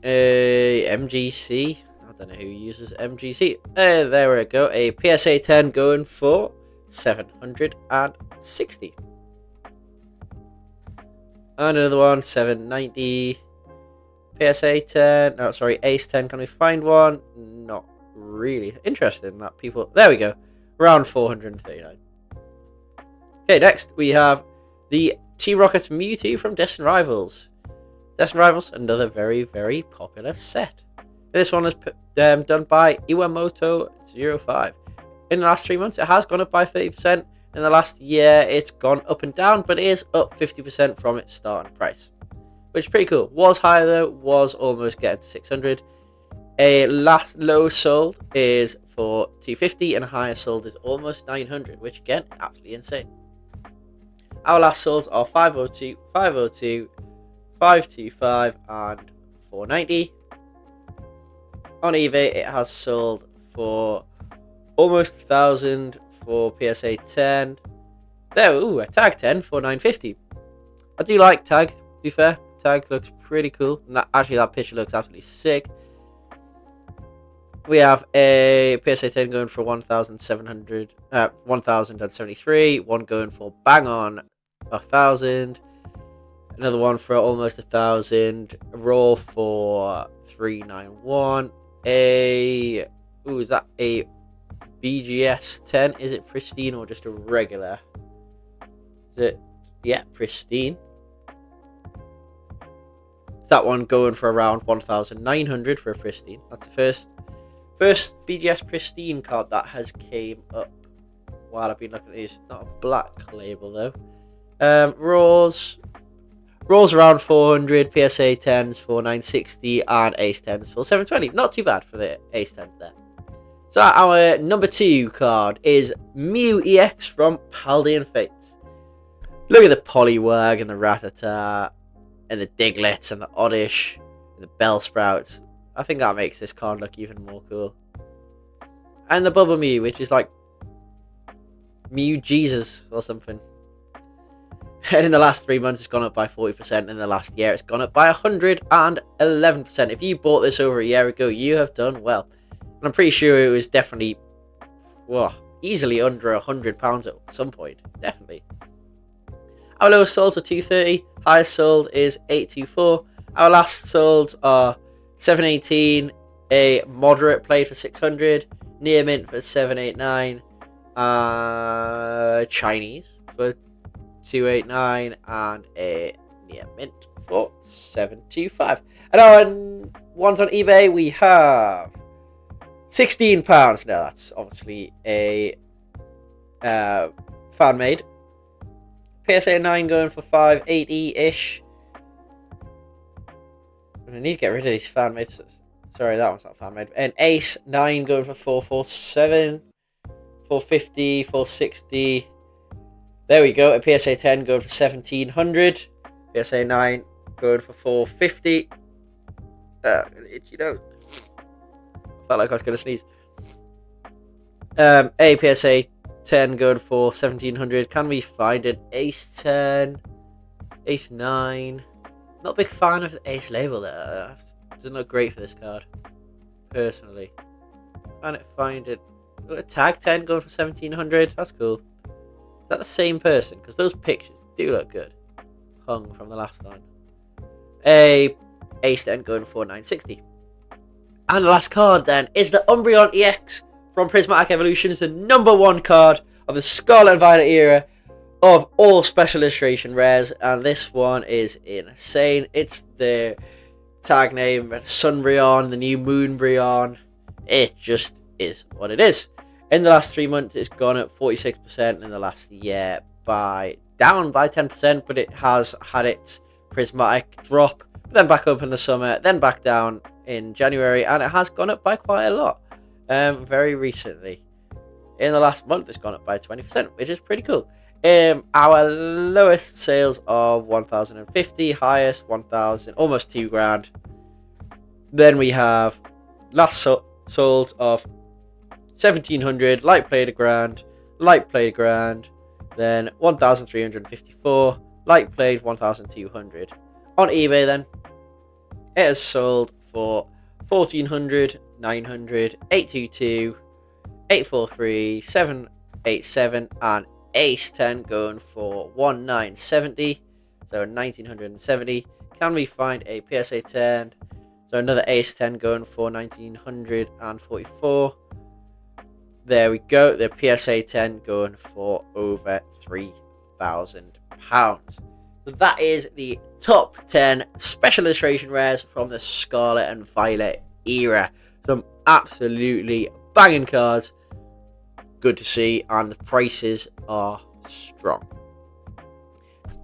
Speaker 1: MGC. I don't know who uses MGC. There we go. A PSA 10 going for 760. And another one, 790. PSA 10. No, sorry, Ace 10. Can we find one? Not really. Interesting that people. There we go. Around 439. Okay, next we have the Team Rocket's Mewtwo from Destined Rivals. Destined Rivals, another very, very popular set. This one is done by Iwamoto05. In the last 3 months, it has gone up by 30%. In the last year, it's gone up and down, but it is up 50% from its starting price, which is pretty cool. Was higher though, was almost getting to 600. A last low sold is for 250, and a higher sold is almost 900, which again, absolutely insane. Our last solds are 502, 502, 525, and 490. On eBay, it has sold for almost 1,000 for PSA 10. There, ooh, a tag 10 for 950. I do like tag, to be fair. Tag looks pretty cool. And that picture looks absolutely sick. We have a PSA 10 going for 1,073. One going for bang on 1,000. Another one for almost 1,000. Raw for 391. Is that a BGS 10? Is it pristine or just a regular? Is it? Yeah, pristine. Is that one going for around 1,900 for a pristine? That's the first BGS pristine card that has came up while I've been looking at these. Not a black label though. Raws around 400, PSA 10s for 960, and Ace 10s for 720. Not too bad for the Ace 10s there. So our number 2 card is Mew EX from Paldean Fates. Look at the Poliwag and the Rattata and the Diglets and the Oddish and the Bellsprouts. I think that makes this card look even more cool. And the Bubble Mew, which is like Mew Jesus or something. And in the last 3 months, it's gone up by 40%. In the last year, it's gone up by 111%. If you bought this over a year ago, you have done well. And I'm pretty sure it was definitely, well, easily under £100 at some point. Definitely. Our lowest solds are 230. Highest sold is 824. Our last solds are 718. A moderate played for 600. Near mint for 789. Chinese for 289 and a near mint for 725. And our ones on eBay, we have £16. Now that's obviously a fan made. PSA 9 going for 580-ish. I need to get rid of these fan made. Sorry, that one's not fan made. An Ace 9 going for 447, 450, 460. There we go. A PSA 10 going for 1700. PSA 9 going for 450. Itchy nose. Felt like I was going to sneeze. A PSA 10 going for 1700. Can we find an Ace 10? Ace 9. Not a big fan of the Ace label there. It doesn't look great for this card. Personally. Find it. A tag 10 going for 1700. That's cool. Is that the same person? Because those pictures do look good. Hung from the last one. A Ace 10 going for 960. And the last card then is the Umbreon EX from Prismatic Evolutions, the #1 card of the Scarlet Violet era of all special illustration rares. And this one is insane. It's the tag name Sunbreon, the new Moonbreon. It just is what it is. In the last 3 months, it's gone up 46%. In the last year, down by 10%, but it has had its prismatic drop, then back up in the summer, then back down in January, and it has gone up by quite a lot very recently. In the last month, it's gone up by 20%, which is pretty cool. Our lowest sales are 1,050, highest 1,000, almost £2,000. Then we have last sold of 1,700, light played £1,000, light played £1,000, then 1,354, light played 1,200. On eBay then, it has sold for 1,400, 900, 822, 843, 787, and Ace 10 going for 1,970, so 1,970. Can we find a PSA 10? So another Ace 10 going for 1,944. There we go. The PSA 10 going for over £3,000. So that is the top 10 special illustration rares from the Scarlet and Violet era. Some absolutely banging cards. Good to see, and the prices are strong.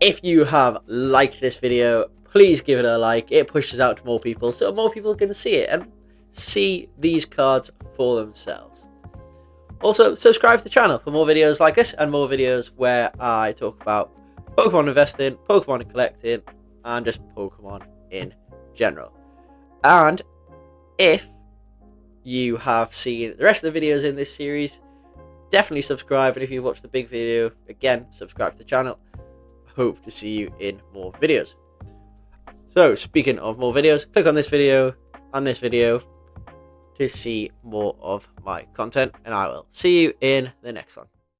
Speaker 1: If you have liked this video, please give it a like. It pushes out to more people, so more people can see it and see these cards for themselves. Also, subscribe to the channel for more videos like this and more videos where I talk about Pokemon investing, Pokemon collecting, and just Pokemon in general. And if you have seen the rest of the videos in this series, definitely subscribe. And if you've watched the big video, again, subscribe to the channel. I hope to see you in more videos. So, speaking of more videos, click on this video and this video to see more of my content, and I will see you in the next one.